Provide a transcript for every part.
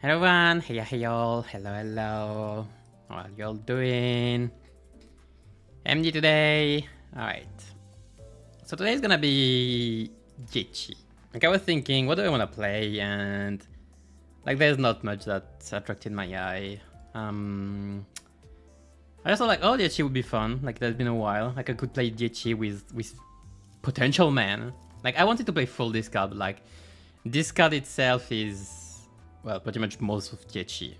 Hello everyone, hey y'all, hello. How are y'all doing? MD today. Alright. So today is gonna be Dieci. Like I was thinking, what do I wanna play? And like there's not much that attracted my eye. I also like, oh, Dieci would be fun. Like that's been a while. Like I could play Dieci with potential man. Like I wanted to play full discard, but like discard itself is, well, pretty much most of Dieci.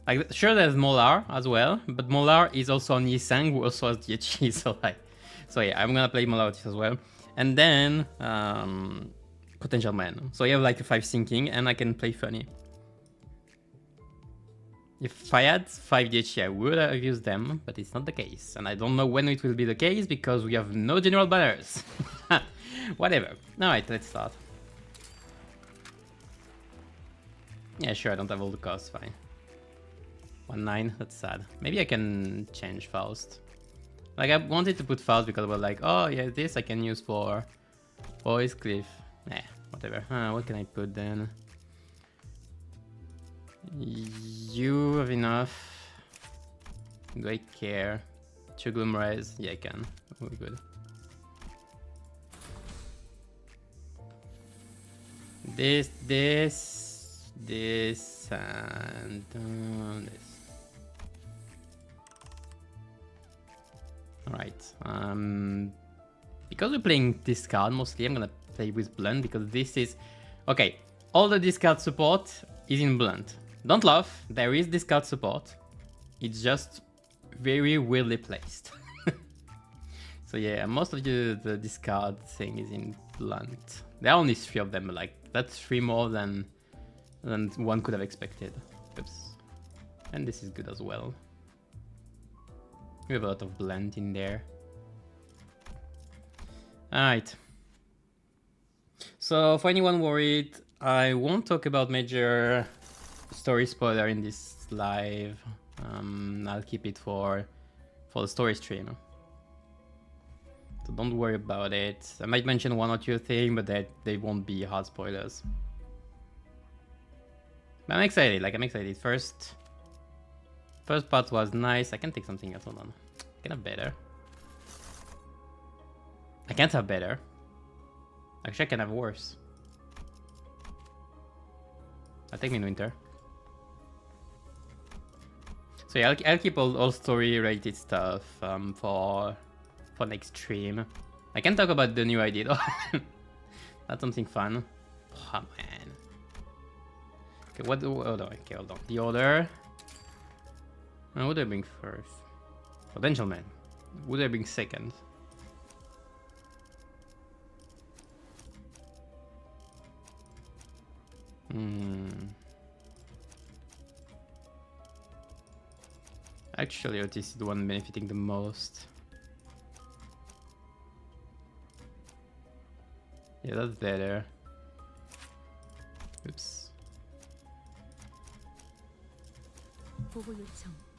Like, sure, there's Molar as well, but Molar is also on Yisang, who also has Dieci, so yeah, I'm gonna play Molar as well. And then, Potential Man. So you have like a 5 sinking, and I can play Funny. If I had 5 Dieci, I would have used them, but it's not the case. And I don't know when it will be the case, because we have no general banners. Whatever. Alright, let's start. Yeah, sure, I don't have all the costs, fine. 1-9, that's sad. Maybe I can change Faust. Like, I wanted to put Faust because we're like, oh yeah, this I can use for Voice Cliff. Nah, whatever. What can I put then? You have enough. Do I care? 2 Gloom Rise? Yeah, I can. We're good. This, and this. Alright. Because we're playing discard mostly, I'm gonna play with Blunt because this is... Okay, all the discard support is in Blunt. Don't laugh, there is discard support. It's just very weirdly placed. So yeah, most of the discard thing is in Blunt. There are only 3 of them, but like, that's 3 more than one could have expected. Oops. And this is good as well. We have a lot of blend in there. Alright. So for anyone worried, I won't talk about major story spoiler in this live. I'll keep it for the story stream. So don't worry about it. I might mention 1 or 2 things, but they won't be hard spoilers. I'm excited, like I'm excited. First part was nice. I can take something else, hold on. I can have better. I can't have better. Actually, I can have worse. I'll take Midwinter. So yeah, I'll keep all story related stuff for next stream. I can talk about the new idea though. That's something fun. Oh man. Okay, what do... Hold on, okay, hold on. The order... What do I bring first? Potential Man. What do I bring second? Actually, Otis is the one benefiting the most. Yeah, that's better. Oops.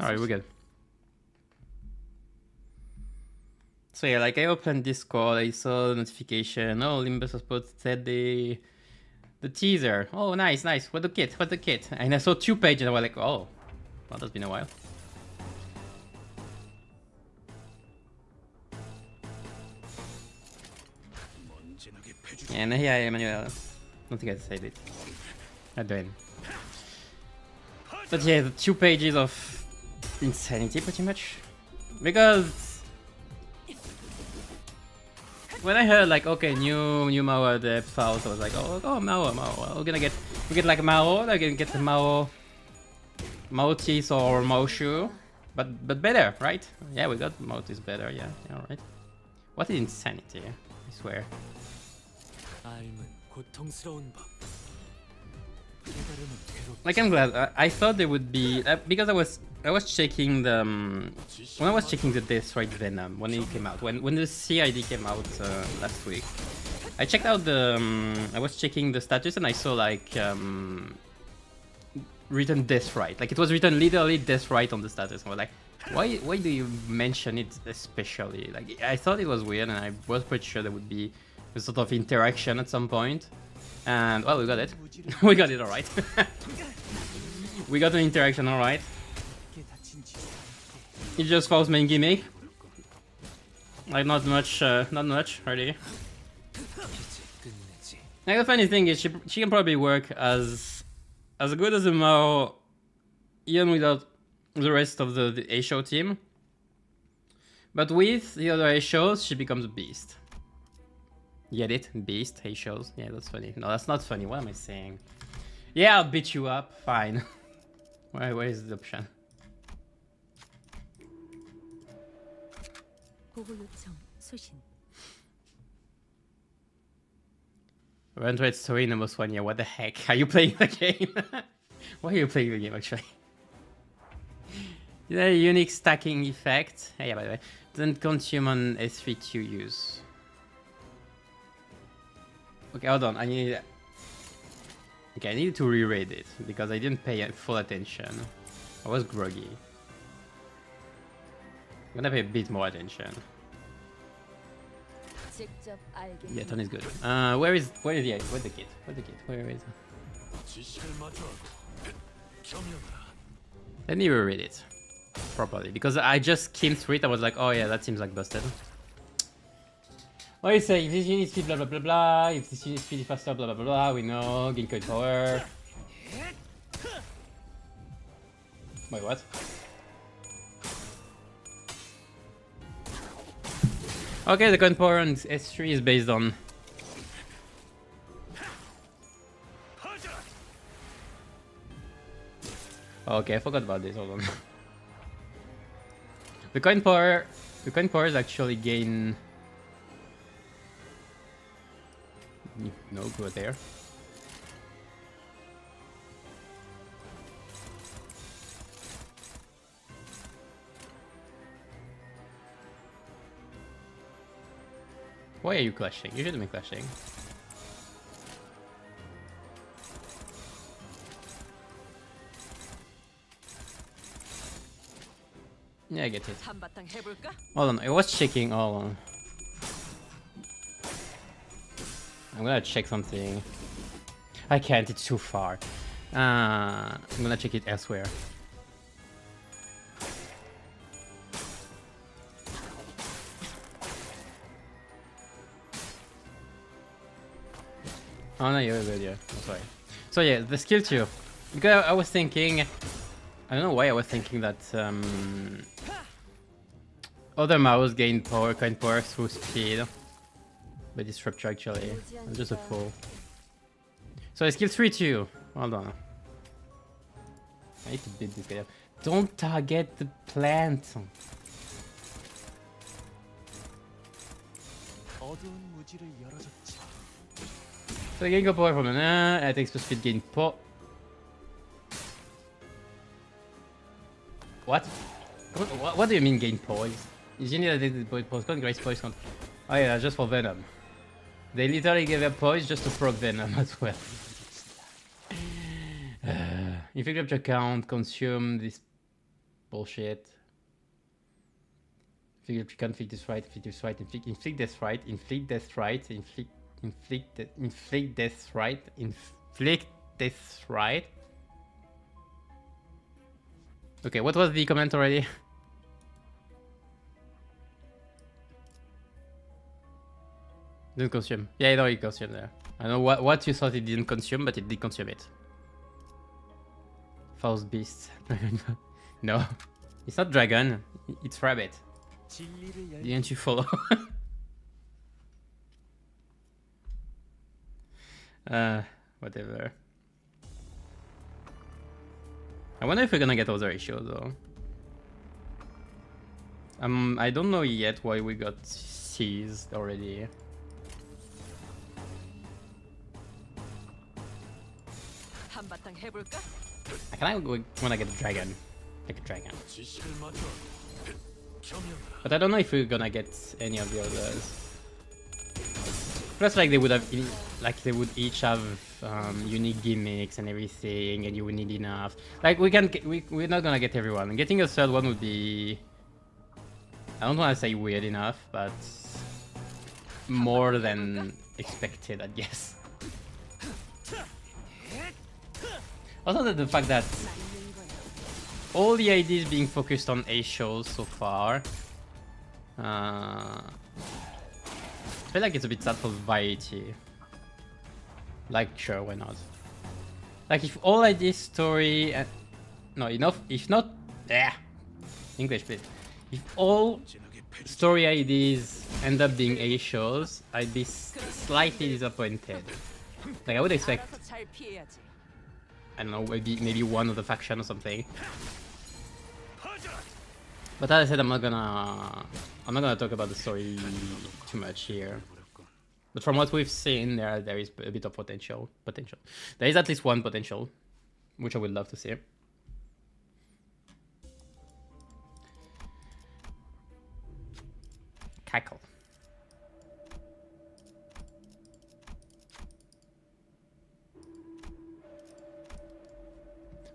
Alright, we're good. So yeah, like I opened Discord, I saw the notification. Oh, Limbus was posted the teaser. Oh, nice. What the kit? And I saw 2 pages and I was like, oh, well, that's been a while. And here I am, Emmanuel. I don't think I said it. I don't. But yeah, the 2 pages of insanity, pretty much. Because when I heard like, okay, new Mao depth out, I was like, oh Mao. We get like Mao. I can get the Mao teeth or Mao shoe, but better, right? Yeah, we got Mao teeth better. Yeah, alright. What is insanity? I swear. Like I'm glad. I thought there would be because I was checking the when I was checking the Deathstrike Venom when it came out, when the CID came out last week. I checked out the I was checking the status and I saw like written Deathstrike. Like it was written literally Deathstrike on the status. I was like, why do you mention it especially? Like I thought it was weird and I was pretty sure there would be a sort of interaction at some point. And well, we got it. We got it, all right. We got an interaction, alright. It just falls main gimmick. Like not much, really. Like the funny thing is, she can probably work as good as a Mao, even without the rest of the A show team. But with the other A shows, she becomes a beast. Get it? Beast, A shows. Yeah, that's funny. No, that's not funny. What am I saying? Yeah, I'll beat you up. Fine. Where is the option? Rentrate story number 1. Yeah, what the heck? Are you playing the game? Why are you playing the game actually? Is that a unique stacking effect? Yeah, by the way. Doesn't consume on S3 to use. Okay, hold on. I need to reread it because I didn't pay full attention. I was groggy. I'm gonna pay a bit more attention. Yeah, Tony is good. Where's the kid? Where's the kid? Where is it? Let me reread it properly because I just skimmed through it. I was like, oh yeah, that seems like busted. What do you say? If this unit speed, blah blah blah blah. If this unit speed faster, blah blah blah blah. We know. Gain code power. Wait, what? Okay, the coin power on S3 is based on. Okay, I forgot about this. Hold on. The coin power is actually gain. No, go there. Why are you clashing? You shouldn't be clashing. Yeah, I get it. Hold on, I was checking. Hold on. I'm gonna check something. I can't, it's too far. I'm gonna check it elsewhere. Oh no, you're good, yeah. I'm sorry. So yeah, the skill 2. Because I was thinking... I don't know why I was thinking that... other mouse gain power, coin power through speed. But it's rupture actually. I'm just a fool. So skill 3 too. Hold on. I need to beat this guy up. Don't target the plant. So gain power from it takes to speed gain po. What? What do you mean gain poise? Is you need to postcon, grace poise con. Oh yeah, just for Venom. They literally gave a poise just to proc Venom as well. Inflict rupture count, consume this bullshit. Inflict rupture count, inflict this right, inflict this right, inflict death right, inflict death right, inflict death right, inflict death right. Okay, what was the comment already? Didn't consume. Yeah, I know it consumed there. I know what you thought it didn't consume, but it did consume it. Faust Beast. No. It's not dragon, it's rabbit. Didn't you follow? Whatever. I wonder if we're gonna get other issues though. I don't know yet why we got seized already. I kinda wanna get a dragon. Like a dragon. But I don't know if we're gonna get any of the others. Plus like they would have they would each have unique gimmicks and everything, and you would need enough. Like we're not gonna get everyone. Getting a third one would be, I don't wanna say weird enough, but more than expected, I guess. Also the fact that all the ideas being focused on A shows so far. I feel like it's a bit sad for variety. Like, sure, why not? Like, if all ideas story and... No, enough, if not... English, please. If all story ideas end up being A shows, I'd be slightly disappointed. Like, I would expect... I don't know, maybe one of the faction or something. But as I said, I'm not gonna talk about the story too much here. But from what we've seen, there is a bit of potential. There is at least one potential, which I would love to see. Cackle.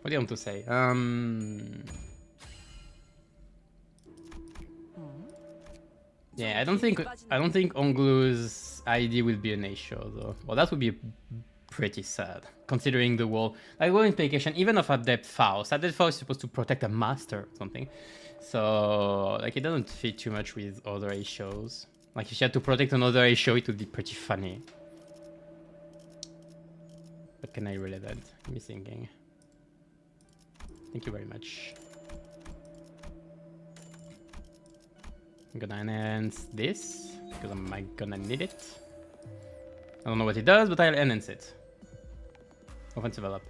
What do you want to say? Yeah, I don't think Onglu's ID will be an A show though. Well, that would be pretty sad, considering the wall. Like, world implication, even of Adept Faust. Adept Faust is supposed to protect a master or something. So, like, it doesn't fit too much with other A shows. Like, if you had to protect another A show, it would be pretty funny. But can I relevant? Give me thinking. Thank you very much. I'm gonna enhance this, because I'm gonna need it. I don't know what it does, but I'll enhance it. Offensive up.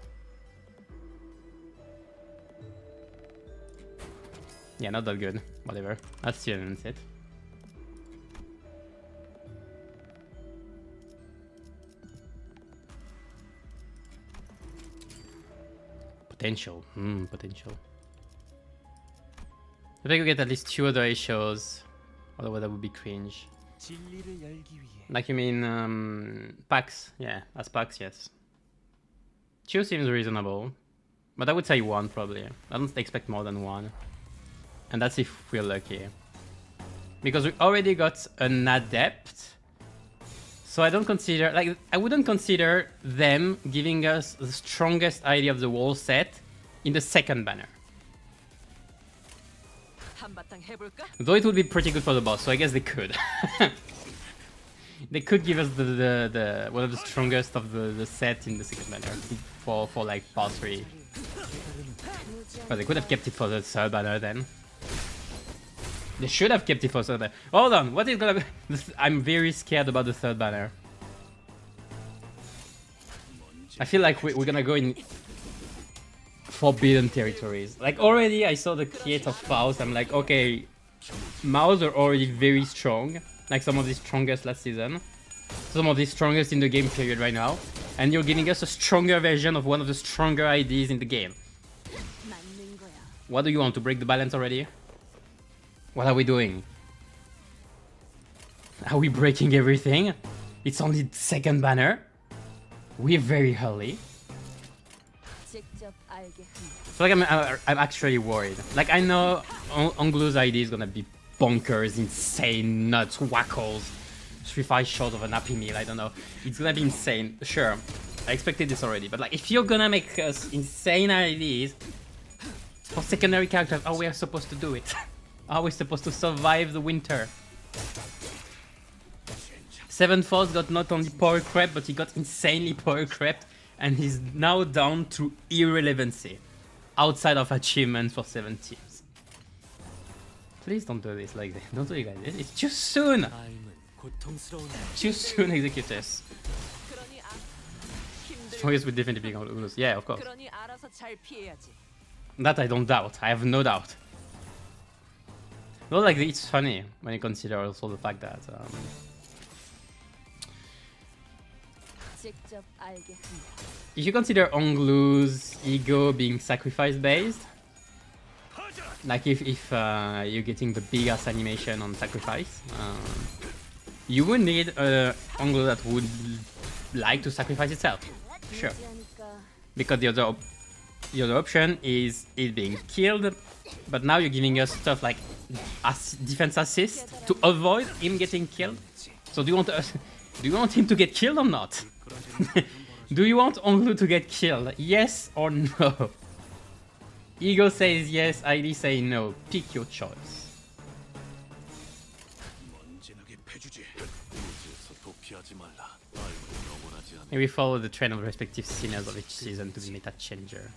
Yeah, not that good. Whatever. I'll still enhance it. Potential. Potential. If I could get at least 2 other A shows, otherwise that would be cringe. Like, you mean packs? Yeah, as packs, yes. 2 seems reasonable, but I would say 1 probably. I don't expect more than 1, and that's if we're lucky. Because we already got an adept, so I don't consider, like, I wouldn't consider them giving us the strongest idea of the wall set in the second banner. Though it would be pretty good for the boss, so I guess they could. They could give us the one of the strongest of the set in the second banner for like part 3. But they could have kept it for the third banner then. They should have kept it for the third banner. Hold on, what is gonna be? I'm very scared about the third banner. I feel like we're gonna go in forbidden territories. Like, already I saw the create of Faust. I'm like, okay, Maus are already very strong, like some of the strongest last season, some of the strongest in the game period right now, and you're giving us a stronger version of one of the stronger IDs in the game. What do you want, to break the balance already? What are we doing? Are we breaking everything? It's only the second banner. We're very early. So, like, I'm actually worried. Like, I know Onglu's ID is gonna be bonkers, insane, nuts, wackles, 3-5 short of an Happy Meal, I don't know. It's gonna be insane, sure. I expected this already, but like, if you're gonna make us insane IDs for secondary characters, how we are supposed to do it? How are we supposed to survive the winter? 7 Force got not only power crept, but he got insanely power crept, and he's now down to irrelevancy outside of achievements for 7 teams. Please don't do this like this. Don't do it like this. It's too soon. Too soon, Executors. Strongest would definitely be Unos. Yeah, of course. That I don't doubt. I have no doubt. Well, like, it's funny when you consider also the fact that if you consider Onglu's ego being sacrifice based, like if you're getting the big ass animation on sacrifice, you would need Onglu that would like to sacrifice itself, sure. Because the other option is it being killed, but now you're giving us stuff like defense assist to avoid him getting killed. So do you want him to get killed or not? Do you want Onglu to get killed? Yes or no? Ego says yes, ID say no. Pick your choice. And we follow the trend of respective sinners of each season to be meta changer.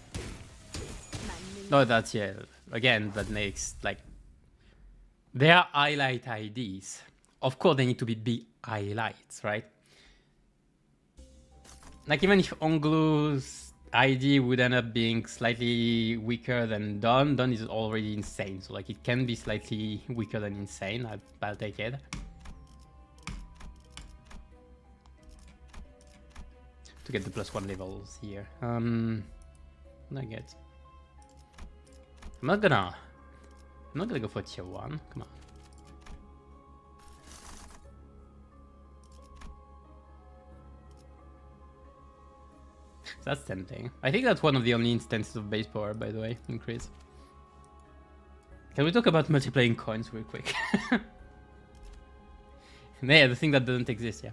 No, that's yeah. Again, that makes like they are highlight IDs. Of course, they need to be big highlights, right? Like even if Onglu's ID would end up being slightly weaker than Dawn is already insane. So like it can be slightly weaker than insane. I'll take it. To get the +1 levels here. I get. I'm not gonna go for tier 1. Come on. That's tempting. I think that's one of the only instances of base power, by the way, increase. Can we talk about multiplying coins real quick? Yeah, the thing that doesn't exist, yeah.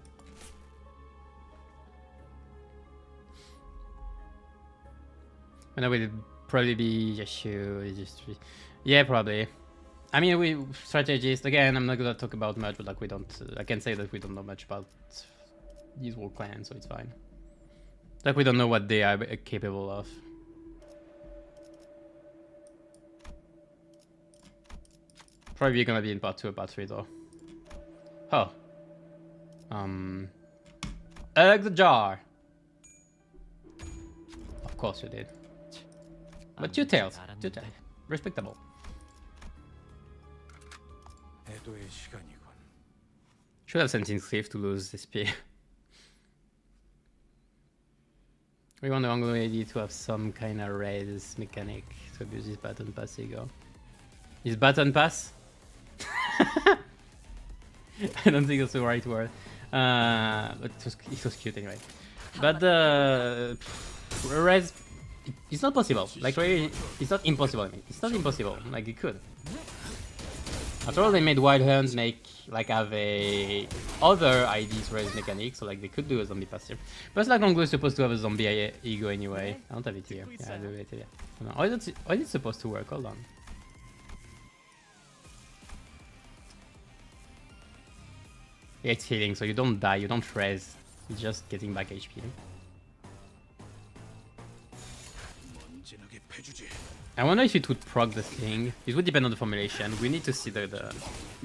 And I will probably be yeah, probably. I mean, we strategists again. I'm not gonna talk about much, but like we don't. I can say that we don't know much about these war clans, so it's fine. Like we don't know what they are capable of. Probably gonna be in part 2 or part 3 though. Oh. Egg the jar. Of course you did. But 2 tails. 2 tails. Respectable. Should have sent in Cliff to lose this SP. We want the Anglo AD to have some kind of raise mechanic to abuse his button pass ego. His button pass? I don't think that's the right word. But it was cute anyway. But raise, it's not possible. Like really, it's not impossible. I mean, it's not impossible. Like it could. After all, they made Wild Hunt like have a other IDs raise mechanic, so like they could do a zombie pass here. But like Anglo is supposed to have a zombie ego anyway. I don't have it here. Yeah, I do it here. No, how is it supposed to work? Hold on. Yeah, it's healing, so you don't die, you don't raise. You're just getting back HP. I wonder if it would proc the thing. It would depend on the formulation. We need to see the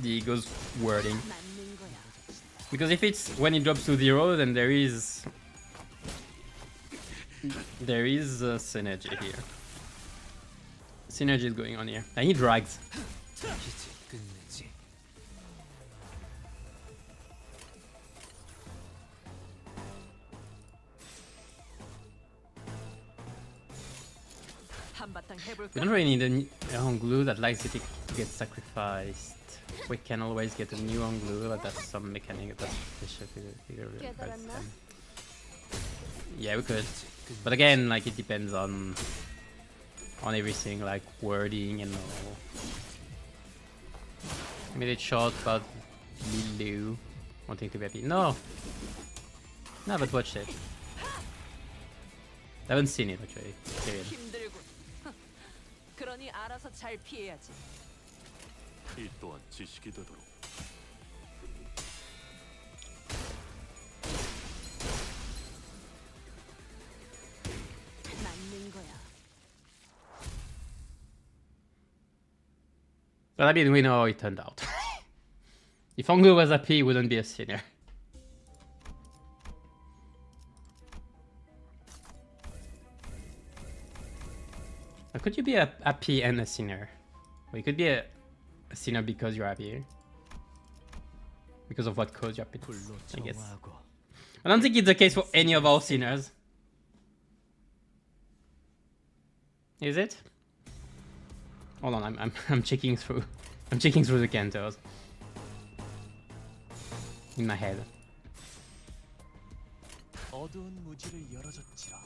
ego's wording. Because if it's when it drops to 0, then there is synergy here. Synergy is going on here. I need drags. We don't really need a Honglu that likes it to get sacrificed. We can always get a new Honglu, but that's some mechanic that's yeah, we could. But again, like it depends on everything, like wording and all. I made it short about Lilu wanting to be happy. No! No, but watch it. I haven't seen it actually. Period. 그러니 알아서 잘 피해야지. 이 또한 지식이 되도록. 맞는 거야. But I mean, we know how it turned out. If Honglu was AP, he wouldn't be a sinner. Or could you be a happy and a sinner? Well, you could be a sinner because you're happy. Because of what cause you're happy, I guess. I don't think it's the case for any of our sinners. Is it? Hold on, I'm checking through. I'm checking through the cantos. In my head. 어두운 무지를 열어줬지라.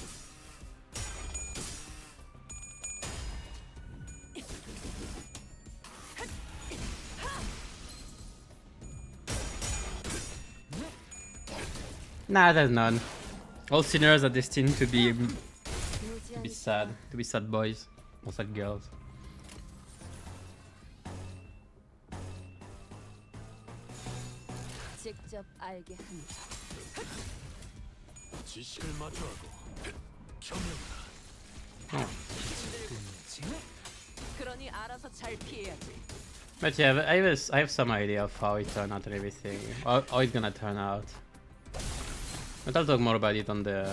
Nah, there's none. All sinners are destined to be sad boys. What's that, girls? 직접 알게 합니다. 지식을 마주하고 경영이다. 그러니 알아서 잘 피해야지. But yeah, I have some idea of how it turned out and everything. How it's gonna turn out. But I'll talk more about it on the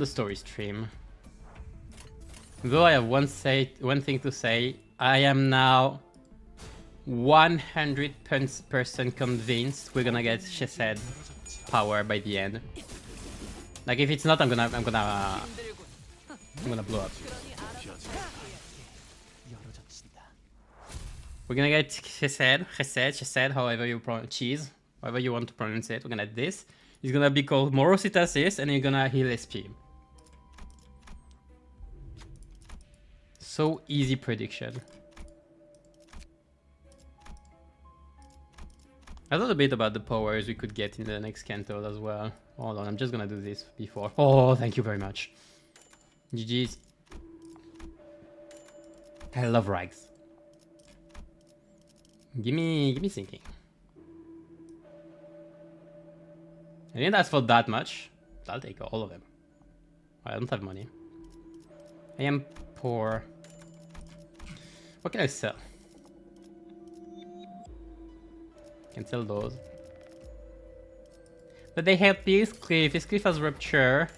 story stream. Though I have one thing to say, I am now 100% convinced we're gonna get Chesed power by the end. Like if it's not, I'm gonna blow up. We're gonna get Chesed, however you pronounce cheese, however you want to pronounce it. We're gonna get this. It's gonna be called Morositasis, and you're gonna heal SP. So easy prediction. I thought a bit about the powers we could get in the next Canto as well. Hold on, I'm just gonna do this before. Oh, thank you very much. GG's. I love rags. Give me thinking. I didn't ask for that much. I'll take all of them. I don't have money. I am poor. What can I sell? Can sell those. But they have this cliff. This cliff has rupture.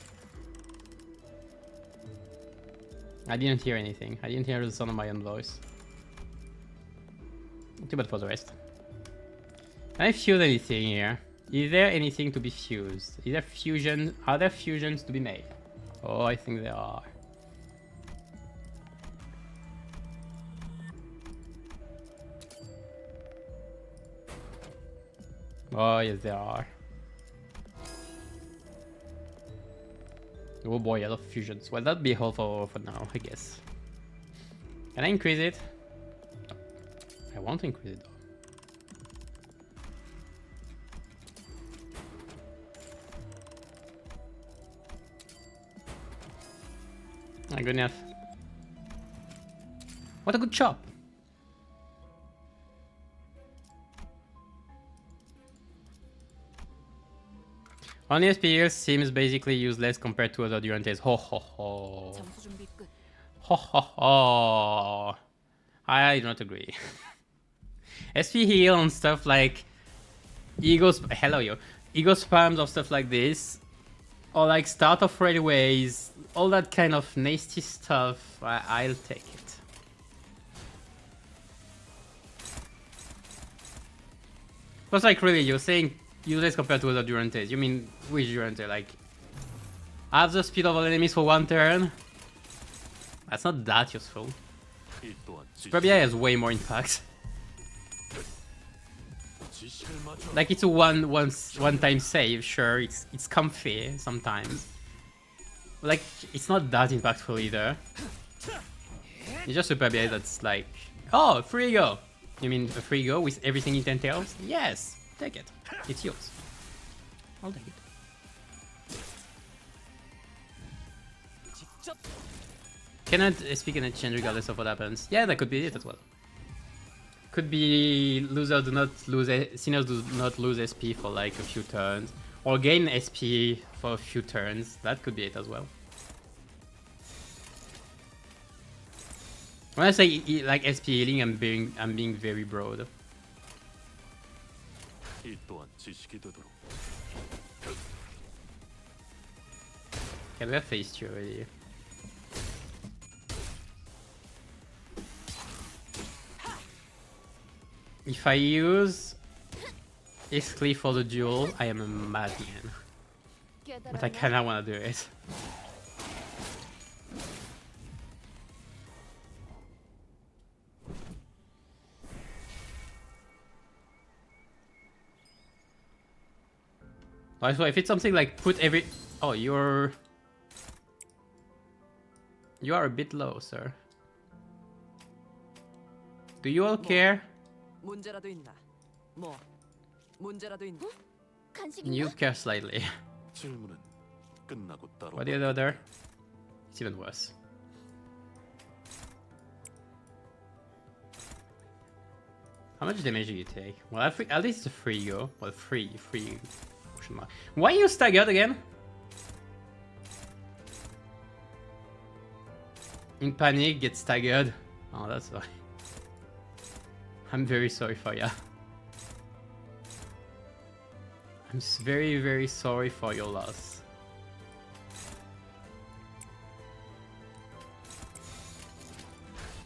I didn't hear anything. I didn't hear the sound of my own voice. Too bad for the rest. Can I fuse anything here? Is there anything to be fused? Is there fusion? Are there fusions to be made? Oh, I think there are. Oh, yes, there are. Oh boy, a lot of fusions. Well, that'd be all for now, I guess. Can I increase it? I want to increase it though. Ah, good enough. What a good chop! Only SPL seems basically useless compared to other Durantes. Ho ho ho. 점수 준비 끝. Ho ho ho. I do not agree. SP heal and stuff like ego spams or stuff like this, or like start off railways, all that kind of nasty stuff. I'll take it. But like really, you're saying useless compared to other Durantes. You mean which Durante? Like half the speed of all enemies for one turn? That's not that useful. 이 또한 Superbia has way more impact. 지식을 마주하고 Like it's a one-time save, sure, it's comfy sometimes. But like it's not that impactful either. It's just Superbia that's like, oh, free go. You mean a free go with everything it entails? Yes, take it. It's yours. I'll take it. 직접 Cannot speak in a change regardless of what happens. Yeah, that could be it as well. Could be sinners do not lose SP for like a few turns, or gain SP for a few turns. That could be it as well. When I say like SP healing, I'm being very broad. 이 또한 지식이 되도록 Okay, we have faced you already. If I use Iscli for the duel, I am a madman. But I kinda wanna do it. So if it's something like put every... Oh, you are a bit low, sir. Do you all care? 문제라도 있나? 뭐? 문제라도 있나? You care slightly. 질문은 끝나고 따로 What the other? It's even worse. How much damage do you take? Well, at least it's a free go. Well, free. Question mark. Why are you staggered again? In panic, get staggered. Oh, that's why. I'm very sorry for ya. I'm very, very sorry for your loss.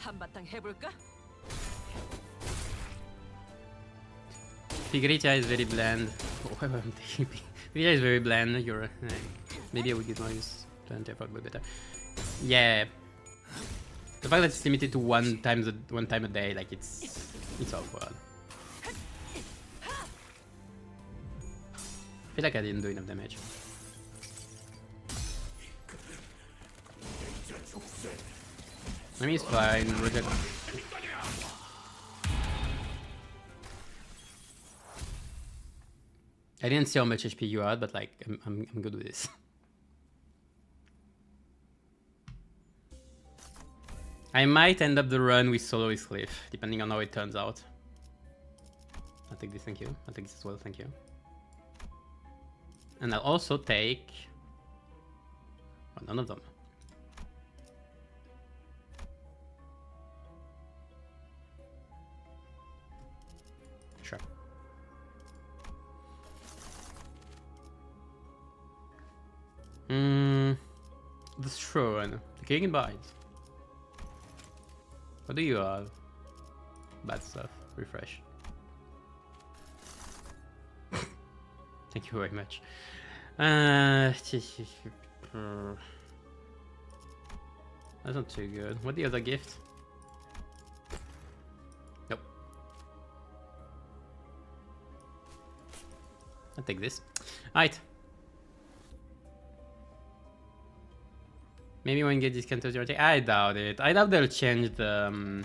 한바탕 해볼까? Figurita is very bland. Oh, why am I taking Figurita is very bland. You're maybe I would get noise to enter a bit better. Yeah. The fact that it's limited to one time a day, like it's awkward. I feel like I didn't do enough damage. I mean, it's fine. I didn't see how much HP you had, but like I'm good with this. I might end up the run with solo with Cliff, depending on how it turns out. I'll take this, thank you. I'll take this as well, thank you. And I'll also take... well, none of them. Sure. The Throne. The King Bites. What do you have? Bad stuff. Refresh. Thank you very much. That's not too good. What the other gift? Nope. I'll take this. Alright. Maybe when you get discounted your attack. I doubt it. I doubt they'll change the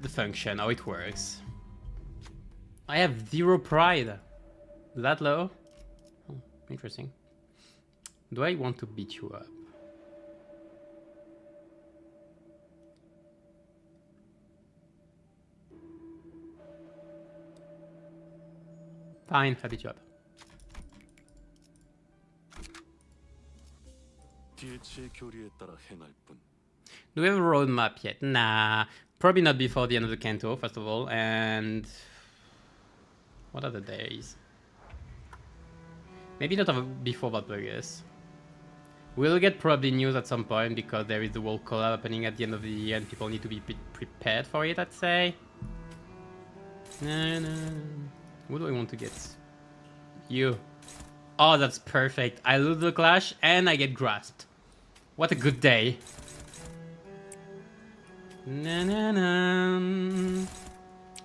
function, how it works. I have 0 pride. That low? Oh, interesting. Do I want to beat you up? Fine, I'll beat you up. Do we have a roadmap yet? Nah, probably not before the end of the Kanto, first of all, and... what are the days? Maybe not before Valpurgis. We'll get probably news at some point because there is the World Collab happening at the end of the year and people need to be prepared for it, I'd say. No. What do I want to get? You. Oh, that's perfect. I lose the clash and I get grasped. What a good day.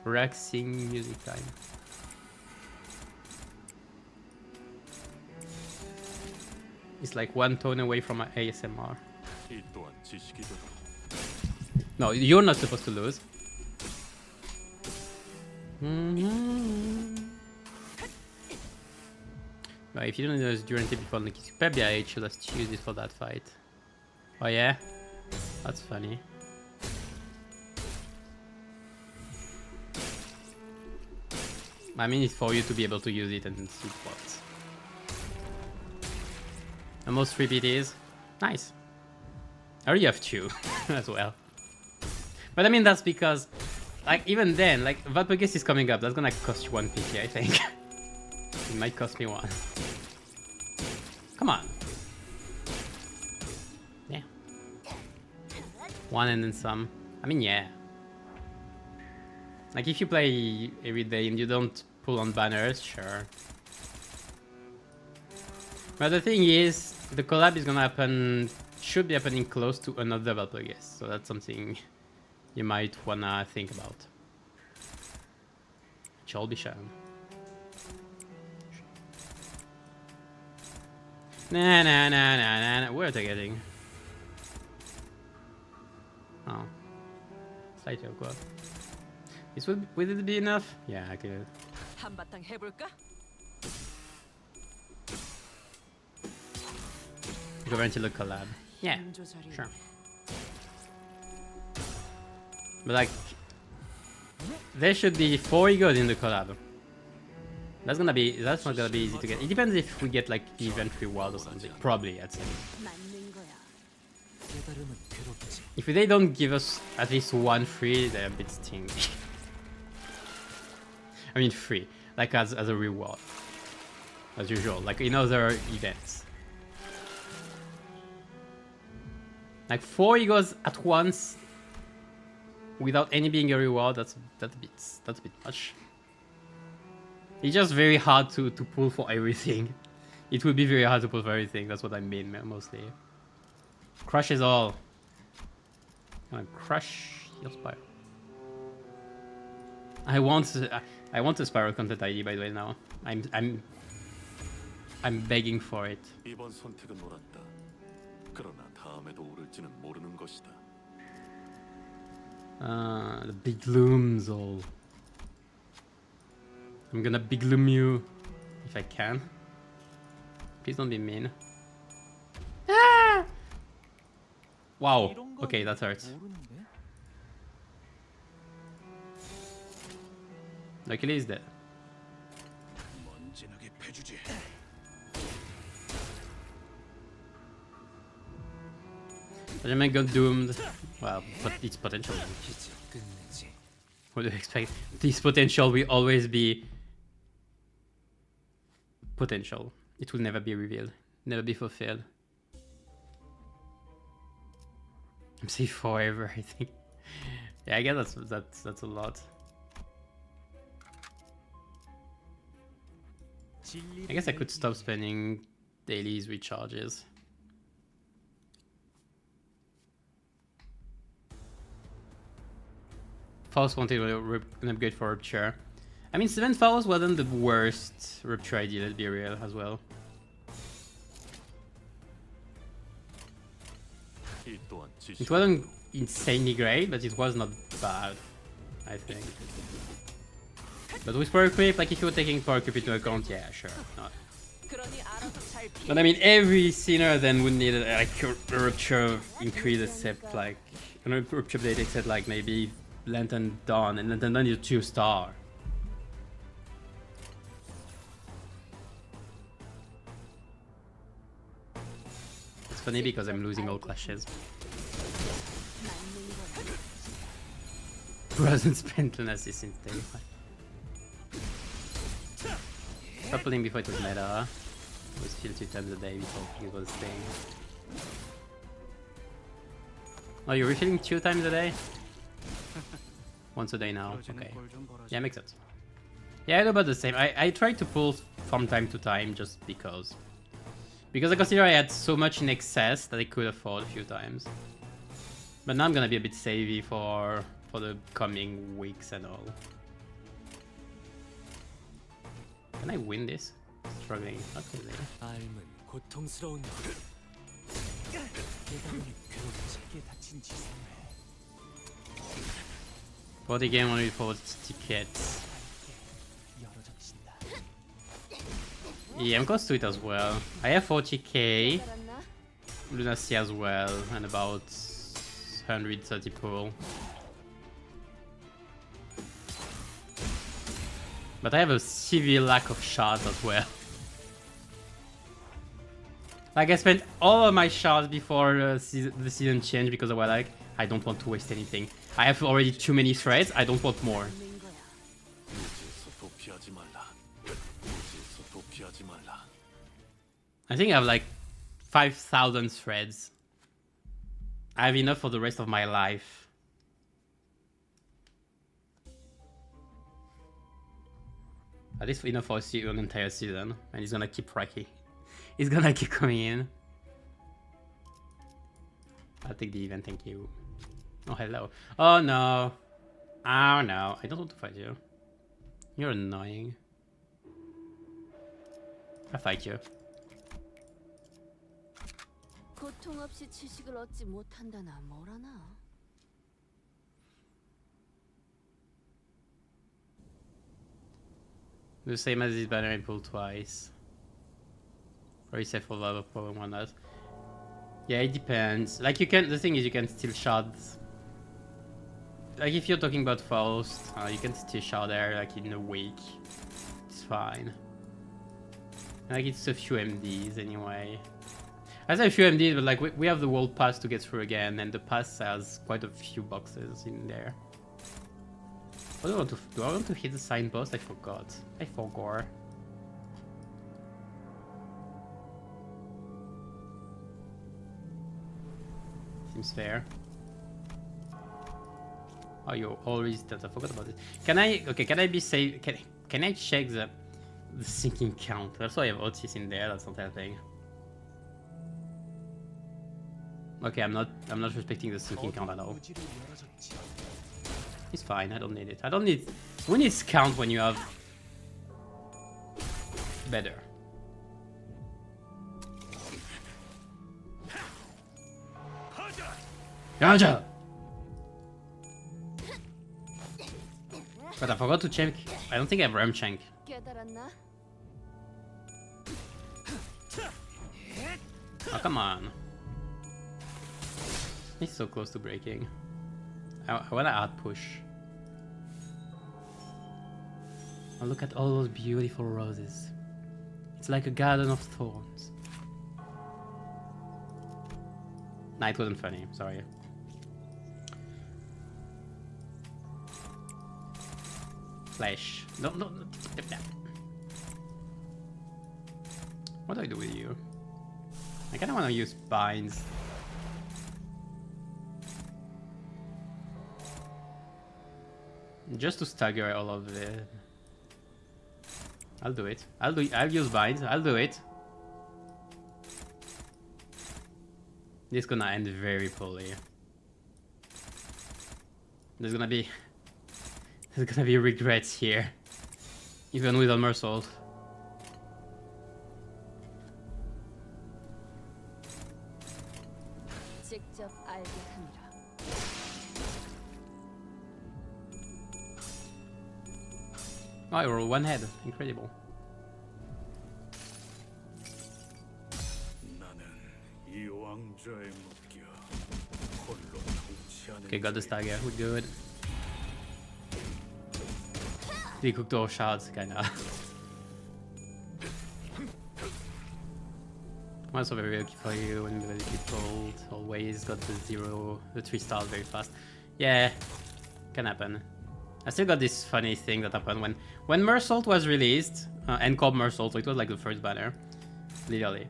Relaxing music time. It's like one tone away from ASMR. No, you're not supposed to lose. Well, if you don't know durability before the Diecicard, let's use it for that fight. Oh yeah? That's funny. I mean, it's for you to be able to use it and see what. Almost 3 PTs. Nice. I already have 2 as well. But I mean, that's because, like, even then, like, Valpurgis is coming up. That's gonna cost you 1 PT, I think. It might cost me 1. Come on. Yeah. 1 and then some. I mean, yeah. Like, if you play every day and you don't pull on banners, sure. But the thing is, the collab is gonna happen, should be happening close to another Valpurgis, so that's something you might wanna think about. Shall be shown. Nah. Where are they getting? Oh. Slightly awkward. This will it be enough? Yeah, I could. 한바탕 해볼까? Go into the collab. Yeah, sure. But like, there should be 4 egos in the collab. That's not gonna be easy to get. It depends if we get like event reward or something. Probably, I'd say. If they don't give us at least 1 free, they're a bit stingy. I mean free, like as a reward. As usual, like in other events. Like 4 egos at once without any being a reward, that's a bit much. It's just very hard to pull for everything. It would be very hard to pull for everything, that's what I mean mostly. Crush is all. I'm gonna crush your spiral. I want a spiral content ID by the way now. I'm begging for it. 이번 선택은 옳았다. 그러나 다음에도 옳을지는 모르는 것이다. The big looms all. I'm gonna big loom you if I can. Please don't be mean. Ah! Wow. Okay, that hurts. Luckily he's dead. Benjamin got doomed. Well, but it's potential. What do you expect? This potential will always be potential. It will never be revealed, never be fulfilled. I'm safe forever, I think. Yeah, I guess that's a lot. I guess I could stop spending dailies recharges. Faust wanted an upgrade for Rupture. I mean, 7 Faust wasn't the worst Rupture idea, let's be real, as well. It wasn't insanely great, but it was not bad, I think. But with Power Creep, like if you were taking Power Creep into account, yeah, sure. Not. But I mean, every sinner then would need like a Rupture increase except like, a Rupture update except like maybe Lantern Dawn, and Lantern Dawn is a 2-star. It's funny because I'm losing all clashes. Who hasn't spent an assist since day 5? Stop playing before it was meta. It was still 2 times a day before it was staying. Oh, you're refilling 2 times a day? Once a day now, okay. Yeah, makes sense. Yeah, I do about the same. I try to pull from time to time just because. Because I consider I had so much in excess that I could afford a few times. But now I'm gonna be a bit savvy for the coming weeks and all. Can I win this? Struggling. Not really. For the game only for tickets. Yeah, I'm close to it as well. I have 40k, Lunacy as well, and about 130 pull. But I have a severe lack of shards as well. Like I spent all of my shards before the season change because I was like, I don't want to waste anything. I have already too many threads, I don't want more. I think I have like 5,000 threads. I have enough for the rest of my life. At least enough for an entire season. And he's gonna keep racking. He's gonna keep coming in. I'll take the event, thank you. Oh, hello. Oh no. Oh no. I don't want to fight you. You're annoying. I'll fight you. 고통 없이 지식을 얻지 못한다나 뭐라나. The same as this banner and pull twice. Or is for love of problem one that. Yeah, it depends. Like you can, the thing is you can still shard like if you're talking about Faust, you can stish out there like in a week. It's fine. Like it's a few MDs anyway. I say a few MDs, but like we have the world pass to get through again, and the pass has quite a few boxes in there. What do I want to do? I want to hit the signpost? I forgot. I forgot. Seems fair. Oh, you always that I forgot about it. Can I? Okay, can I be safe? Can I check the sinking count? Also, I have Otis in there. That's not helping. Okay, I'm not respecting the sinking count at all. It's fine. I don't need it. I don't need. Who needs count when you have better? Raja. But I forgot to check. I don't think I have Ram Shank. 깨달았나? Oh, come on. He's so close to breaking. I wanna out push. Oh, look at all those beautiful roses. It's like a garden of thorns. Nah, it wasn't funny. Sorry. Flash. No. What do I do with you? I kinda wanna use binds. Just to stagger all of it. I'll do it. I'll use binds. I'll do it. This is gonna end very poorly. There's gonna be regrets here. Even with Armor Salt. 직접 알게 하느라. Oh, I roll one head. Incredible. Okay, got the stagger. We're good. Die guckt auch Schads, keine Ahnung. Also very lucky for you and very difficult. Always got the 3 stars very fast. Yeah, can happen. I still got this funny thing that happened when Mersault was released, and called Mersault, so it was like the first banner, literally.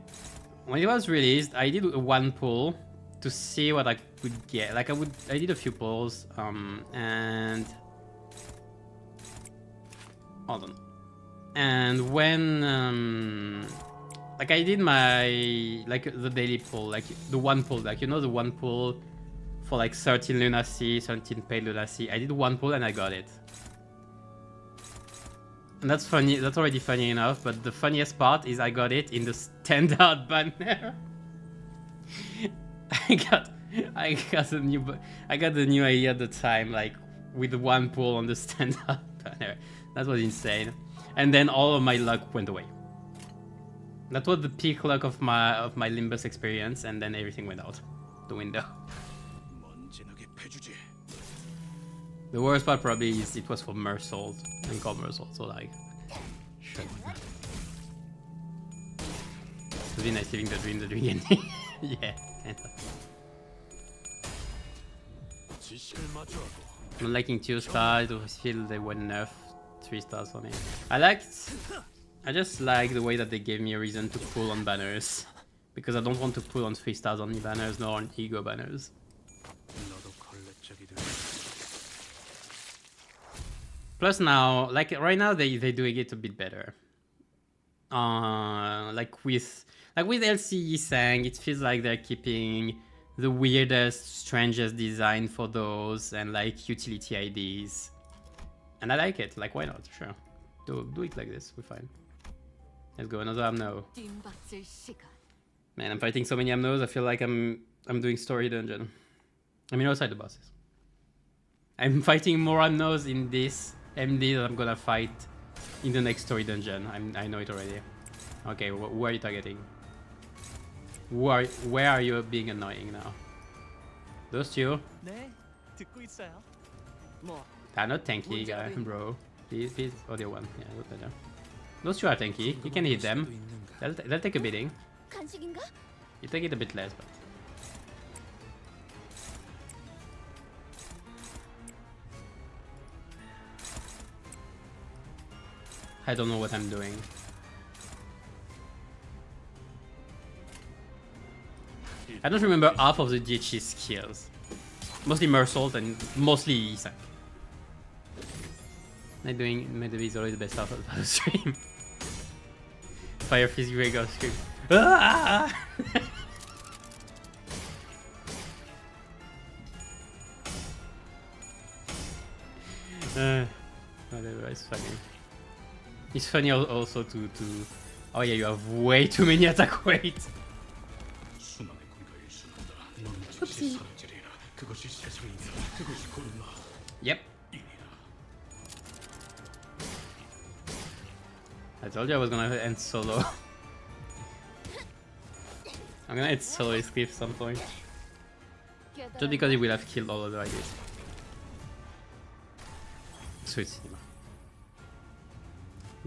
When it was released, I did one pull to see what I could get. Like I did a few pulls, and hold on. And when like I did my the daily pull, like the one pull, like you know the one pull for like 13 lunacy, 17 paid lunacy. I did one pull and I got it. And that's funny, that's already funny enough, but the funniest part is I got it in the standard banner. I got the new idea at the time, like with one pull on the standard banner. That was insane. And then all of my luck went away. That was the peak luck of my Limbus experience, and then everything went out the window. The worst part probably is it was for Mersault and called Mersault, so like, shit. It would be nice living the dream ending. Yeah, kinda. I'm liking 2 stars, I feel they were enough 3 stars for me. I just like the way that they gave me a reason to pull on banners. Because I don't want to pull on 3 stars only banners, nor on ego banners. Plus now, like right now they're doing it a bit better. Like with LCE Sang, it feels like they're keeping the weirdest, strangest design for those and like utility IDs. And I like it, like why not? Sure. Do it like this, we're fine. Let's go, another Amno. 뒷박질 시간. Man, I'm fighting so many Amnos, I feel like I'm doing story dungeon. I mean outside the bosses. I'm fighting more Amnos in this MD that I'm gonna fight in the next story dungeon. I know it already. Okay, who are you targeting? Where are you being annoying now? Those two? 네, 듣고 있어요. 뭐 Not tanky guy, bro. He's other one. Yeah, look better. Those two are tanky. You can hit them. They'll take a beating. 간식인가? You take it a bit less, but I don't know what I'm doing. I don't remember half of the DH skills. Mostly Mersault and mostly Isak. Not doing maybe is always the best half of the stream. Fire Fizz Gregor scream. Ah! Whatever, it's funny. It's funny also to oh yeah, you have way too many attack weight. Oopsie. Yep. I told you I was gonna end solo. I'm gonna end solo his cliff some point. Just because he will have killed all other ideas. Sweet cinema.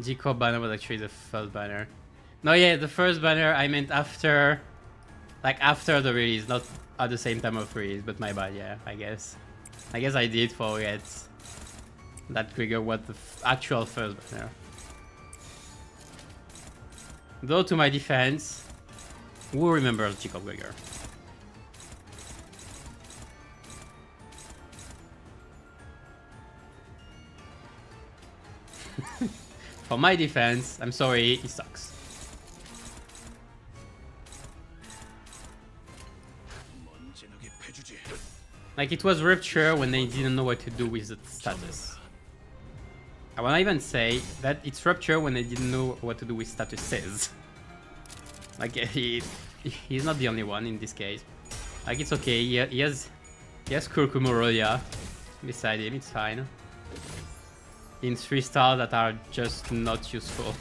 G-Corp banner was actually the first banner. No, yeah, the first banner I meant after... Like after the release, not at the same time of release, but my bad, yeah, I guess. I guess I did forget that Trigger was the actual first banner. Though to my defense, who remembers Jacob Gregor? For my defense, I'm sorry, he sucks. Like, it was Rupture when they didn't know what to do with the status. I wanna even say that it's Rupture when they didn't know what to do with statuses. Like, he's not the only one in this case. Like, it's okay, he has Kurkumoroya beside him, it's fine. In 3 stars that are just not useful.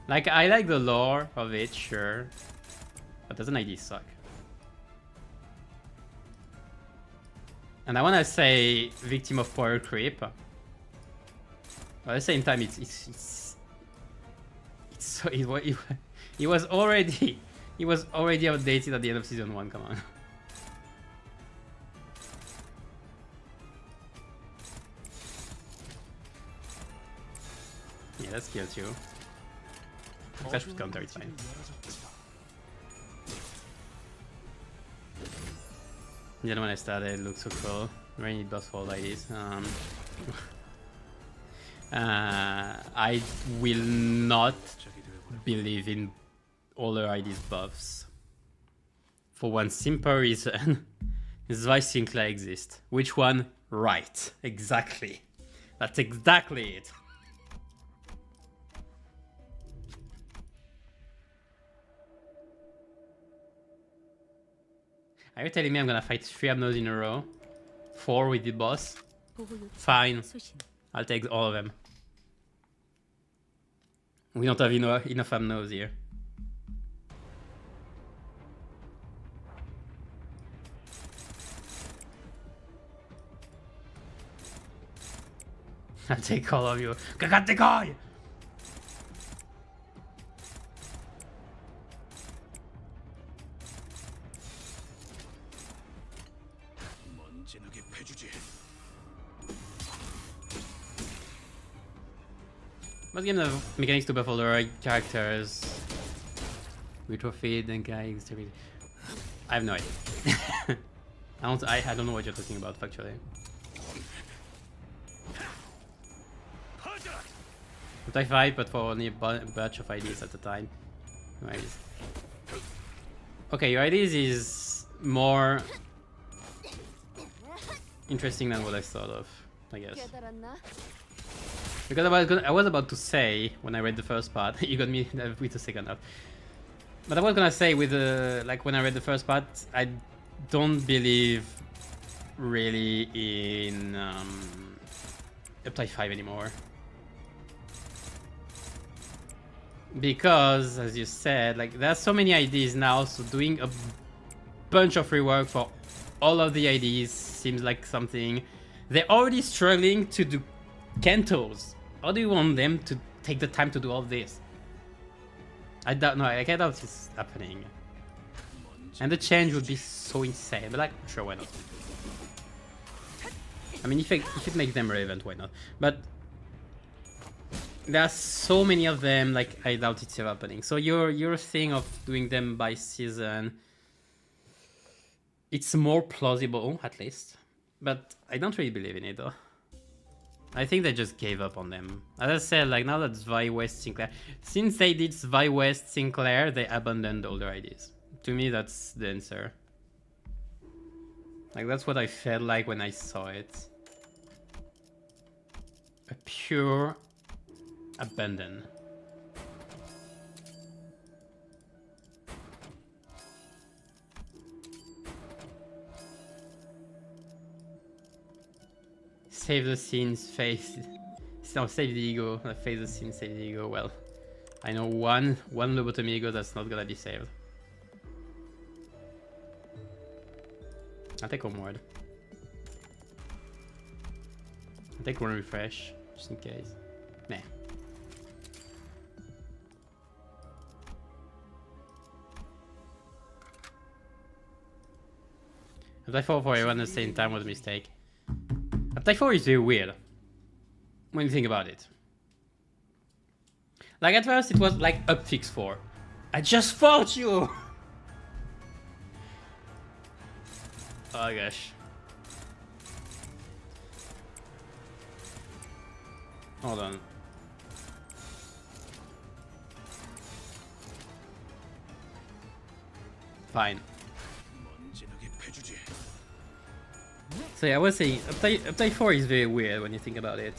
Like, I like the lore of it, sure. But doesn't ID suck? And I wanna say victim of power creep. But at the same time, it was already outdated at the end of season 1. Come on. Yeah, that kills you. That should counter, it's fine. The other one I started looks so cool. Really need buffs for like this. I will not believe in all the ID's buffs. For one simple reason. Zweissinkler exists. Which one? Right. Exactly. That's exactly it. Are you telling me I'm gonna fight 3 Abnos in a row? 4 with the boss? Fine. I'll take all of them. We don't have enough Abnos here. I'll take all of you. Kakatekoi! Most games have mechanics to buff all the right characters. Retrofit and guy. I have no idea. I don't know what you're talking about factually. But I fight, but for only a batch of IDs at a time. Anyways. Okay, your IDs is more interesting than what I thought of, I guess. Because I was about to say, when I read the first part, you got me with the second half. But I was gonna say, with like when I read the first part, I don't believe really in Uptide 5 anymore. Because, as you said, like there are so many IDs now, so doing a bunch of rework for all of the IDs seems like something. They're already struggling to do Kentos. How do you want them to take the time to do all this? I don't know. I doubt it's happening. And the change would be so insane. But like, sure, why not? I mean, if it makes them relevant, why not? But there are so many of them. Like, I doubt it's ever happening. So your thing of doing them by season, it's more plausible at least. But I don't really believe in it though. I think they just gave up on them. As I said, like now that Vi West Sinclair, since they did Vi West Sinclair, they abandoned all their ideas. To me, that's the answer. Like that's what I felt like when I saw it. A pure abandon. Save the scenes, face. No, save the ego. Face the scene, save the ego. Well, I know one lobotomy ego that's not gonna be saved. I'll take one word. I'll take one refresh, just in case. Nah. I fought for everyone at the same time was a mistake. Type 4 is very weird when you think about it. Like at first it was like upfix 4. I just fought you! Oh gosh. Hold on. Fine. So yeah, I was saying, Update 4 is very weird when you think about it.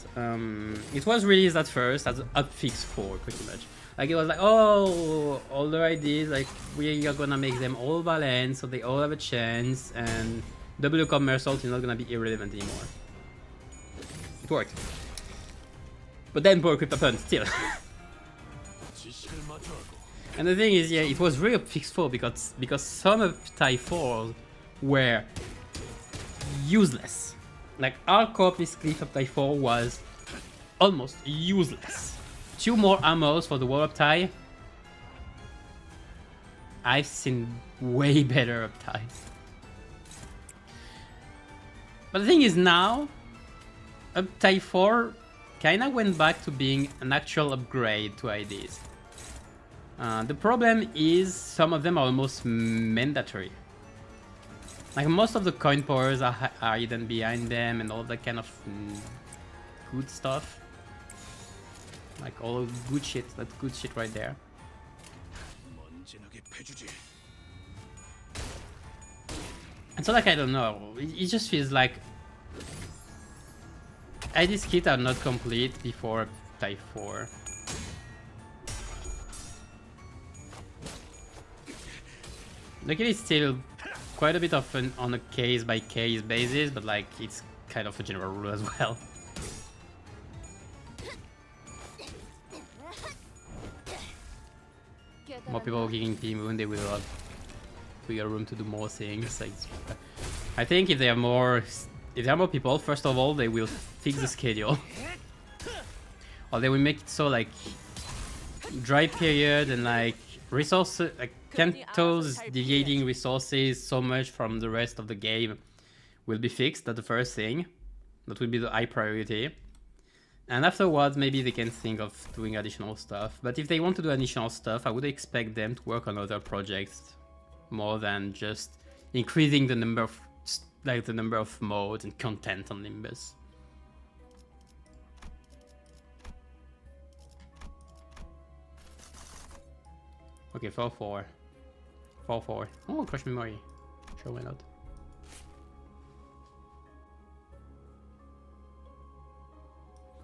It was released at first as Upfix 4, pretty much. Like it was like, oh, all the ideas, like we are gonna make them all balanced, so they all have a chance, and W commercial is not gonna be irrelevant anymore. It worked. But then Power Crypt happened, still. And the thing is, yeah, it was really Upfix 4 because some Update 4s were useless. Like our Corpus Cliff Update 4 was almost useless. 2 more ammos for the wall uptie. I've seen way better upties. But the thing is now, Update 4 kinda went back to being an actual upgrade to IDs. The problem is some of them are almost mandatory. Like most of the coin powers are hidden behind them and all that kind of good stuff. Like all good shit, that's good shit right there. And so like I don't know, it just feels like ID's kits are not complete before Type 4. Like it is still quite a bit of an on a case by case basis, but like it's kind of a general rule as well. More people kicking P-Moon, they will have bigger room to do more things. Like, I think if there are more people, first of all, they will fix the schedule, or they will make it so like dry period and like resources, like Kanto's deviating resources so much from the rest of the game will be fixed. That's the first thing. That will be the high priority. And afterwards, maybe they can think of doing additional stuff. But if they want to do additional stuff, I would expect them to work on other projects more than just increasing the number of modes and content on Limbus. Okay, 4-4. 4-4. Oh, crush memory. Sure, why not?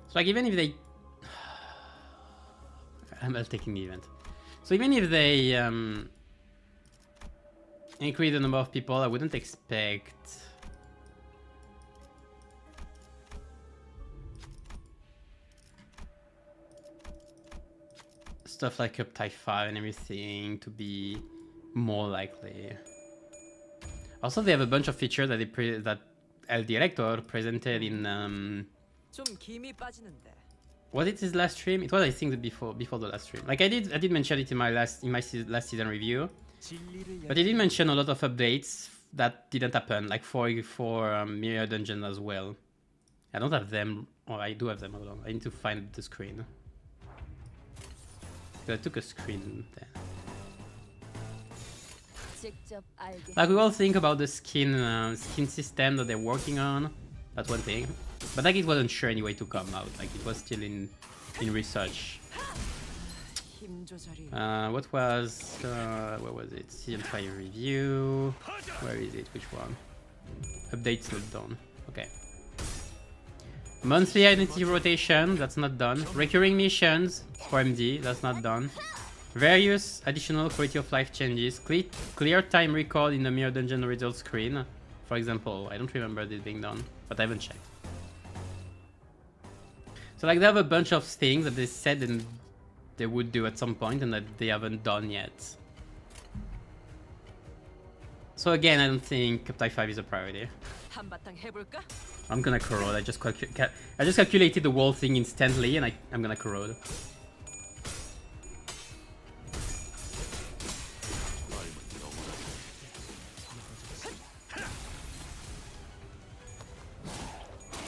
So like even if they... I'm taking the event. So even if they increase the number of people, I wouldn't expect... stuff like up Type 5 and everything to be more likely. Also, they have a bunch of features that that El Director presented in 좀 김이 빠지는데. was it his last stream? It was, I think, before the last stream. Like I did mention it in my last season review, but he did mention a lot of updates that didn't happen, like for Mirror Dungeon as well. I don't have them, or I do have them. Hold on, I need to find the screen. I took a screen there. 직접 알게. Like we all think about the skin system that they're working on. That's one thing, but like it wasn't sure anyway to come out. Like it was still in research. 힘 조절이. What was where was it? Season 5 review. Where is it? Which one? Updates not done. Okay. Monthly identity rotation, that's not done. Recurring missions for MD, that's not done. Various additional quality of life changes. Clear time record in the Mirror Dungeon result screen. For example, I don't remember this being done, but I haven't checked. So like they have a bunch of things that they said and they would do at some point and that they haven't done yet. So again, I don't think Type 5 is a priority. 한바탕 해볼까? I'm gonna corrode. I just calculated the whole thing instantly, and I'm gonna corrode.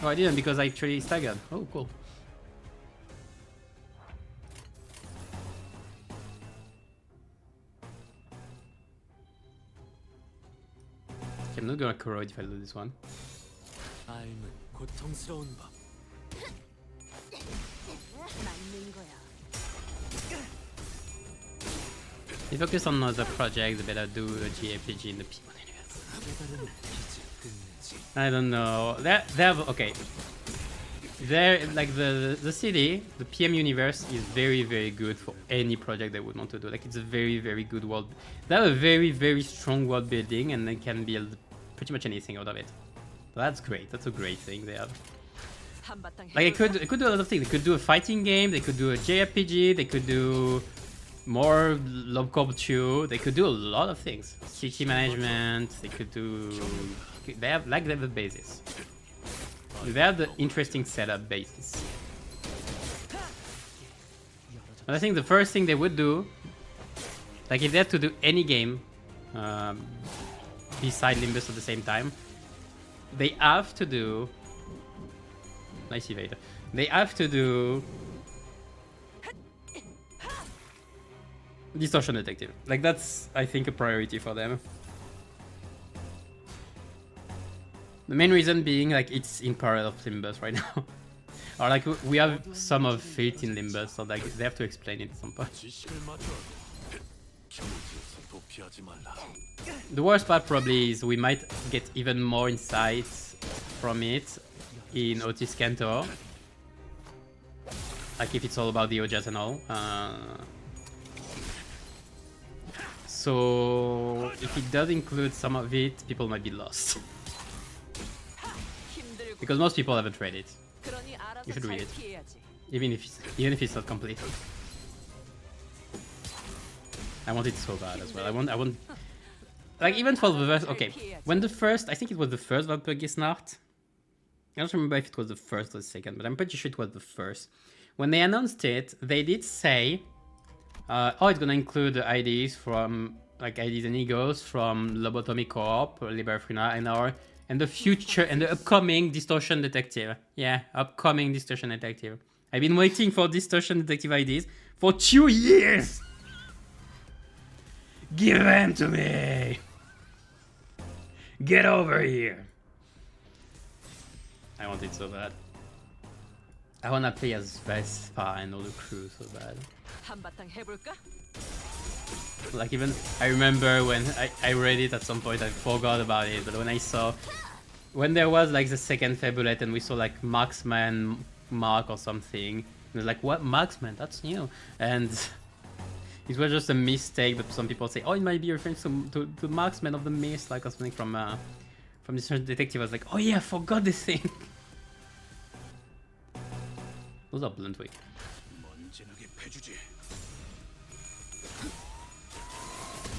Oh, I didn't because I actually staggered. Oh, cool. Okay, I'm not gonna corrode if I do this one. 삶은 고통스러운 법. 맞는 거야. If you focus on other projects, they better do a JRPG in the P1 universe. I don't know. They have okay. They're like the city, the PM universe is very good for any project they would want to do. Like it's a very good world. They have a very strong world building, and they can build pretty much anything out of it. So that's great. That's a great thing they have. 한바탕 Like 해볼까? it could do a lot of things. They could do a fighting game. They could do a JRPG. They could do more Love Corp 2. They could do a lot of things. City management. They could do. They have a basis. They have the interesting setup basis. But I think the first thing they would do, like if they had to do any game beside Limbus at the same time, they have to do. Nice evade. They have to do Distortion Detective. Like that's, I think, a priority for them. The main reason being like it's in parallel of Limbus right now. Or like we have some of it in Limbus, so like they have to explain it at some point. 지식을 마주하고 경지에서 도피하지 말라. The worst part probably is we might get even more insights from it in Otis Cantor. Like if it's all about the OJAS and all. So if it does include some of it, people might be lost. 힘들고. Because most people haven't read it. 그러니 알아서 You should read 잘 it. 피해야지. Even if it's not complete. I want it so bad as well. I want like even for the first, okay. When the first, I think it was the first Valpurgisnacht. I don't remember if it was the first or the second, but I'm pretty sure it was the first. When they announced it, they did say, oh, it's gonna include the IDs from like IDs and egos from Lobotomy Corp, Liberfrina, and the future and the upcoming Distortion Detective. Yeah, upcoming Distortion Detective. I've been waiting for Distortion Detective IDs for 2 years. Give them to me. Get over here. I want it so bad. I wanna play as Vespa and all the crew so bad. 한바탕 해볼까? Like even I remember when I read it at some point, I forgot about it, but when I saw when there was like the second Fabulette and we saw like Marksman Mark or something, it was like, what Marksman? That's new. And it was just a mistake, but some people say, oh, it might be reference to Marksman of the Mist, like or something from this detective. I was like, oh yeah, I forgot this thing. Those are Bluntwick. 먼지나게 패주지.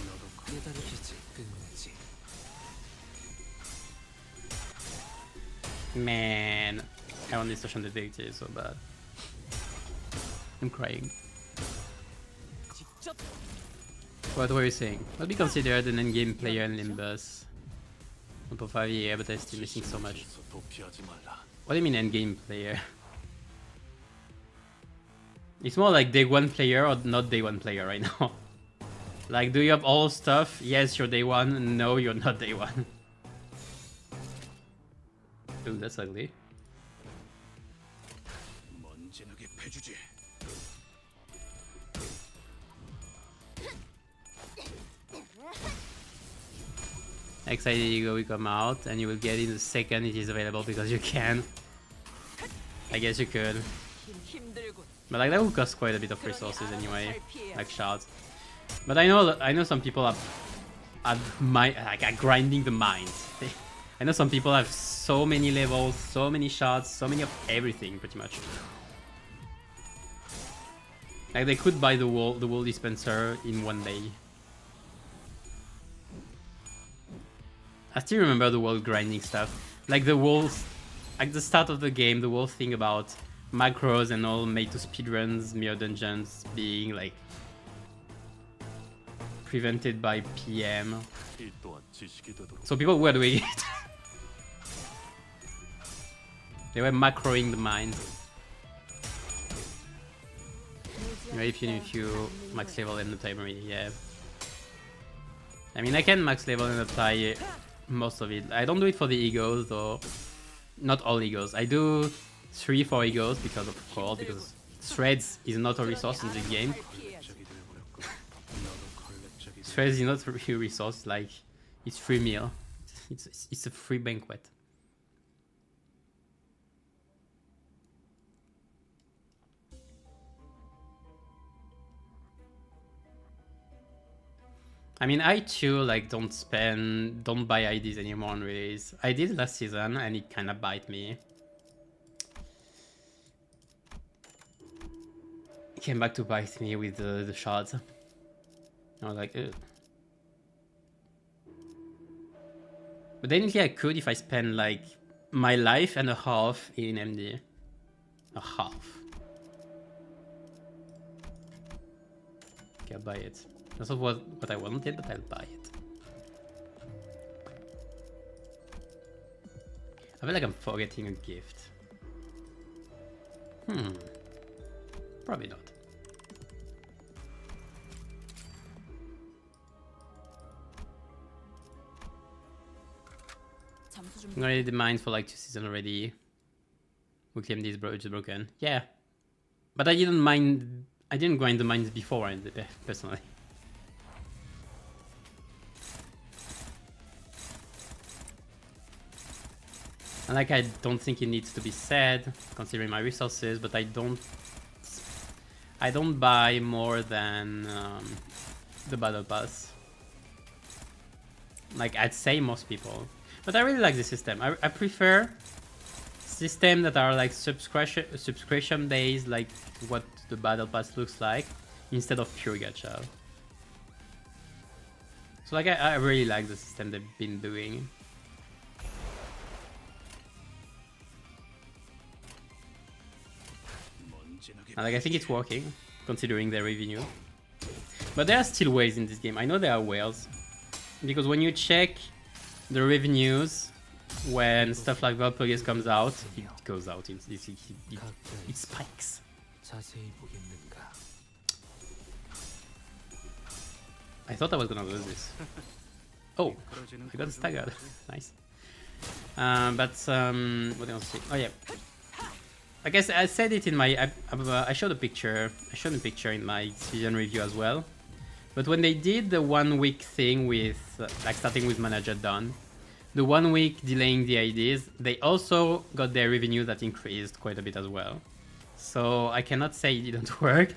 너도 깨달으시지 끝내지. Man, I want distortion detector so bad. I'm crying. 직접 What were you saying? I'll be considered an endgame player in Limbus. 1.5 yeah, but I'm still missing so much. 지시에서 도피하지 말라. What do you mean endgame player? It's more like day one player or not day one player right now. Like, do you have all stuff? Yes, you're day one. No, you're not day one. Ooh, that's ugly. 먼지나게 패주지. Excited Ego will come out and you will get it the second it is available because you can. I guess you could. 힘들군. But like that will cost quite a bit of resources anyway. Like shards. But I know some people are grinding the mines. I know some people have so many levels, so many shards, so many of everything pretty much. Like they could buy the wool dispenser in one day. I still remember the wall grinding stuff. Like the walls, at the start of the game, the whole thing about macros and all made to speedruns, mirror dungeons being like prevented by PM. 이 또한 지식이 되도록. So people were doing it. They were macroing the mines. If you max level in the timer, yeah. I mean, I can max level and apply most of it. I don't do it for the egos though. Not all egos. I do 3 for egos because of course, because threads is not a resource in the game. Threads is not a real resource, like it's free meal. It's a free banquet. I mean, I too like don't buy IDs anymore on release. I did last season and it kind of bite me. It came back to bite me with the shards. I was like, ugh. But technically I could if I spend like my life and a half in MD. A half. Okay, I'll buy it. That's not what I wanted, but I'll buy it. I feel like I'm forgetting a gift. Probably not. I'm gonna need the mines for like 2 seasons already. We claim this bro, it's broken. Yeah. But I didn't grind the mines before I did it, personally. And like, I don't think it needs to be said, considering my resources, but I don't buy more than the battle pass. Like, I'd say most people. But I really like the system. I prefer systems that are like subscription based, like what the battle pass looks like, instead of pure gacha. So like, I really like the system they've been doing. And like, I think it's working, considering their revenue. But there are still ways in this game. I know there are whales. Because when you check the revenues, when stuff like Valpurgis comes out, it goes out. It spikes. I thought I was gonna lose this. Oh, I got staggered. Nice. What else? Oh yeah. I guess I said it in my. I showed a picture. I showed a picture in my season review as well. But when they did the 1 week thing with, like starting with manager done, the 1 week delaying the IDs, they also got their revenue that increased quite a bit as well. So I cannot say it didn't work.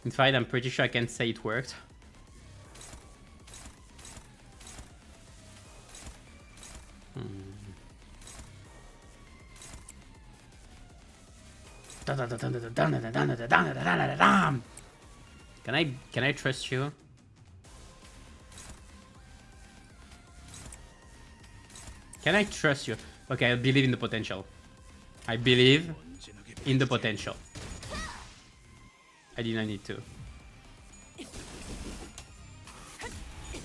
In fact, I'm pretty sure I can say it worked. Can I trust you? Can I trust you? Okay, I believe in the potential. I believe in the potential. I did not need to.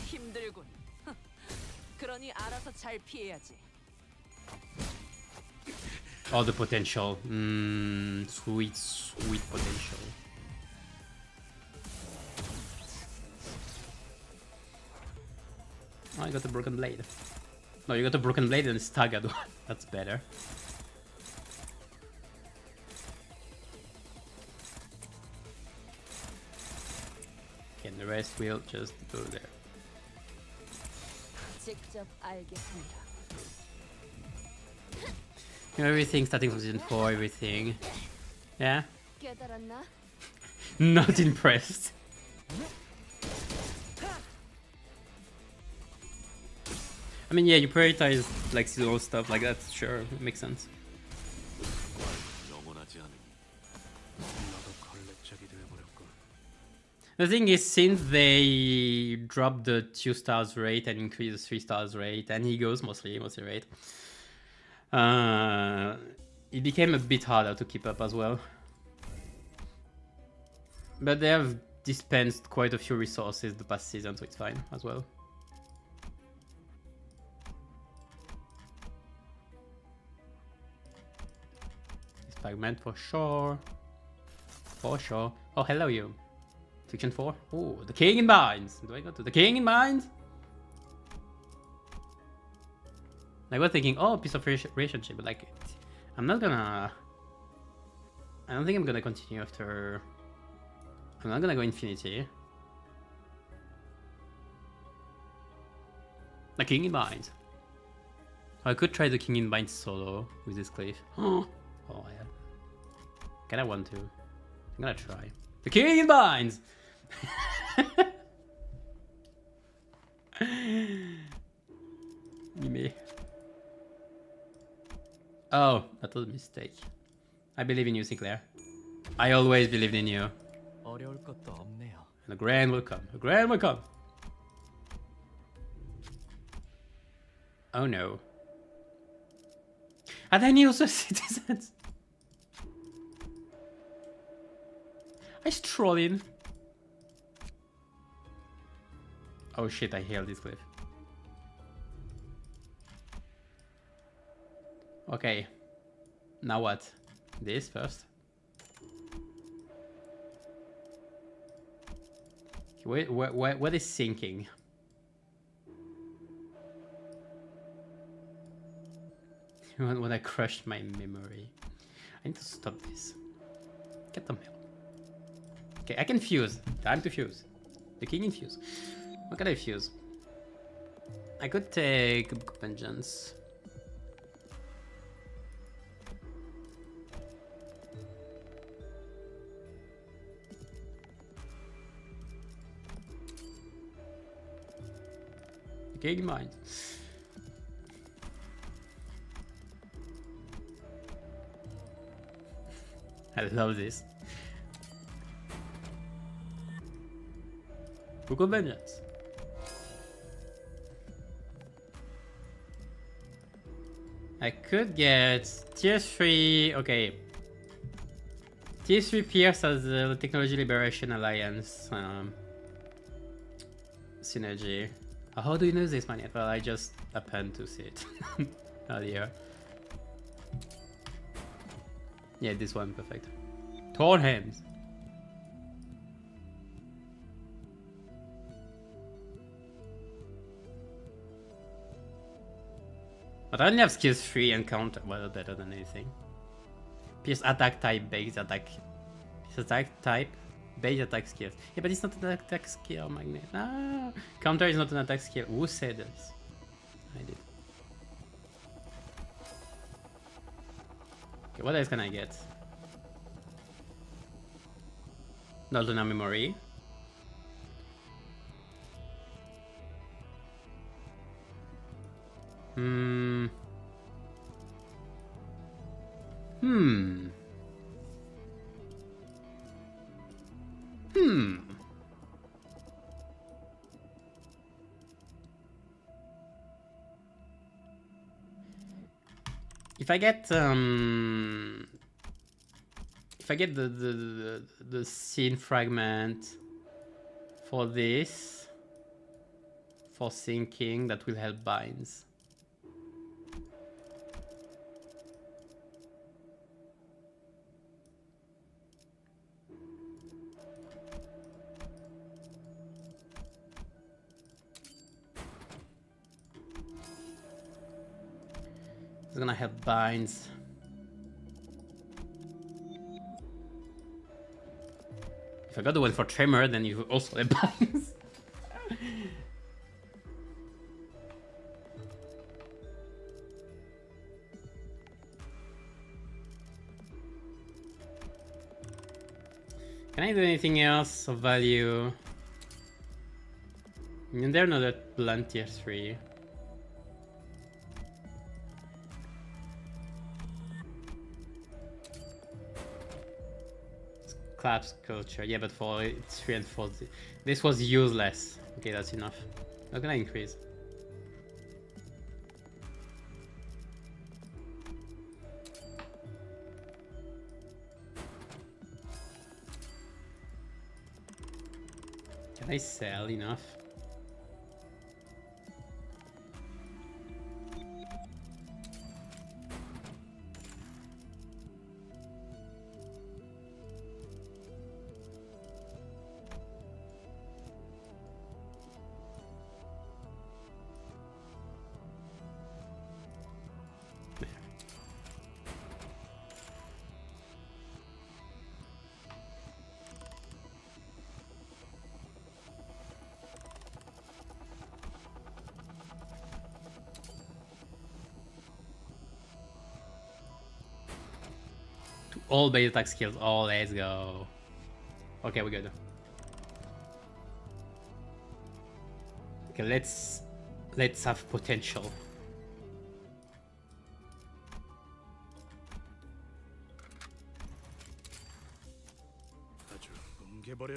힘들군. 그러니 알아서 잘 피해야지. Oh, the potential. Sweet, sweet potential. Oh, I got the broken blade. No, you got the broken blade and staggered one. That's better. And the rest will just go there. 직접 알겠습니다. You know, everything starting from season 4, everything. Yeah? 깨달았나? Not impressed. I mean, yeah, you prioritize like seasonal stuff like that, sure, it makes sense. 영원하지 않으니 나도 걸레짝이 되어버렸군. The thing is, since they dropped the 2 stars rate and increased the 3 stars rate, and he goes mostly rate, it became a bit harder to keep up as well. But they have dispensed quite a few resources the past season, so it's fine as well. This fragment for sure. For sure. Oh, hello you. Section 4. Oh, the king in mines. Do I go to the king in mines? I was thinking, oh, piece of relationship, but like, I'm not gonna. I don't think I'm gonna continue after. I'm not gonna go infinity. The king in mines. I could try the king in mines solo with this cliff. Oh yeah. Kinda want to. I'm gonna try. The king in mines! Me. Oh, that was a mistake. I believe in you, Sinclair. I always believed in you. 어려울 것도 없네요. And the grand will come. The grand will come. Oh no. Are there any also citizens? I stroll in. Oh shit, I hailed this cliff. Okay. Now what? This first. What is sinking? When I crushed my memory. I need to stop this. Get the hell. Okay, I can fuse. Time to fuse. The king in fuse. What can I fuse? I could take vengeance. The king in mind. I love this. Book of Vengeance. I could get tier 3. Okay. Tier 3 Pierce as the Technology Liberation Alliance synergy. How do you know this man yet? Well, I just happened to see it earlier. Yeah, this one, perfect. Torn hands. But I only have skills 3 and counter. Well, better than anything. Pierce attack type, base attack. Pierce attack type, base attack skills. Yeah, but it's not an attack skill, Magnet. Ah, counter is not an attack skill. Who said this? I did. Okay, what else can I get? Daltona memory. Hmm. if I get the scene fragment for this, for sinking, that will help binds. It's gonna help binds. If I got the one for Tremor, then you also have binds. Can I do anything else of value? And they're not at blunt tier 3. Collapse culture, yeah, but for 3 and 4, this was useless. Okay, that's enough. How can I increase? Can I sell enough? All base attack skills. Oh, let's go. Okay, we're good. Okay, let's have potential.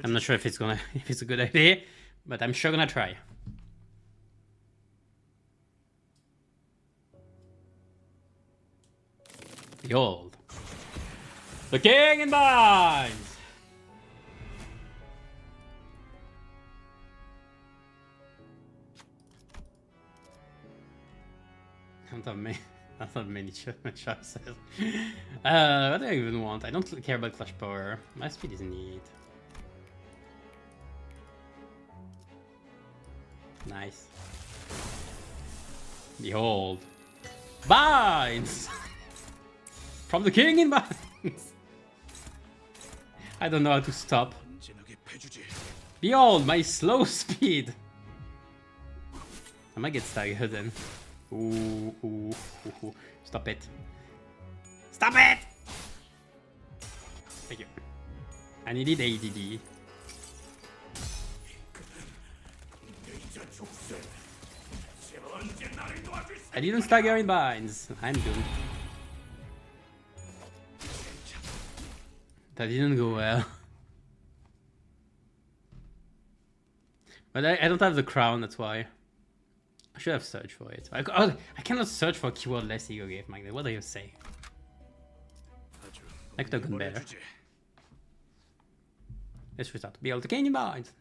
I'm not sure if it's a good idea, but I'm sure gonna try. Behold. The king in binds! I don't have many choices. What do I even want? I don't care about Clash Power. My speed is neat. Nice. Behold. Binds! From the king in binds! I don't know how to stop. Behold, my slow speed! I might get staggered then. Ooh. Stop it. Stop it! Thank you. I needed ADD. I didn't stagger in binds. I'm doomed. That didn't go well. But I don't have the crown, that's why. I should have searched for it. I cannot search for a keyword less ego gave Magnet. What do you say? I could have gone better. Let's restart. Be able to gain in binds.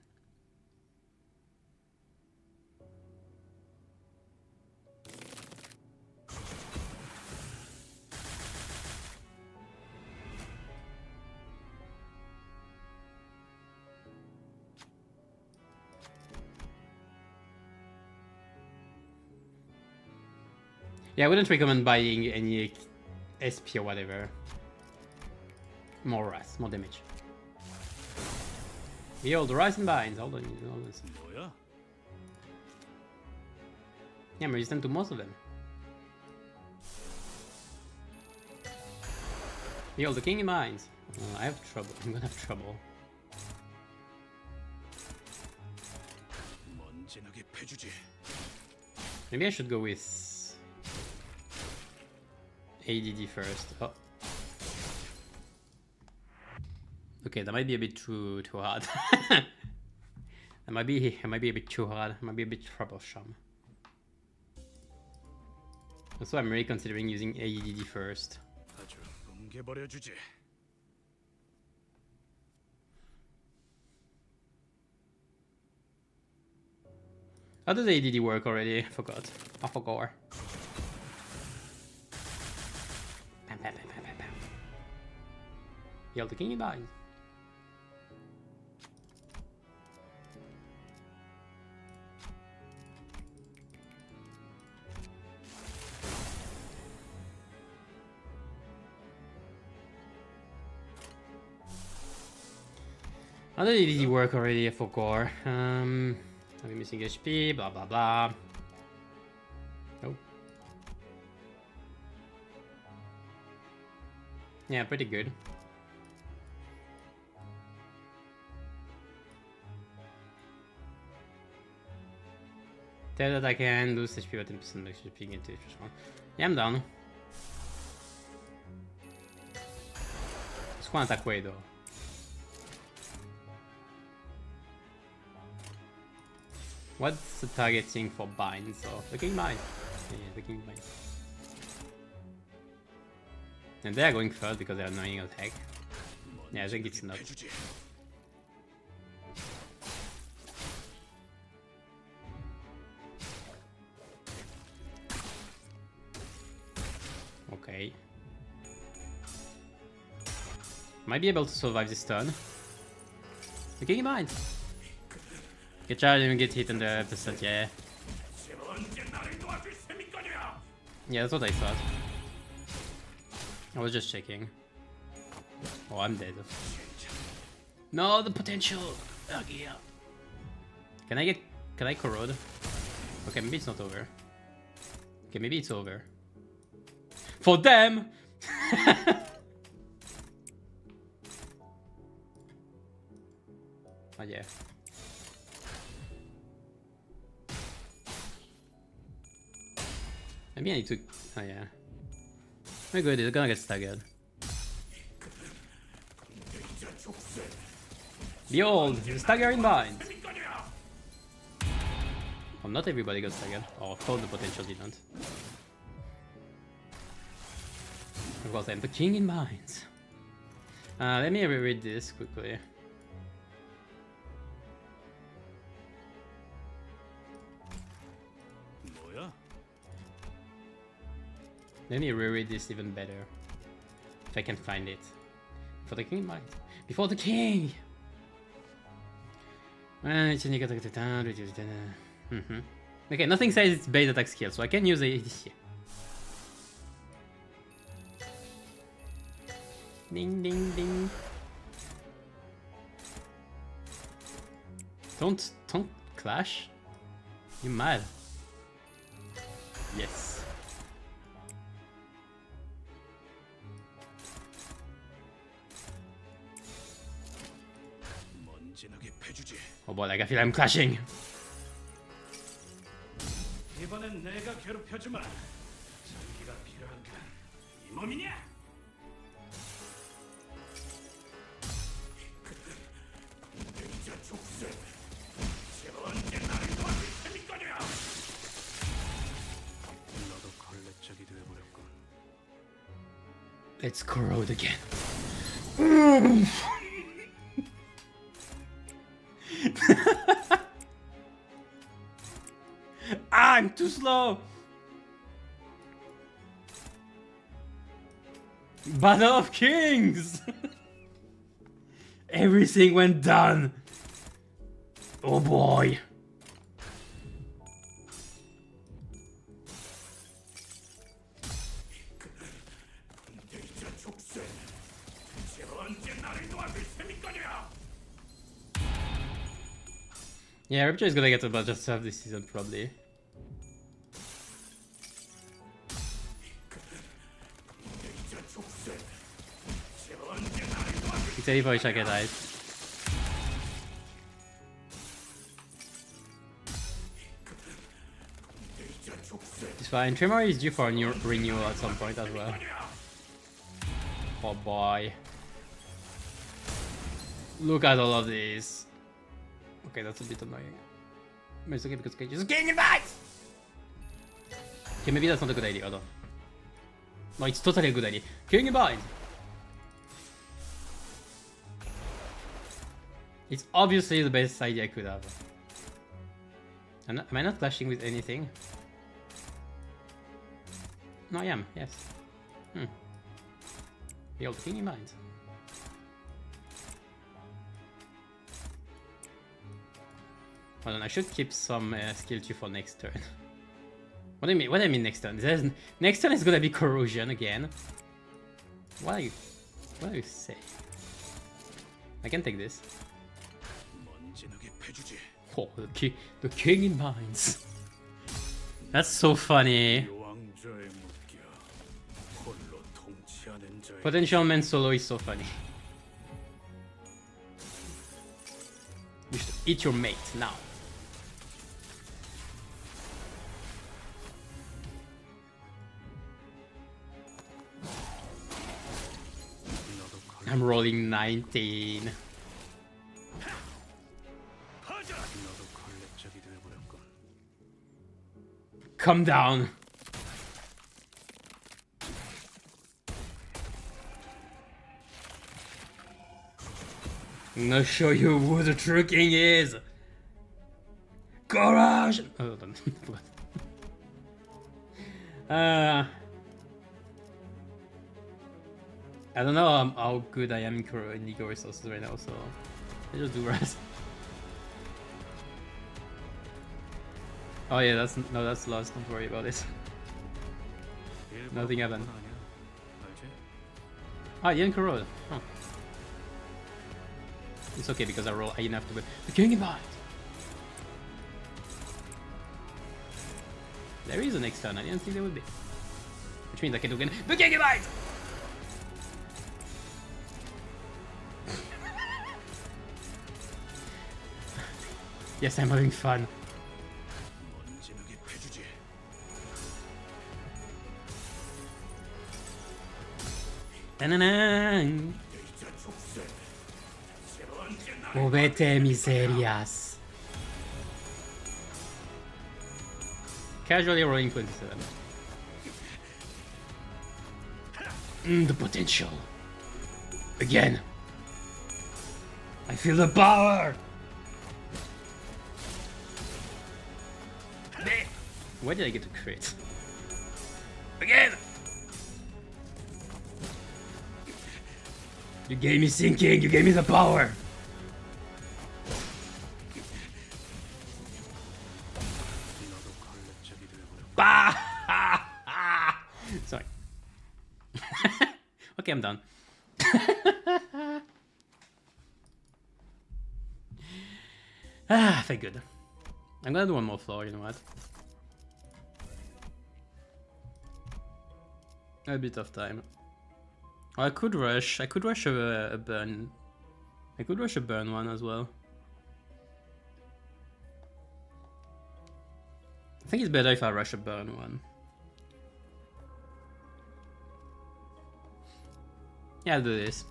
Yeah, I wouldn't recommend buying any SP or whatever. More rise, more damage. Behold, the rise and binds. Hold on, all this. Yeah, I'm resistant to most of them. Behold, the king in binds. I have trouble. I'm gonna have trouble. Maybe I should go with ADD first. Oh. Okay, that might be a bit too hard. It might be a bit too hard. It might be a bit troublesome. Also, I'm really considering using AEDD first. 아주 뭉개버려주지. How does AEDD work already? I forgot. I forgot. Bam, bam, bam, bam, bam, bam. Heal the king dies. How did AEDD work already? I forgot. I'm missing HP, blah blah blah. Oh. Yeah, pretty good. Tell that I can lose HP by 10% max HP into each one. Yeah, I'm down. Squad attack way though. What's the targeting for binds? Oh, the king bind. Yeah, the king bind. And they are going first because they are annoying as heck. Yeah, I think it's not. Okay. Might be able to survive this turn. The king bind. Good try, didn't get hit on the percent, yeah. Yeah, that's what I thought. I was just checking. Oh, I'm dead. No, the potential! Oh, yeah. Can I corrode? Okay, maybe it's not over. Okay, maybe it's over. For them! Oh, yeah. Maybe I need to... Oh yeah. We're good, it's gonna get staggered. Behold, the staggering bind! Oh, not everybody got staggered. Oh, of course the potential didn't. Of course I'm the king in binds. Let me reread this quickly. Let me reread this even better. If I can find it. For the king in mind. Before the king! Okay, nothing says it's base attack skill, so I can use it here. Ding ding ding. Don't clash. You mad? Yes. Oh boy, like I feel I'm clashing. 이번엔 내가 괴롭혀주마. 전기가 필요한가? 이 몸이냐? 너도 걸레짝이 되어버렸군. Let's corrode again. I'm too slow. Battle of Kings. Everything went down. Oh boy. Yeah, Rapture is gonna get a bunch of stuff this season, probably. It's 84 I get eyes. It's fine. Tremor is due for a new renewal at some point as well. Oh boy. Look at all of this. Okay, that's a bit annoying. But it's okay because Cage is king in bites! Okay, maybe that's not a good idea, although. No, it's totally a good idea. Killing a bind! It's obviously the best idea I could have. Am I not clashing with anything? No, I am, yes. The old king in mind. Hold on, I should keep some skill 2 for next turn. What do you mean? What do I mean next turn? Next turn is gonna be corrosion again. What do you say? I can take this. Oh, the king in mines. That's so funny. Potential man solo is so funny. You should eat your mate now. I'm rolling 19. Come down. I'm gonna show you who the true king is. Courage! Oh, hold on. I don't know how good I am in Ego resources right now, so I just do rest. Oh yeah, that's lost. Don't worry about it. Nothing happened. Ah, you didn't corrode. Huh. It's okay because I roll high enough to win. The king in mind. There is a next turn. I didn't think there would be. Which means I can do again. The king in mind. Yes, I'm having fun. Ta-na-na! Movete miserias. Casually rolling 27. The potential. Again. I feel the power. Why did I get to crit? Again! You gave me sinking, you gave me the power! Bah! Sorry. Okay, I'm done. Thank good. I'm gonna do one more floor, you know what? A bit of time. I could rush a burn. I could rush a burn one as well. I think it's better if I rush a burn one. Yeah, I'll do this.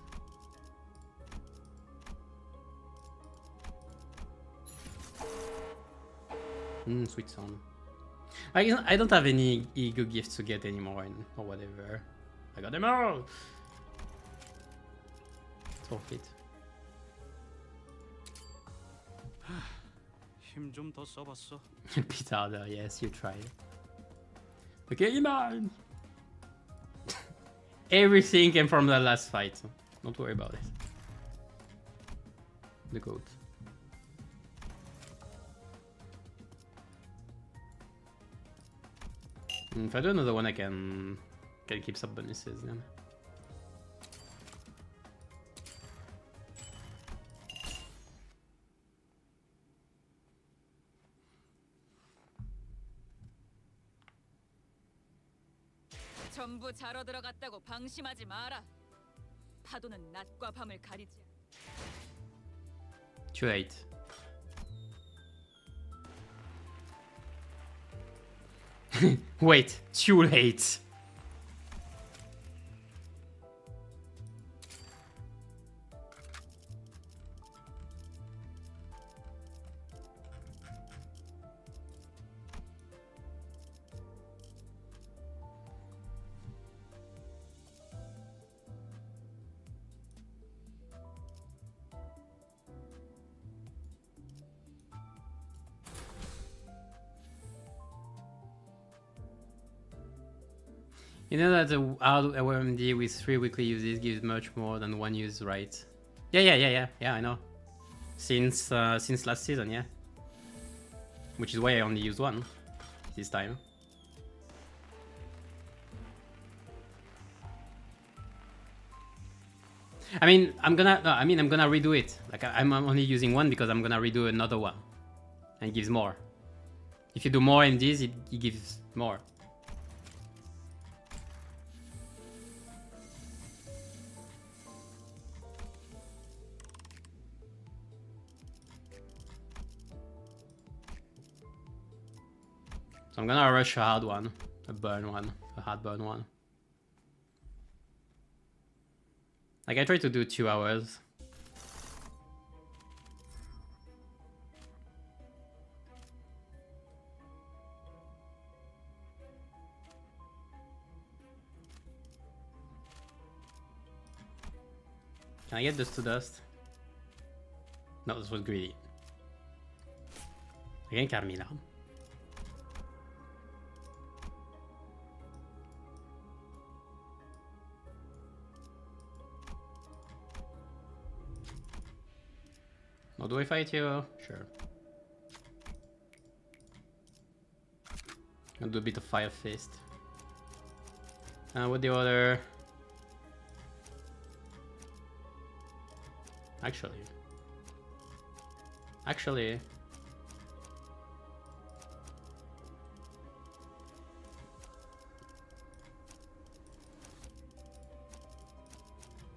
Sweet song. I don't have any ego gifts to get anymore or whatever. I got them all! Forfeit. 힘 좀 더 써봤어. Bit harder, yes, you tried. Okay, man! Everything came from the last fight, so don't worry about it. The goat. If I do another one, I can keep some bonuses then. 전부 자러 들어갔다고 방심하지 마라. 파도는 낮과 밤을 가리지. Too late. Wait, too late. You know that a MD with 3 weekly uses gives much more than 1 use, right? Yeah, I know. Since last season, yeah. Which is why I only used 1 this time. I mean, I'm gonna redo it. Like I'm only using 1 because I'm gonna redo another one, and it gives more. If you do more MDs, it gives more. So I'm gonna rush a hard one, a hard burn one. Like I try to do 2 hours. Can I get this to dust? No, this was greedy. Again, Carmilla. Oh, do I fight you? Sure. I'll do a bit of Fire Fist. What the other? Actually.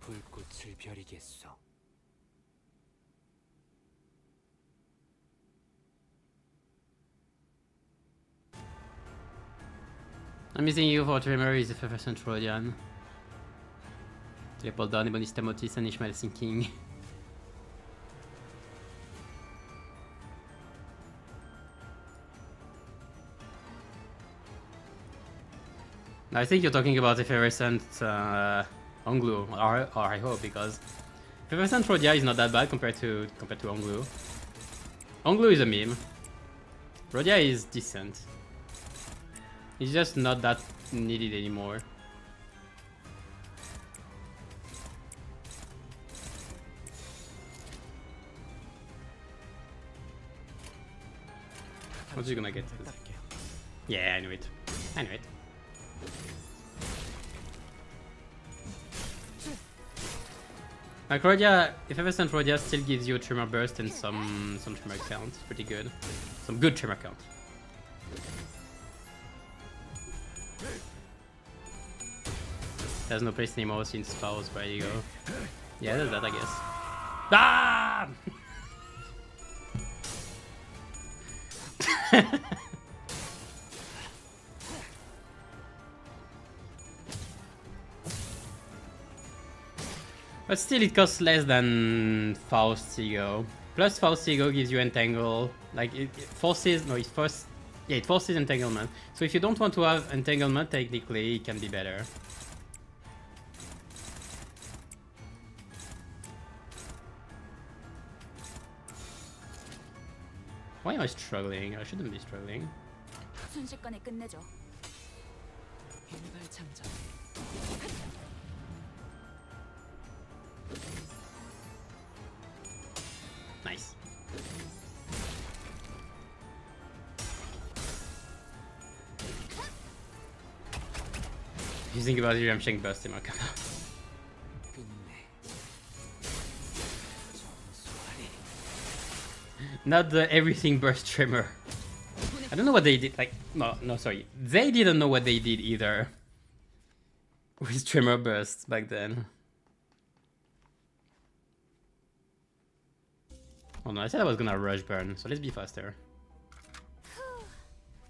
불꽃을 벼리겠소. I'm missing you for Tremor is effervescent Rodian. Teleport down, Ebonis Tamotis and Ishmael sinking. I think you're talking about effervescent Onglu, or I hope, because effervescent Rodia is not that bad compared to Onglu. Onglu is a meme. Rodia is decent. It's just not that needed anymore. What's he gonna get? Yeah, I knew it. Like Rodia, if Effervescent Rodia still gives you a Tremor Burst and some Tremor count, pretty good. Some good Tremor count. There's no place anymore since Powers, where you go. Yeah, there's that, I guess. Ah! But still, it costs less than Faust Ego. Plus, Faust Ego gives you Entangle. Like, it forces... No, it forces... Yeah, it forces Entanglement. So if you don't want to have Entanglement, technically, it can be better. Why am I struggling? I shouldn't be struggling. 순식간에 끝내죠. 일발장전. Nice. If you think about it, I'm Shank Burst in my camera. Not the everything burst Tremor. I don't know what they did. Like, no, sorry. They didn't know what they did either with Tremor Burst back then. Oh no, I said I was gonna rush burn, so let's be faster.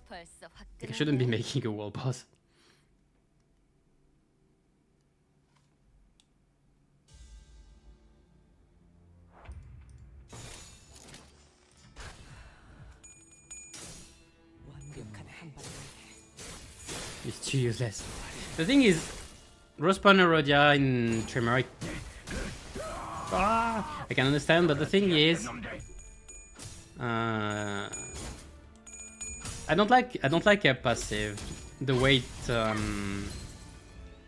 Like, I shouldn't be making a wall boss. It's too useless. The thing is, Rosepawner Rodia in Tremor, I can understand, but the thing is, I don't like a passive. The way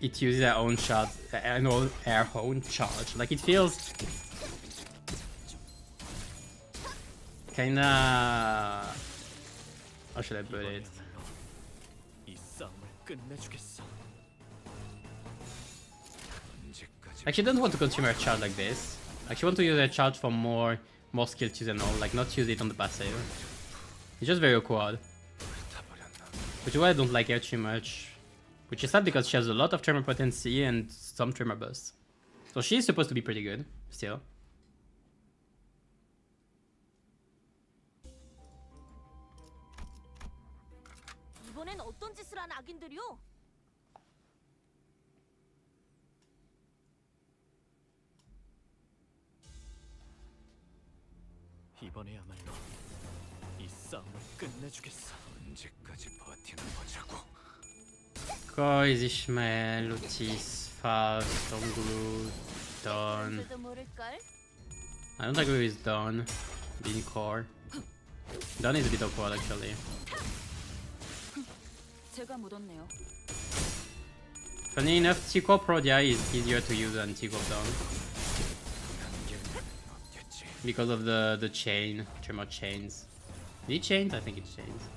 it uses our own charge, our own charge. Like it feels kinda. How should I put it? 이 싸움을 끝내주겠어. Like she doesn't want to consume her charge like this. Like she wants to use her charge for more skills use and all. Like not use it on the passive. It's just very awkward. Which is why I don't like her too much. Which is sad because she has a lot of tremor potency and some tremor bursts. So she's supposed to be pretty good, still. 이번엔 어떤 짓을 한 악인들이요? 이번에야말로 이 싸움을 끝내주겠어. 언제까지 버티나 보자고. Cozy Shmel, Lutis, Fast, Stormglue, Dawn. 도 모를걸? I don't agree with Dawn being core. Dawn is a bit awkward actually. 제가 묻었네요. Funny enough, T-Core Prodia is easier to use than T-Core Dawn. Because of the chain, tremor chains. Is it chains? I think it's chains.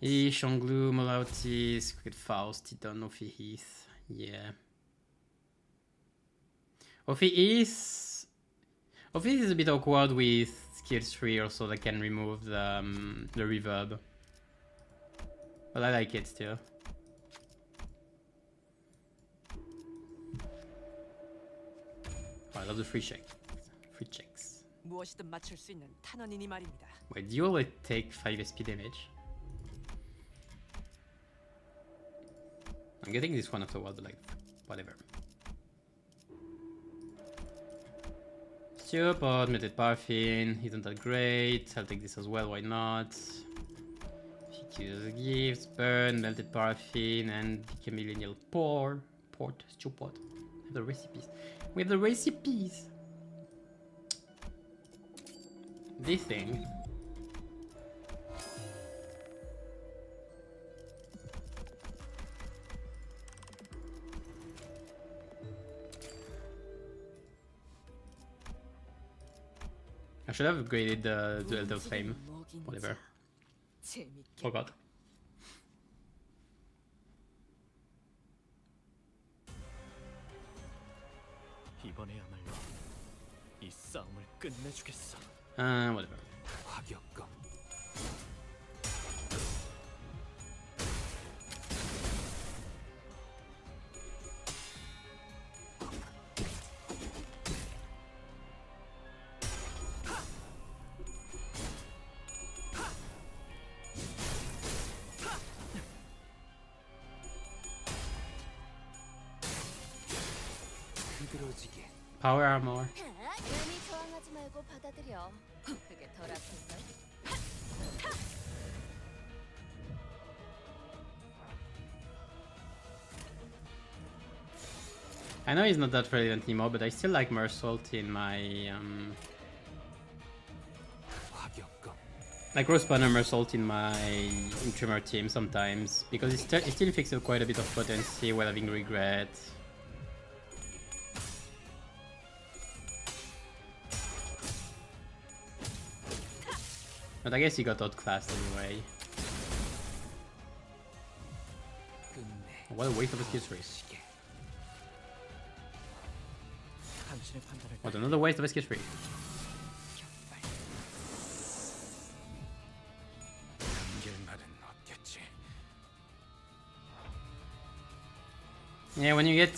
E, Shanglu, Malautis, Cricket Faust, Titan, Ophi Heath. Yeah. Ophi Heath is a bit awkward with skill 3 also that can remove the reverb. But I like it still. Oh, I love the free check. Free checks. 무엇이든 맞출 수 있는 탄원이니 말입니다. Wait, do you only take 5 SP damage? I'm getting this one afterwards, but like, whatever. Stewpod, Melted Paraffin, isn't that great? I'll take this as well, why not? Figures gifts, burn, Melted Paraffin, and Chameleonial Port, Stewpod. We have the recipes. We have the recipes! This thing. I should have upgraded the Elder Flame. Whatever. 재밌게. Forgot. 이번에야말로 이 싸움을 끝내주겠어. Whatever. 화격검. 흐드러지게. Power Armor. 괜히 저항하지 말고 받아들여. 그게 덜 아플걸? I know he's not that relevant anymore, but I still like Mersault in my 화격검. like Rose Banner Mersault in my Trimmer team sometimes because it still fixes quite a bit of potency while having regret. But I guess he got outclassed anyway. 끝내. What a waste of a skill tree. 당신의 판단을 What another waste of a skill tree. 단결말은 없겠지. Yeah, when you get...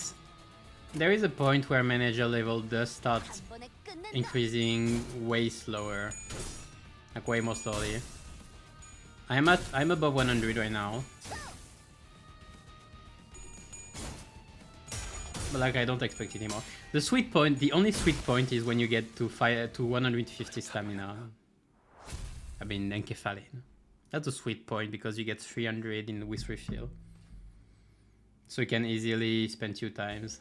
There is a point where manager level does start 단번에 끝낸다. increasing way slower. Like way more slowly. I'm above 100 right now. But like I don't expect it anymore. The sweet point, the only sweet point is when you get to 150 stamina. I mean Encephaline. That's a sweet point because you get 300 in with refill. So you can easily spend 2 times.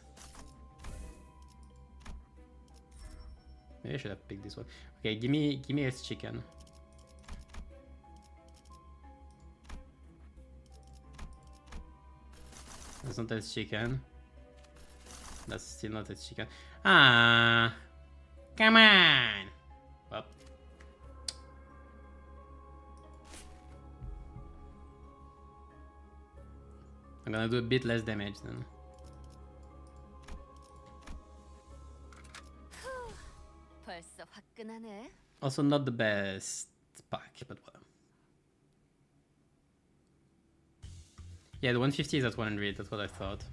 Maybe I should have picked this one. Okay, give me a chicken. That's not as chicken. That's still not as chicken. Ah, come on. Well, I'm gonna do a bit less damage then. 벌써 화끈하네. Also not the best pack, but well. Yeah, the 150 is at 100, that's what I thought.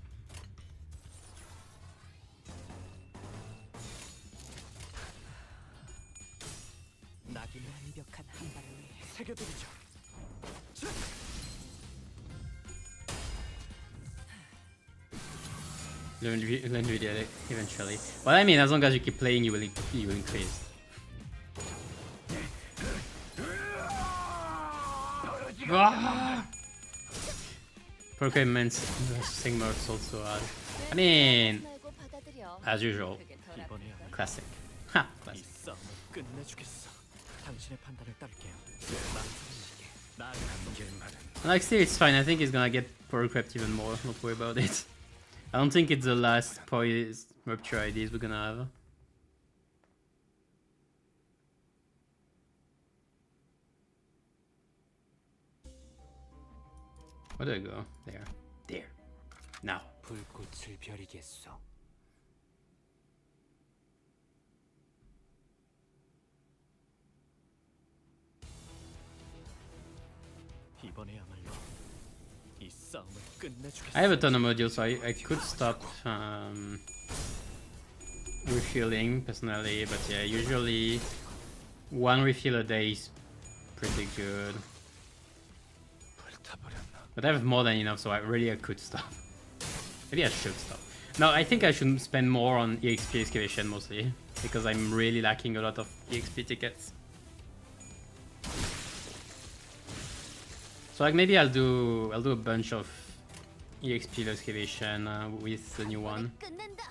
낙인의 완벽한 한 발을 위해 새겨드리죠. Learn video eventually. Well, I mean, as long as you keep playing, you will increase. Procurement Sigma is also hard. I mean, 말고 받아들여. as usual, 그게 덜 이번에야말로 classic. Ha, 이 classic. 싸움을 끝내주겠어. 당신의 판단을 따를게요. 망설이시게 나가는 게 말은 And like, still, it's fine. I think he's gonna get Procrept even more. Don't worry about it. I don't think it's the last poise rupture IDs we're gonna have. Where do I go? There. There. Now. 불꽃을 벼리겠소. 이번에야말로 이 싸움을 끝내주겠어. I have a ton of modules, so I could stop refilling personally, but yeah, usually one refill a day is pretty good. But I have more than enough, so I could stop. Maybe I should stop. No, I think I should spend more on EXP excavation mostly, because I'm really lacking a lot of EXP tickets. So like maybe I'll do a bunch of EXP excavation with the new one. 끝낸다.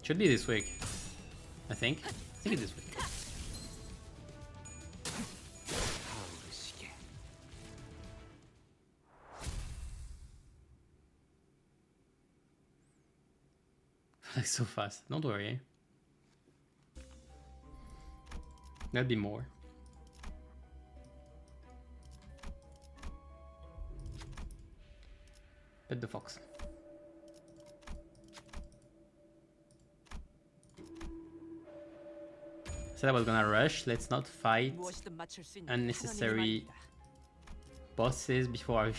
Should be this week, I think. I think it's this week. 타오르시게. Like so fast. Don't worry. There'll be more. Pet the fox. Said I was gonna rush. Let's not fight 무엇이든 맞출 수 있는 unnecessary 탄원이만이다. bosses before.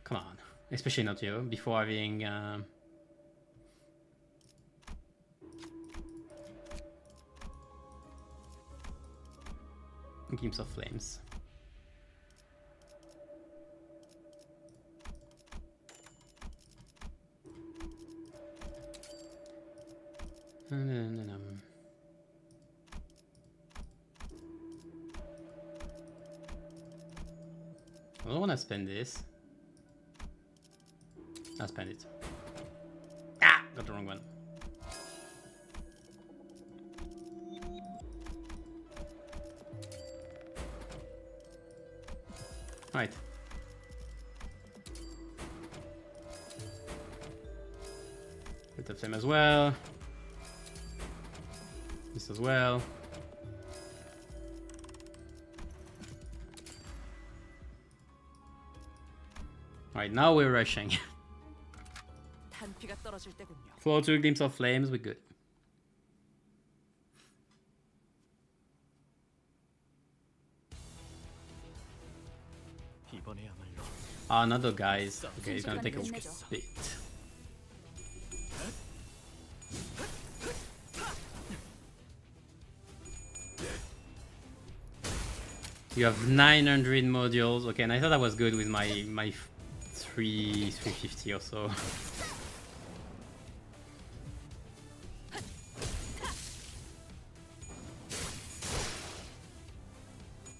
Come on, especially not you. Before having. Games of Flames. I don't want to spend this. I'll spend it. Ah! Got the wrong one. Right. Put the flame as well. This as well. Alright, now we're rushing. 단피가 떨어질 때군요. Floor 2 Glimpse of Flames, we're good. 이번에야말로 Ah, another guys. Okay, he's gonna take a bit. You have 900 modules. Okay, and I thought I was good with my 350 or so.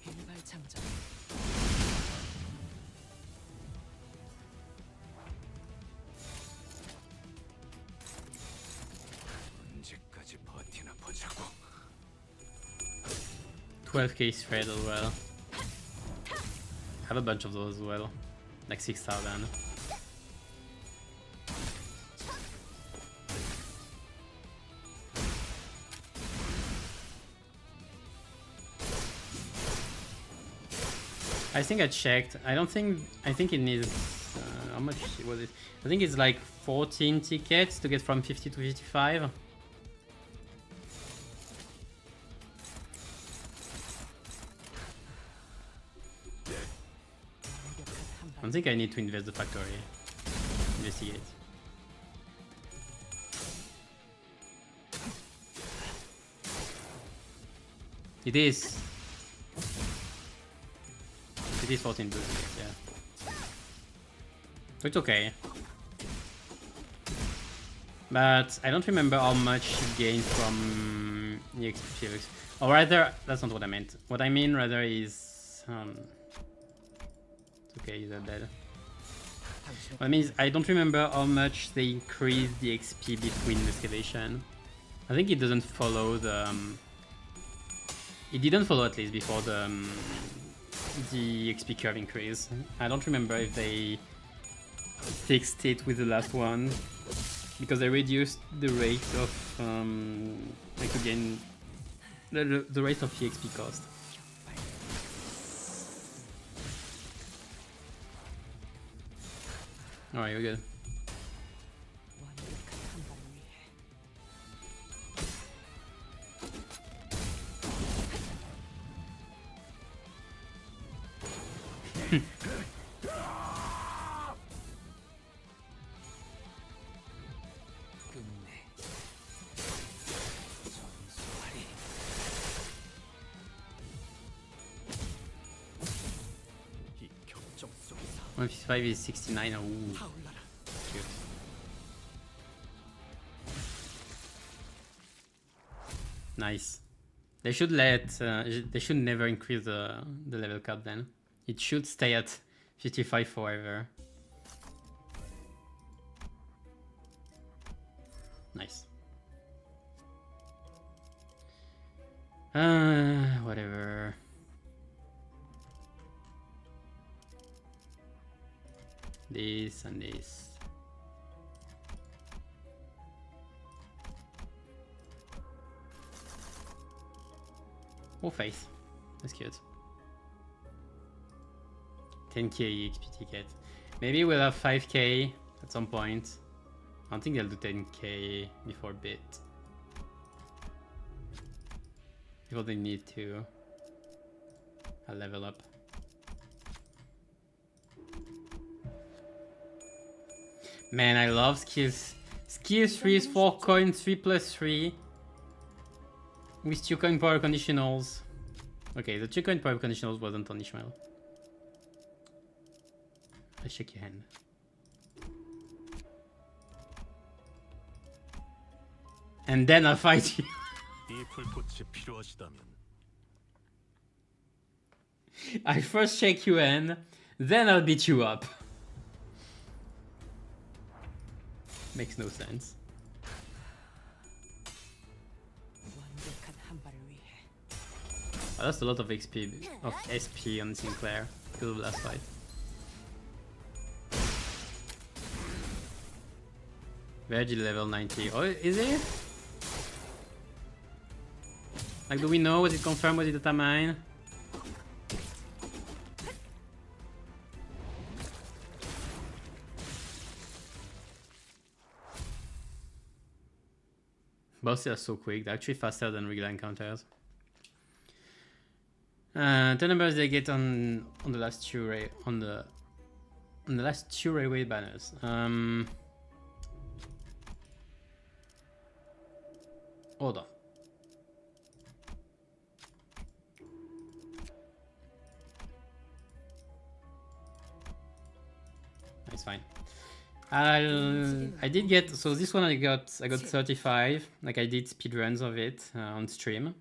일발장전. 언제까지 버티나 보자고. 12k thread as well. I have a bunch of those as well. Like 6,000. I think I checked. I think it needs... how much was it? I think it's like 14 tickets to get from 50 to 55. I don't think I need to invest the factory. Investigate. It is 14 boosts, yeah. So it's okay. But I don't remember how much you gain from EXP. Or rather, that's not what I meant. What I mean rather is... it's okay, they're dead. What I mean is, I don't remember how much they increase the XP between the excavation. I think it doesn't follow the... it didn't follow at least before the XP curve increase. I don't remember if they fixed it with the last one, because they reduced the rate of like again the rate of EXP cost. Alright, you're good. 이 격정 속에서 155 is 69. Ooh, 타올라라. cute. Nice. They should they should never increase the level cap then. It should stay at 55 forever. Nice. Whatever. This and this. Oh, Faith. That's cute. 10k EXP ticket. Maybe we'll have 5k at some point. I don't think they'll do 10k before a bit. Before they need to level up. Man, I love skills. Skills 3 is 4 coins, 3 plus 3. With 2 coin power conditionals. Okay, the 2 coin power conditionals wasn't on Ishmael. Let's shake your hand. And then I'll fight you. 이 불꽃이 필요하시다면 I first shake you hand, then I'll beat you up. Makes no sense. 완벽한 한 발을 위해 I lost a lot of XP, of SP on Sinclair because of last fight. Virgil level 90. Oh, is it? Like, do we know? Was it confirmed? Was it data mine? Bosses are so quick. They're actually faster than regular encounters. The numbers they get on the last two last two railway banners. Hold on. It's fine. I did get, so this one I got 35. Like, I did speedruns of it on stream.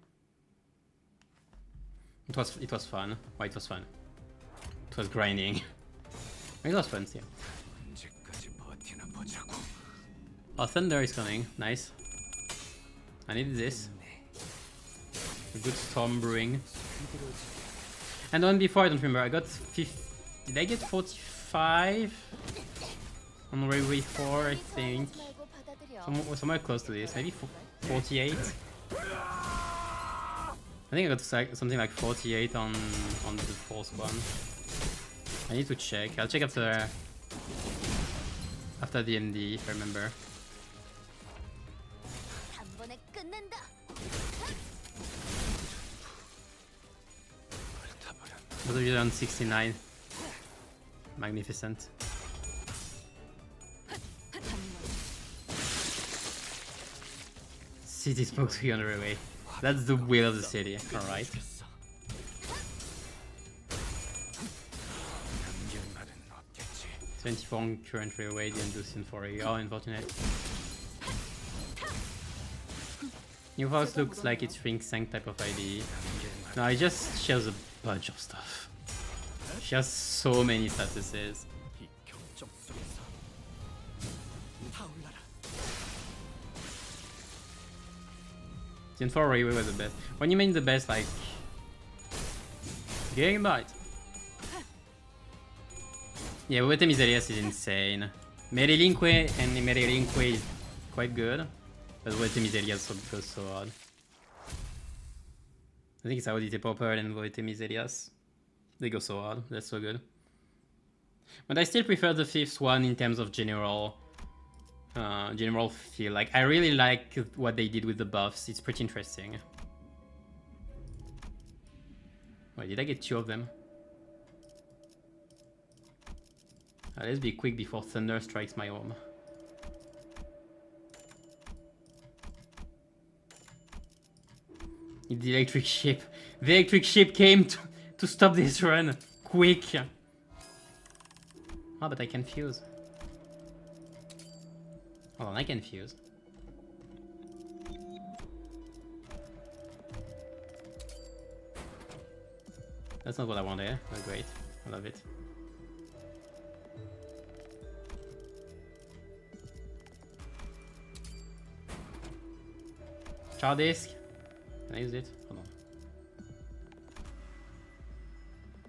It was fun. Why it was fun? It was grinding. It was fun, yeah. 언제까지 버티나 보자고. Oh, Thunder is coming. Nice. I needed this. A good storm brewing. And the one before, I don't remember. I got 50. Did I get 45? On Railway 4, I think. Somewhere close to this. Maybe 48? I think I got something like 48 on the fourth one. I need to check. I'll check after the MD if I remember. 단번에 끝낸다. Both of you on 69. Magnificent. City spoke to you on the railway. That's the will of the city. Alright. 죽겠어. 남겨말은 없겠지. 24 on current railway, the Andalusian for you. Oh, unfortunate. New house looks like it's ring sank type of ID. No, it just shows a bunch of stuff. She has so many statuses. 이 경점 속에서 타올라라. Gen 4 railway was the best. When you mean the best, like Gigabyte. Yeah, Vuelta Miserias is insane. Merilinque and Merilinque is quite good, but Vuelta Miserias goes so hard. I think it's Audite Popper and Vuelta Miserias. They go so hard. That's so good. But I still prefer the fifth one in terms of general feel. Like I really like what they did with the buffs. It's pretty interesting. Wait, did I get 2 of them? Let's be quick before thunder strikes my home. The electric ship. The electric ship came to stop this run. Quick. Oh, but I can fuse. Hold on, I can fuse. That's not what I wanted, but great. I love it. Char disk. Can I use it? Hold on.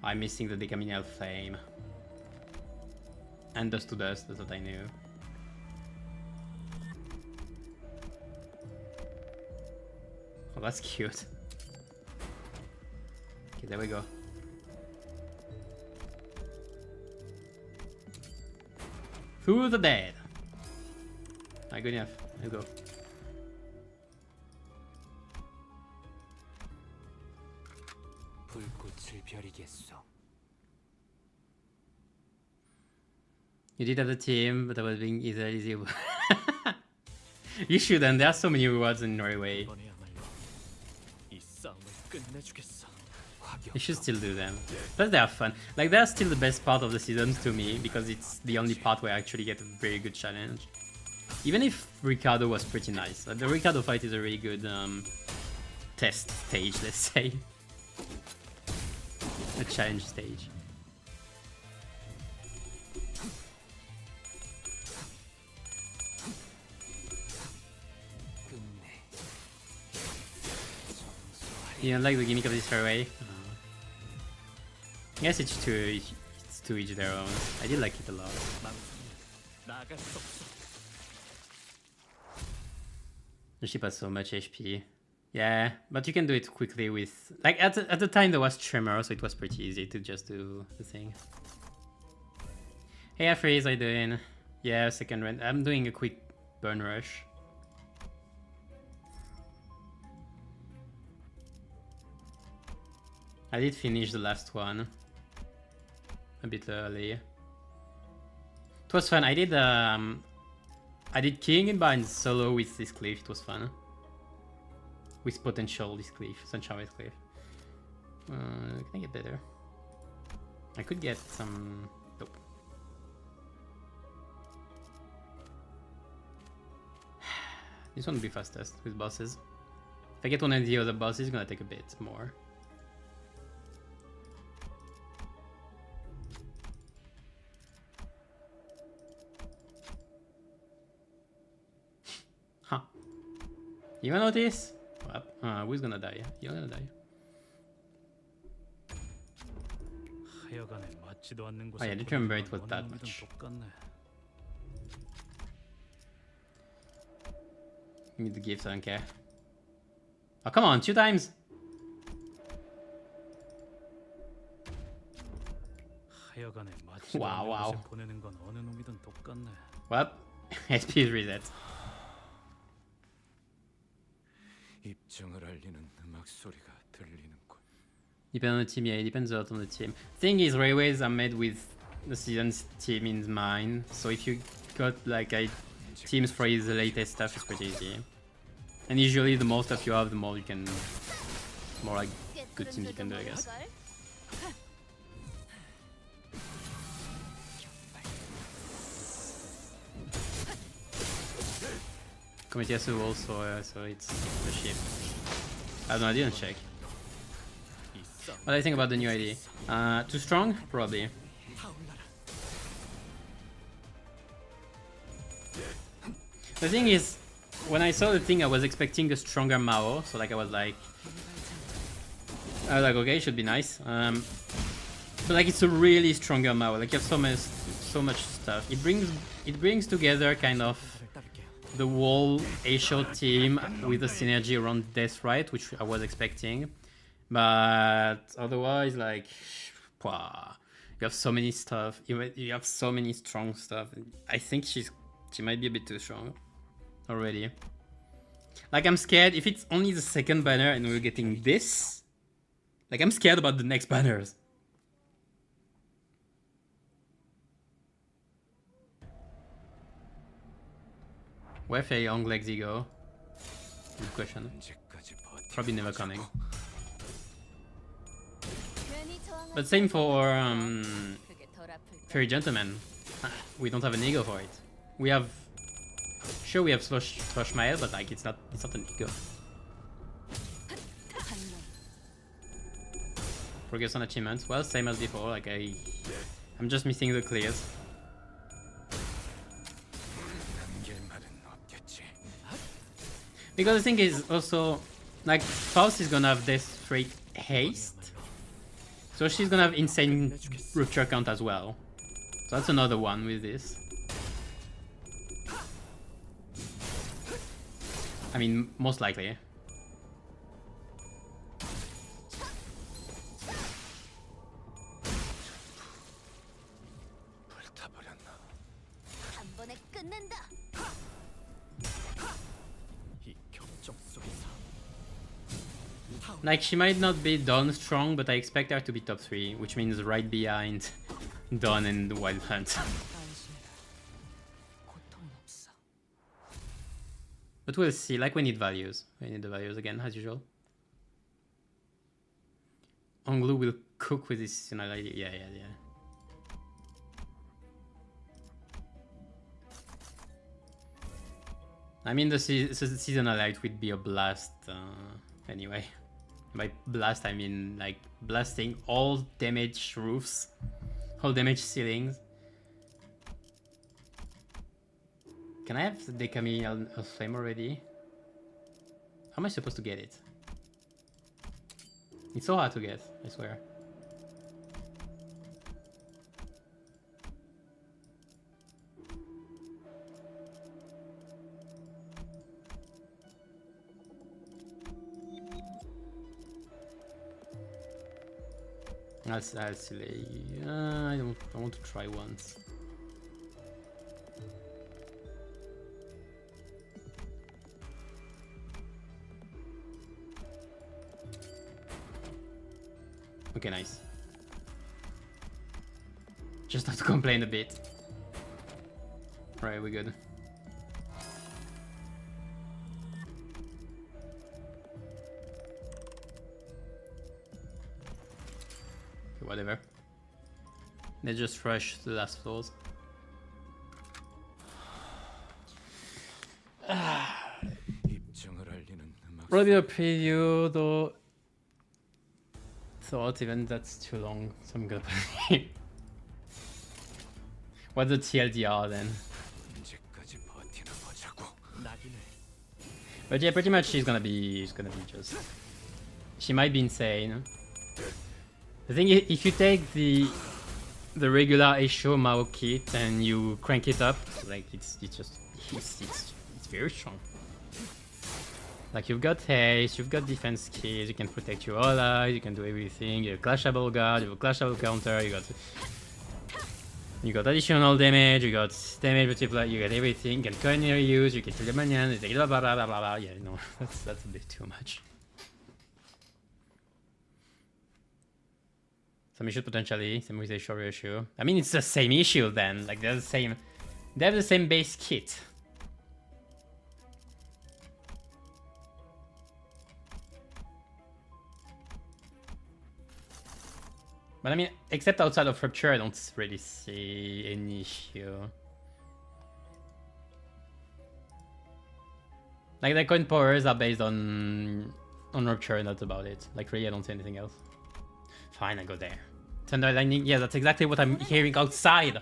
I'm missing the decaminal flame. And dust to dust, that's what I knew. Oh, that's cute. Okay, there we go. Through the dead. Ah, good enough. Let's go. 불꽃을 벼리겠소. You did have the team, but I was being easy. You shouldn't. There are so many rewards in Norway. 이번에야말로 이 싸움을 끝내주겠어. You should still do them. But they are fun. Like, they're still the best part of the seasons to me, because it's the only part where I actually get a very good challenge. Even if Ricardo was pretty nice. The Ricardo fight is a really good test stage, let's say. A challenge stage. You don't like the gimmick of this fairway? I guess it's to each their own. I did like it a lot. 나갈 수 없어. The ship has so much HP. Yeah, but you can do it quickly with... Like, at the time there was Tremor, so it was pretty easy to just do the thing. Hey, Freeze, how you doing? Yeah, second round. I'm doing a quick burn rush. I did finish the last one a bit early. It was fun. I did King and Bind solo with this cliff. It was fun. With potential this cliff, Sunshine with cliff. Can I get better? I could get some. Nope. This one will be fastest with bosses. If I get one of the other bosses, it's gonna take a bit more. Huh. You wanna notice? Who's gonna die? You're gonna die. 하여간에 맞지도 않는 Oh yeah, I didn't remember it was that much. 똑같네. Give me the gifts, I don't care. Oh, come on, 2 times! 하여간에 여간에 맞지 와우, 와우. 곳에 보내는 건 어느 놈이든 똑같네. Well, SP is reset. 입정을 알리는 음악 소리가 들리는군. Depends on the team, yeah, it depends a lot on the team. Thing is, railways are made with the season's team in mind, so if you got like a teams for the latest stuff, it's pretty easy. And usually, the more stuff you have, the more you can, more like good teams you can do, I guess. Komitiasu also, so it's the ship. I don't know, I didn't check. What do I think about the new ID? Too strong? Probably. The thing is, when I saw the thing, I was expecting a stronger Mao, so like I was like, okay, should be nice. But like it's a really stronger Mao. Like you have so much stuff. It brings together kind of the whole Aisho team with the synergy around Death Right, which I was expecting. But otherwise, like, wow, you have so many stuff. You have so many strong stuff. I think she might be a bit too strong already. Like I'm scared if it's only the second banner and we're getting this. Like I'm scared about the next banners. Where Fei Young Lexi go? Good question. Probably never coming. But same for Fairy Gentleman. We don't have an ego for it. We have, sure, we have Slush Mail, but like it's not an ego. Progress on achievements. Well, same as before. Like I'm just missing the clears. Because the thing is also, like, Faust is gonna have this straight haste. So she's gonna have insane rupture count as well. So that's another one with this. I mean, most likely. Like, she might not be Dawn strong, but I expect her to be top 3, which means right behind Dawn and the Wild Hunt. But we'll see, like we need values. We need the values again, as usual. Onglu will cook with this, you know, like, yeah. I mean, the seasonal light would be a blast anyway. By blast, I mean like blasting all damage roofs, all damage ceilings. Can I have the Dekami Flame already? How am I supposed to get it? It's so hard to get, I swear. I'll silly. I want to try once. Okay, nice. Just have to complain a bit. Right, we're good. Whatever. Let's just rush the last floors. Probably a preview though. Thought even that's too long, so I'm gonna play. What's the TLDR then? But yeah, pretty much she's gonna be just. She might be insane. The thing is, if you take the regular Aisho Mao kit and you crank it up, like it's very strong. Like you've got haste, you've got defense keys, you can protect your allies, you can do everything. You have clashable guard, you have a clashable counter, you got You got additional damage, you got damage multiplier, you get everything, you get culinary use, you get Lemanian, it's like blah blah blah blah blah. Yeah, no, that's a bit too much. Some issues potentially, same with the short issue. I mean, it's the same issue then. Like they have the same base kit. But I mean, except outside of Rupture, I don't really see any issue. Like the coin powers are based on Rupture, and that's about it. Like really, I don't see anything else. Fine, I go there. Thunder lightning, yeah, that's exactly what I'm hearing outside.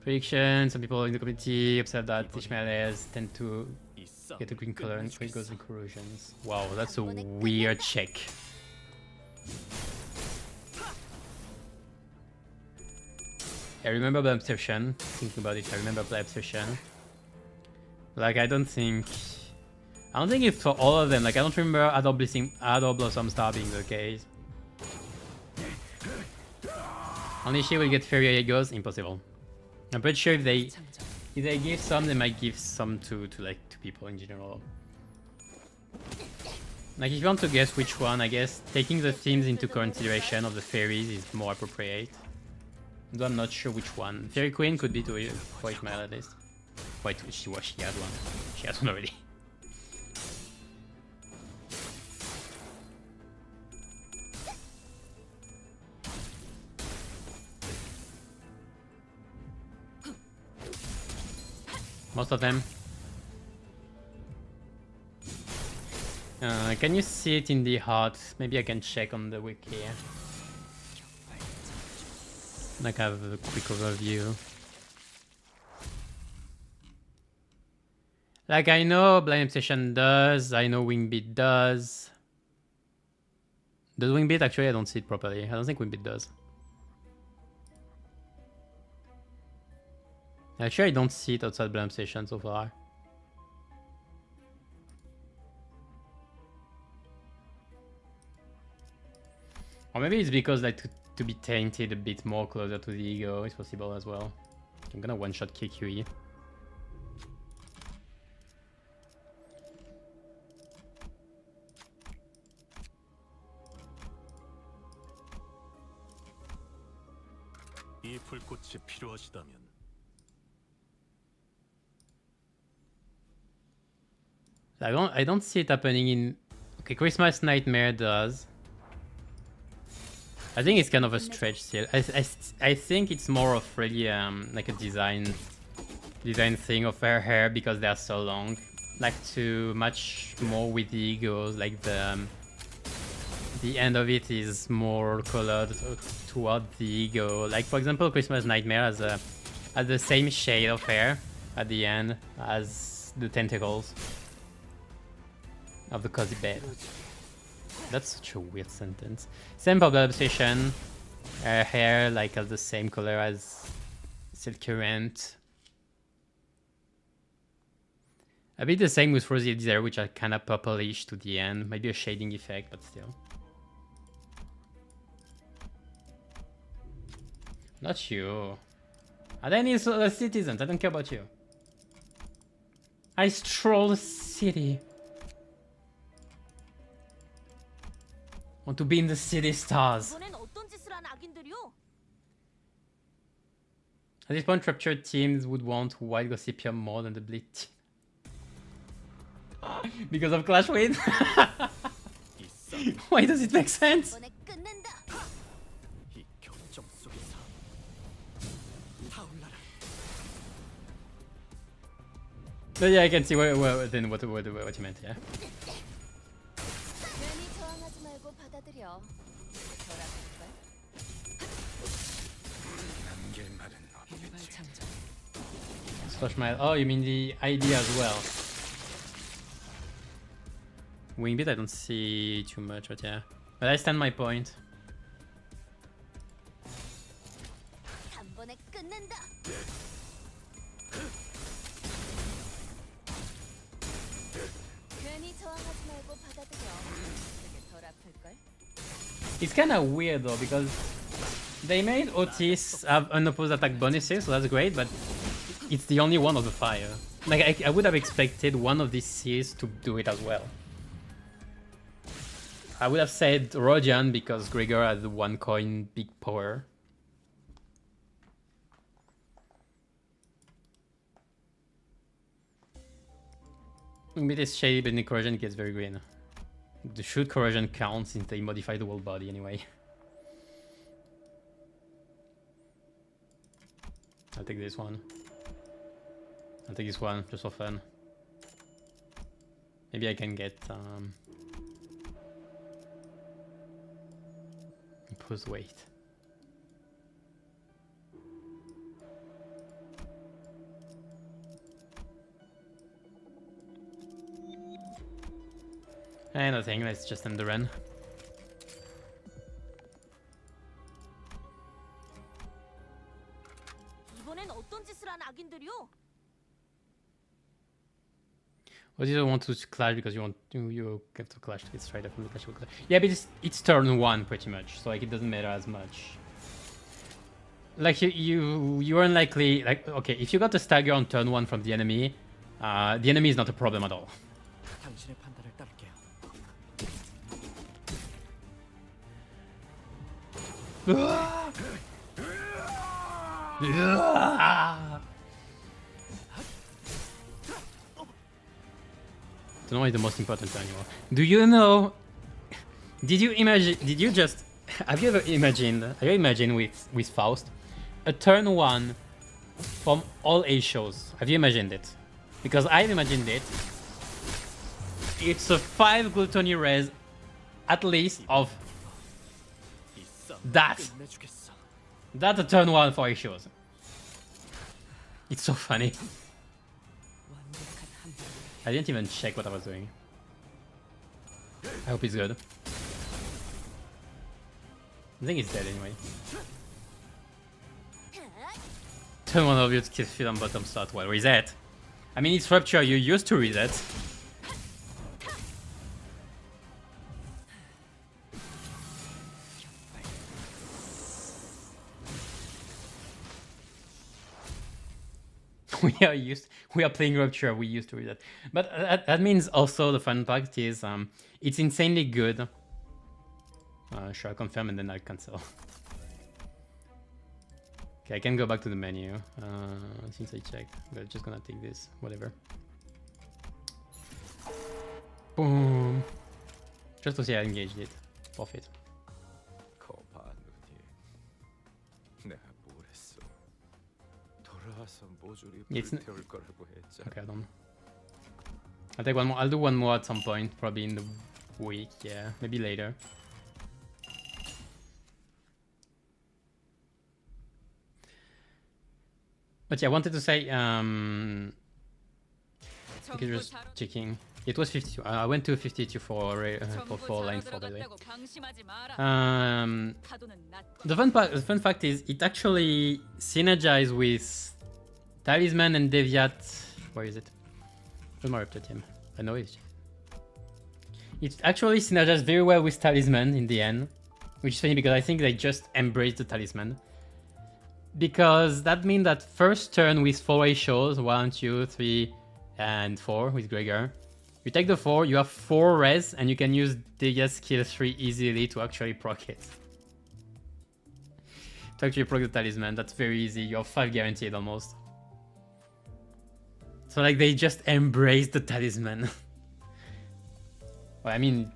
Prediction, some people in the community observe that Ishmaelis tend to get a green color and it goes in corrosions. Wow, that's a weird check. I remember the obsession. Thinking about it, I remember the obsession. Like I don't think it's for all of them. Like I don't remember Adore Blossom Star being the case. Only she will get Fairy Egos, impossible. I'm pretty sure if they give some, they might give some to people in general. Like if you want to guess which one, I guess taking the themes into consideration of the fairies is more appropriate. Though I'm not sure which one. Fairy Queen could be to for Ishmael at least. Wait, she had one. She has one already. Most of them. Can you see it in the heart? Maybe I can check on the wiki. Like I have a quick overview. Like I know Blind Obsession does, I know Wingbeat does. Does Wingbeat actually? I don't see it properly. I don't think Wingbeat does. Actually, I don't see it outside Blind Obsession so far. Or maybe it's because like to be tainted a bit more closer to the ego is possible as well. I'm gonna one-shot KQE. 이 불꽃이 필요하시다면 I don't see it happening in. Okay, Christmas Nightmare does. I think it's kind of a stretch still. I think it's more of really like a design thing of her hair because they are so long. Like to match more with the egos. Like the end of it is more colored toward the ego. Like for example, Christmas Nightmare has the same shade of hair at the end as the tentacles of the cozy bed. That's such a weird sentence. Same for the obsession. Her hair like has the same color as Silk Current. A bit the same with Rosy Desire, which are kind of purplish to the end. Maybe a shading effect, but still. Not you. Are there any citizens? I don't care about you. I stroll the city. Want to be in the city stars. At this point, Raptured teams would want White Gossipium more than the Bleach. Because of Clash Win? Why does it make sense? But yeah, I can see what you meant, yeah. Slash my. Oh, you mean the ID as well? Wingbeat, I don't see too much, but yeah. But I stand my point. It's kind of weird though, because they made Otis have unopposed attack bonuses, so that's great, but it's the only one of the 5. Like, I would have expected one of these series to do it as well. I would have said Rodian because Gregor has the 1 coin big power. With this shady, but the corrosion gets very green. The shoot corrosion counts since they modify the whole body anyway. I'll take this one. I'll take this one just for fun. Maybe I can get imposed weight. Nothing, let's just end the run. 이번엔 어떤 짓을 한 악인들이요? Or do you want to clash because you have to clash to get straight up from the clash? Yeah, but it's turn 1 pretty much, so like it doesn't matter as much. Like you're unlikely, like, okay, if you got a stagger on turn 1 from the enemy is not a problem at all. 당신의 판단을 따를게요. Don't know is the most important turn anymore. Do you know? Did you imagine? Did you just? Have you ever imagined? Have you imagined with Faust a turn 1 from all A shows? Have you imagined it? Because I've imagined it. It's a 5 gluttony res, at least of that. That's a turn 1 for A shows. It's so funny. I didn't even check what I was doing. I hope he's good. I think he's dead anyway. Turn 1 of you to kill feet on bottom slot. Well, reset. I mean, it's Rupture, you used to reset. we are playing Rupture, we used to read that. But that means also the fun part is it's insanely good. Sure, I'll confirm and then I'll cancel. Okay, I can go back to the menu since I checked. I'm just gonna take this, whatever. Boom. Just to see I engaged it. Profit. It's okay, I don't. I'll take one more. I'll do one more at some point, probably in the week. Yeah, maybe later. But yeah, I wanted to say, because just checking. It was 52. I went to 52 for line 4, by the way. The fun fact is, it actually synergizes with Talisman and Deviat. Where is it? Where's my Raptor team? I know it's. It actually synergizes very well with Talisman in the end, which is funny because I think they just embraced the Talisman. Because that means that first turn with 4 shows, 1, 2, 3, and 4 with Gregor. You take the 4, you have 4 res, and you can use Deviat skill 3 easily to actually proc it. To actually proc the Talisman, that's very easy. You have 5 guaranteed almost. So like they just embrace the Talisman. Well, I mean,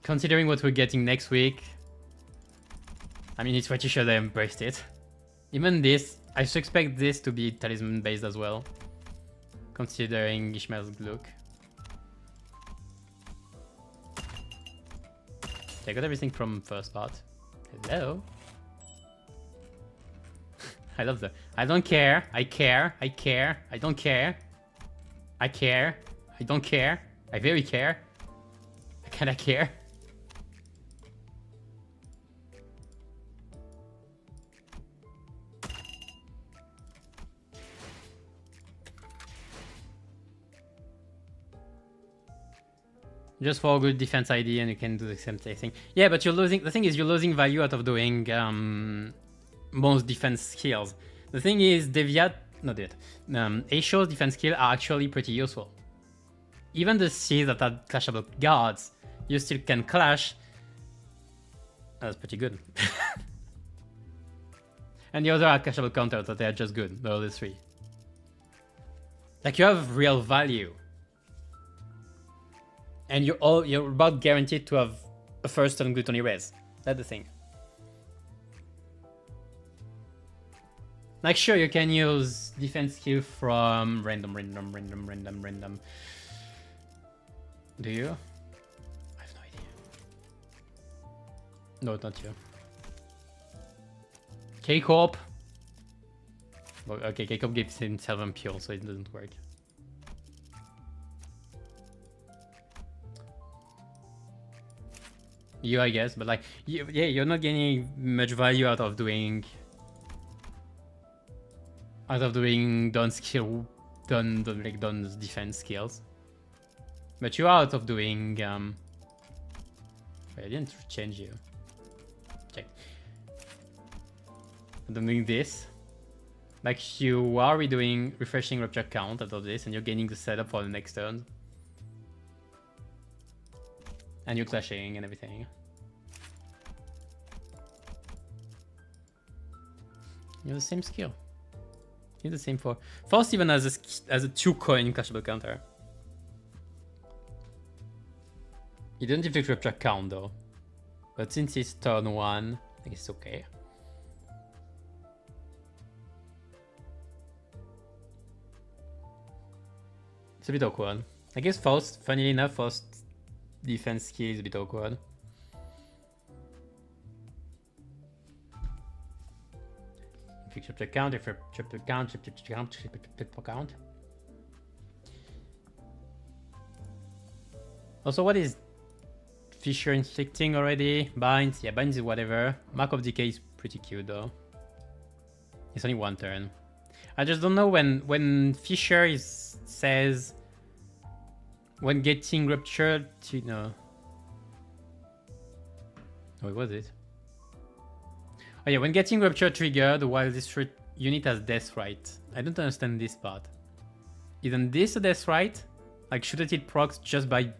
considering what we're getting next week, I mean, it's pretty sure they embraced it. Even this, I suspect this to be Talisman based as well, considering Ishmael's look. Okay, I got everything from first part. Hello. I love the. I don't care. I care. I care. I don't care. I care. I don't care. I very care. I kinda care. Just for a good defense ID, and you can do the same thing. Yeah, but you're losing. The thing is, you're losing value out of doing most defense skills. The thing is, Aisho's defense skills are actually pretty useful. Even the C's that are clashable guards, you still can clash. That's pretty good. And the other are clashable counters, that they are just good. The other three. Like, you have real value. And you're about guaranteed to have a first turn gluttony raise. That's the thing. Like, sure, you can use defense skill from random. Do you? I have no idea. No, not you. K-Corp. Okay, K-Corp gives himself impure, so it doesn't work. You, I guess, but like, yeah, you're not getting much value out of doing Don's defense skills. But you are out of doing wait, I didn't change you. Check. I'm doing this. Like, you are redoing refreshing rupture count out of this, and you're gaining the setup for the next turn. And you're clashing and everything. You're the same skill. You're the same for Faust even as a 2-coin clashable counter. You don't deflect rupture count though. But since it's turn 1, I think it's okay. It's a bit awkward. I guess Faust, funnily enough, Faust defense skill is a bit awkward. Fix triple count, if triple count, triple count. Also, what is Fissure inflicting already? Binds, yeah, binds is whatever. Mark of Decay is pretty cute though. It's only one turn. I just don't know when Fissure says when getting ruptured to no. Oh, what was it? Oh yeah, when getting rupture triggered while this unit has death right. I don't understand this part. Isn't this a death right? Like, shouldn't it procs just by,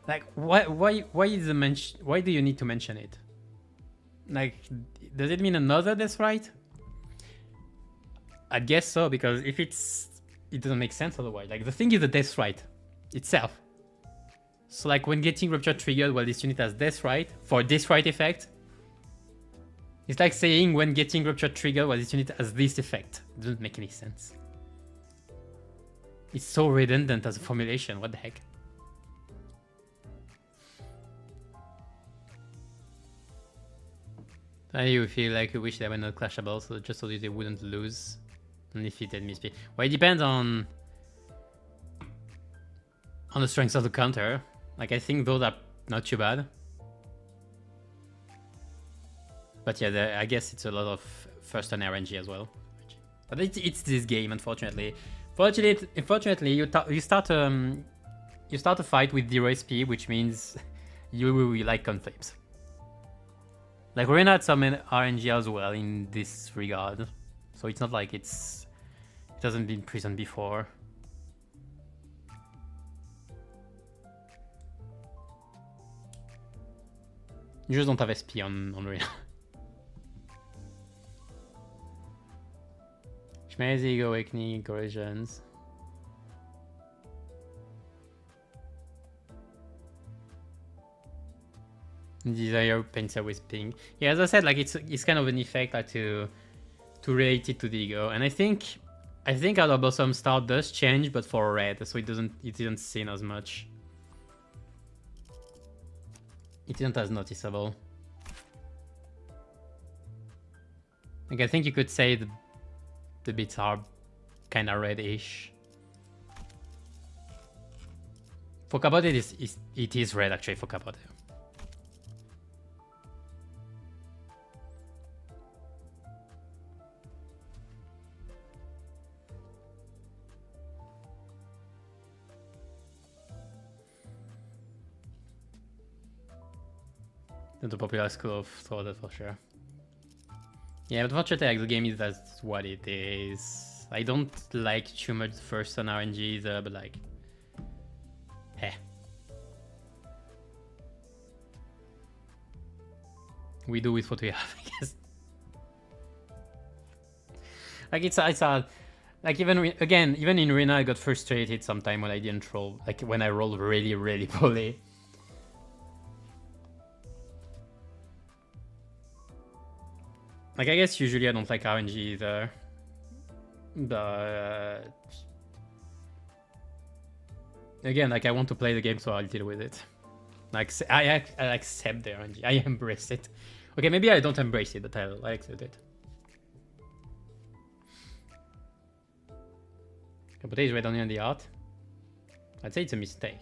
like, why is the mention? Why do you need to mention it? Like, does it mean another death right? I guess so, because if it doesn't make sense otherwise. Like, the thing is the death right itself. So like, when getting rupture triggered while this unit has death right for this right effect. It's like saying when getting rupture triggered while this unit has this effect. It doesn't make any sense. It's so redundant as a formulation, what the heck? You feel like you wish they were not clashable, so just so they wouldn't lose. And if it had misplay. Well, it depends on the strength of the counter. Like, I think those are not too bad. But yeah, I guess it's a lot of first turn RNG as well. But it's this game, unfortunately. Unfortunately, you start a fight with 0 SP, which means you will like Conflames. Like, we're not some RNG as well in this regard, so it's not like it hasn't been present before. You just don't have SP on Rena. Schmazig, Awakening, Corrosions. Desire Pencil with ping. Yeah, as I said, like it's kind of an effect like to relate it to the ego, and I think our Blossom Star does change, but for red, so it isn't seen as much. It isn't as noticeable. Like, I think you could say the bits are kind of reddish. For Capote, it is red actually for Capote. the popular school of thought, that's for sure. Yeah, but fortunately, like, the game is that's what it is. I don't like too much first on RNG either, but like, heh. We do with what we have, I guess. Like it's hard. Like even in Arena, I got frustrated sometime when I didn't roll. Like when I rolled really, really poorly. Like I guess usually I don't like RNG either, but again, like I want to play the game, so I'll deal with it. Like I accept the RNG. I embrace it. Okay, maybe I don't embrace it, but I accept it. Capote is red only on the art. I'd say it's a mistake.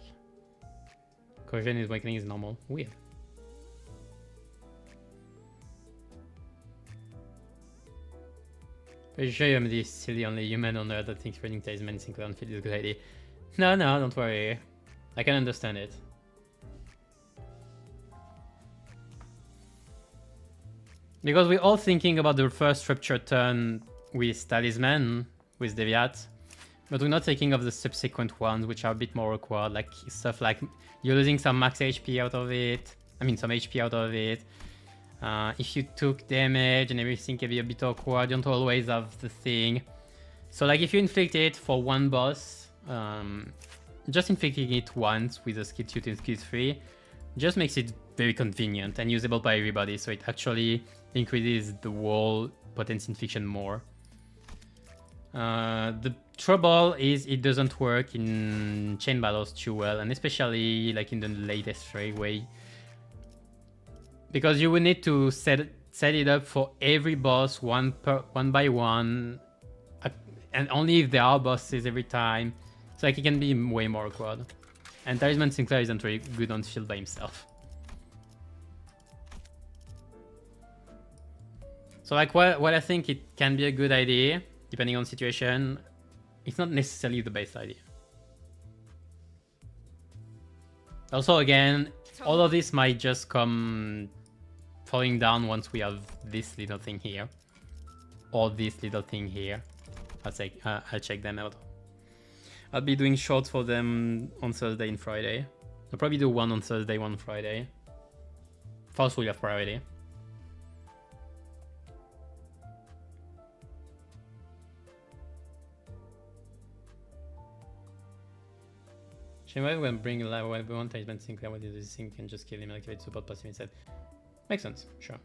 Corrosion is awakening is normal. Weird. Pretty sure MD is still the only human on Earth that thinks running talisman in Sinclair Field is a good idea. No, don't worry. I can understand it. Because we're all thinking about the first rupture turn with Talisman, with Deviat. But we're not thinking of the subsequent ones, which are a bit more awkward, like stuff like you're losing some max HP out of it. I mean, some HP out of it. If you took damage and everything can be a bit awkward, you don't always have the thing. So like if you inflict it for one boss, just inflicting it once with a skill 2 to skill 3 just makes it very convenient and usable by everybody. So it actually increases the wall potency infliction more. The trouble is it doesn't work in chain battles too well, and especially like in the latest three-way, because you will need to set it up for every boss one by one, and only if there are bosses every time. So like it can be way more awkward. And Talisman Sinclair isn't really good on field by himself. So like what I think it can be a good idea, depending on situation, it's not necessarily the best idea. Also, again, all of this might just come falling down once we have this little thing here. Or this little thing here. I'll check them out. I'll be doing shorts for them on Thursday and Friday. I'll probably do one on Thursday, one on Friday. First we have priority. Shenmue will bring live one Talisman Sinclair with this thing can just kill him and activate support passive instead. Makes sense, sure.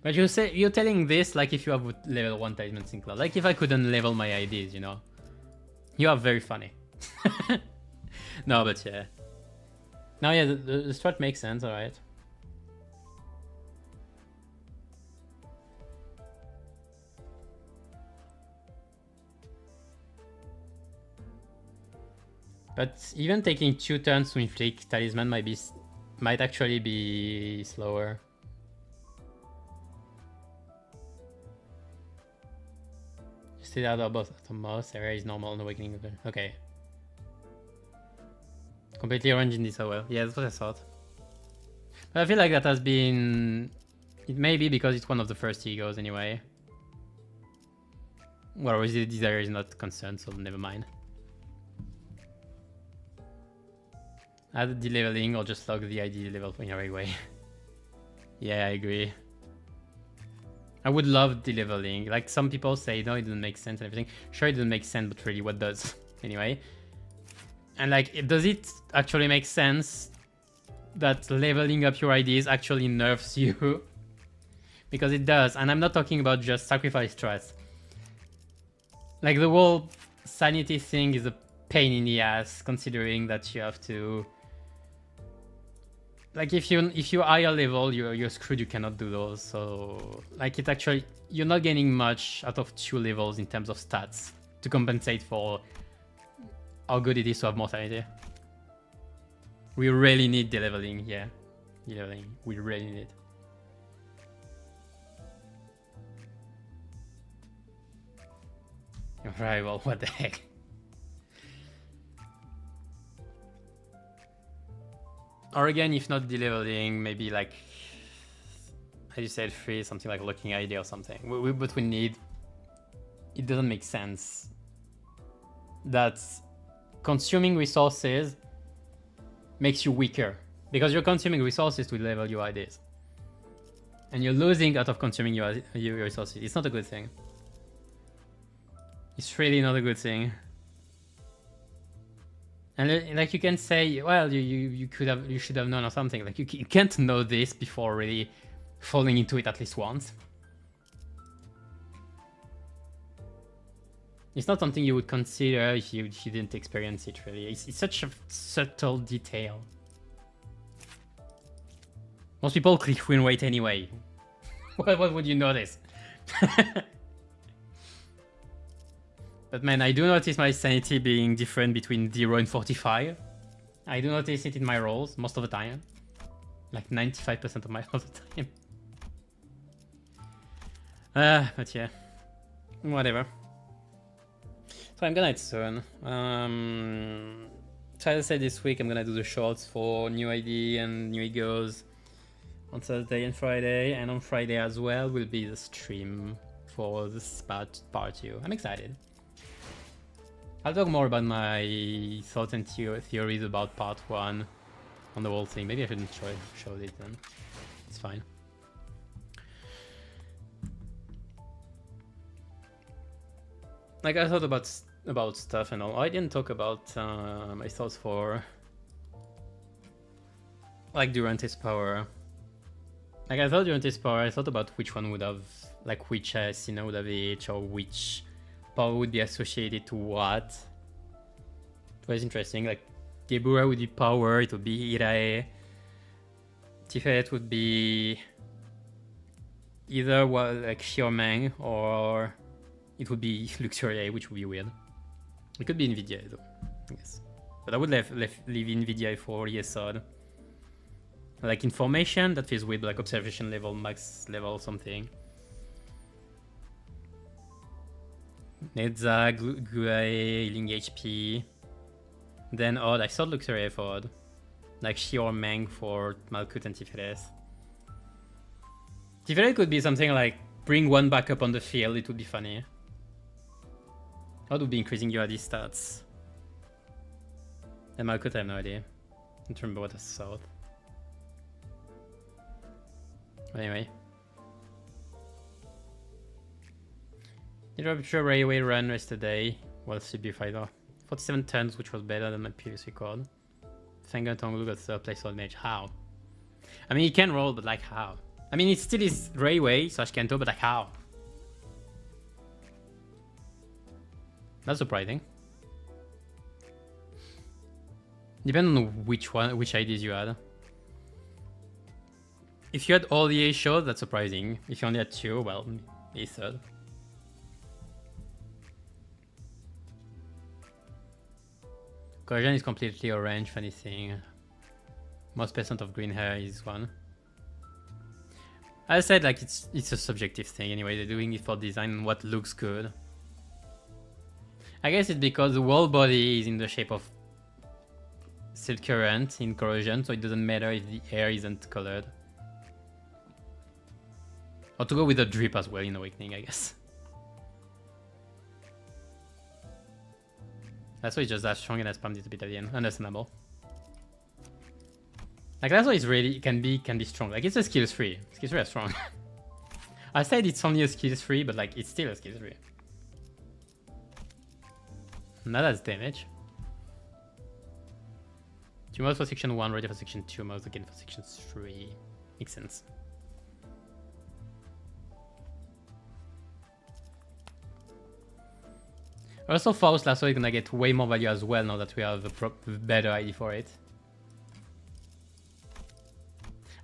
But you're telling this like if you have level 1 Talisman Sinclair. Like if I couldn't level my IDs, you know. You are very funny. No, but yeah. No, yeah, the strat makes sense, alright. But even taking 2 turns to inflict Talisman might actually be slower. Still out of both the mouse area is normal on awakening. Okay. Completely orange in this as well. Yeah, that's what I thought. But I feel like that has been... It may be because it's one of the first egos anyway. Well, this area is not concerned, so never mind. Add de-leveling or just log the ID level in your way. Yeah, I agree. I would love de-leveling. Like some people say, no, it doesn't make sense and everything. Sure, it doesn't make sense, but really, what does? Anyway. And like, does it actually make sense that leveling up your IDs actually nerfs you? Because it does. And I'm not talking about just sacrifice strats. Like the whole sanity thing is a pain in the ass, considering that you have to... Like if you're higher level, you're screwed. You cannot do those. So like it actually, you're not getting much out of 2 levels in terms of stats to compensate for how good it is to have mortality. We really need de-leveling, yeah. De-leveling, we really need it. Right, well, what the heck? Or again, if not de-leveling, maybe like, as you said, 3, something like Looking ID or something. But we need... It doesn't make sense that consuming resources makes you weaker. Because you're consuming resources to level your IDs. And you're losing out of consuming your resources. It's not a good thing. It's really not a good thing. And like you can say, well, you should have known or something. Like you can't know this before really falling into it at least once. It's not something you would consider if you didn't experience it really. It's such a subtle detail. Most people click win rate anyway. What would you notice? But man, I do notice my sanity being different between 0 and 45. I do notice it in my rolls most of the time. Like 95% of my all the time. But yeah. Whatever. So I'm gonna eat soon. So as I said, this week I'm gonna do the shorts for new ID and new egos on Thursday and Friday, and on Friday as well will be the stream for this part 2. I'm excited. I'll talk more about my thoughts and theories about part 1 on the whole thing. Maybe I shouldn't show it then. It's fine. Like I thought about stuff and all. I didn't talk about my thoughts for like Durante's power. Like I thought Durante's power, I thought about which one would have, like which Sina would have each, or which power would be associated to what. It was interesting. Like Gebura would be power, it would be Irae. Tiferet would be either like Xiaomeng, or it would be Luxuriae, which would be weird. It could be Nvidia though, I guess. But I would leave Nvidia for Yesod. Like information, that feels weird, like observation level, max level, something. Nedza, Guae, healing HP. Then Odd, I thought Luxuriae for Odd. Like Xior Meng for Malkut and Tiferet. Tiferet could be something like bring one back up on the field, it would be funny. Odd would be increasing your AD stats. And Malkut, I have no idea. I don't remember what I thought. But anyway. Did Rupture Railway run yesterday? Well, CB Fighter. 47 tons, which was better than my previous record. Fanga Tonglu got third place on mage. How? I mean, he can roll, but like how? I mean, it still is Railway slash Kanto, but like how? That's surprising. Depending on which IDs you had. If you had all the A shows, that's surprising. If you only had 2, well, he's third. Corrosion is completely orange, funny thing. Most percent of green hair is 1. As I said, like it's a subjective thing anyway. They're doing it for design and what looks good. I guess it's because the whole body is in the shape of Silk Current in Corrosion, so it doesn't matter if the hair isn't colored. Or to go with a drip as well in Awakening, I guess. That's why it's just that strong and I spammed it a bit at the end. Understandable. Like that's why it's really can be strong. Like it's a skill 3. Skill 3 are strong. I said it's only a skill 3, but like it's still a skill 3. Now that's damage. 2 modes for section 1, ready for section 2, modes again for section 3. Makes sense. Also, Faust Lasso is gonna get way more value as well now that we have a better ID for it.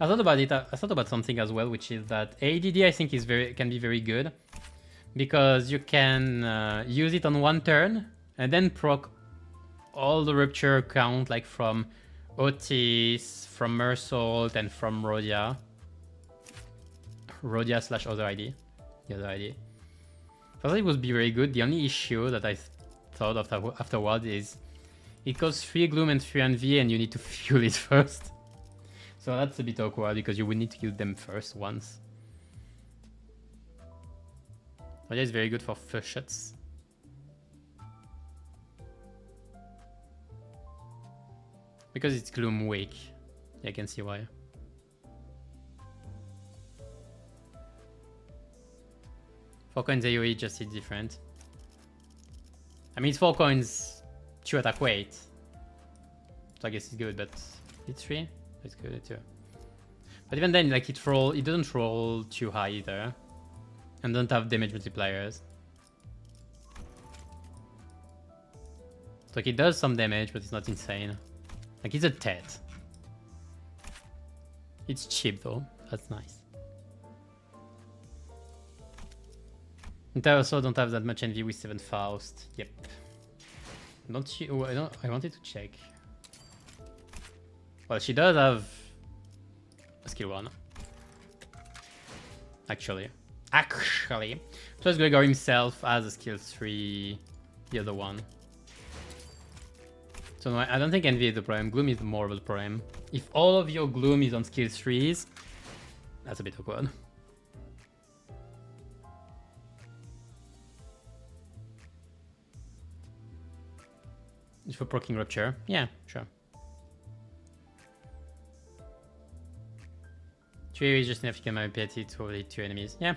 I thought about it. I thought about something as well, which is that ADD I think is can be very good because you can use it on one turn and then proc all the rupture count, like from Otis, from Mersault, and from Rhodia. Rhodia slash other ID, the other ID. I thought it would be very good. The only issue that I thought of afterward is it costs 3 Gloom and 3 Envy and you need to fuel it first. So that's a bit awkward because you would need to kill them first once. But yeah, it's very good for first shots. Because it's Gloom weak. Yeah, I can see why. Four coins AoE just hit different. I mean, it's 4 coins, 2 attack weight. So I guess it's good, but it's 3? It's good too. But even then, like it doesn't roll too high either. And don't have damage multipliers. So like it does some damage, but it's not insane. Like it's a Tet. It's cheap though, that's nice. And I also don't have that much envy with 7 Faust. Yep. Don't you? Oh, I wanted to check. Well, she does have a skill 1. Actually. Plus Gregor himself has a skill 3. The other one. So no, I don't think envy is the problem. Gloom is more of the problem. If all of your Gloom is on skill 3s, that's a bit awkward. For proccing Rupture? Yeah, sure. 2 is just enough to get my piety to only 2 enemies. Yeah.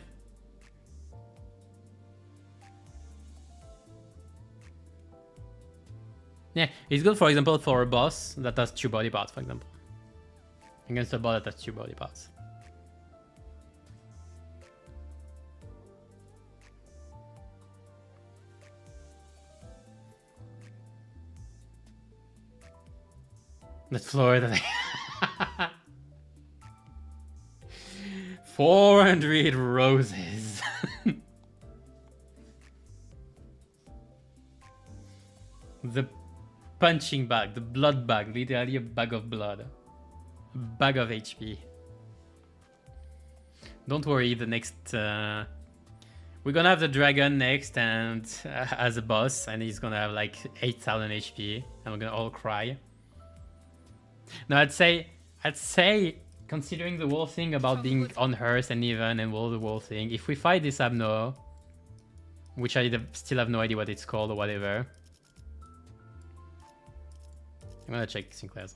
Yeah, it's good, for example, for a boss that has 2 body parts, for example. Against a boss that has 2 body parts. That Florida. 400 roses. The punching bag, the blood bag, literally a bag of blood. A bag of HP. Don't worry, the next... we're gonna have the dragon next and as a boss, and he's gonna have like 8,000 HP, and we're gonna all cry. No, I'd say, considering the whole thing about being on Hearth and even and all the whole thing, if we fight this Abno, which I still have no idea what it's called or whatever. I'm gonna check Sinclair's.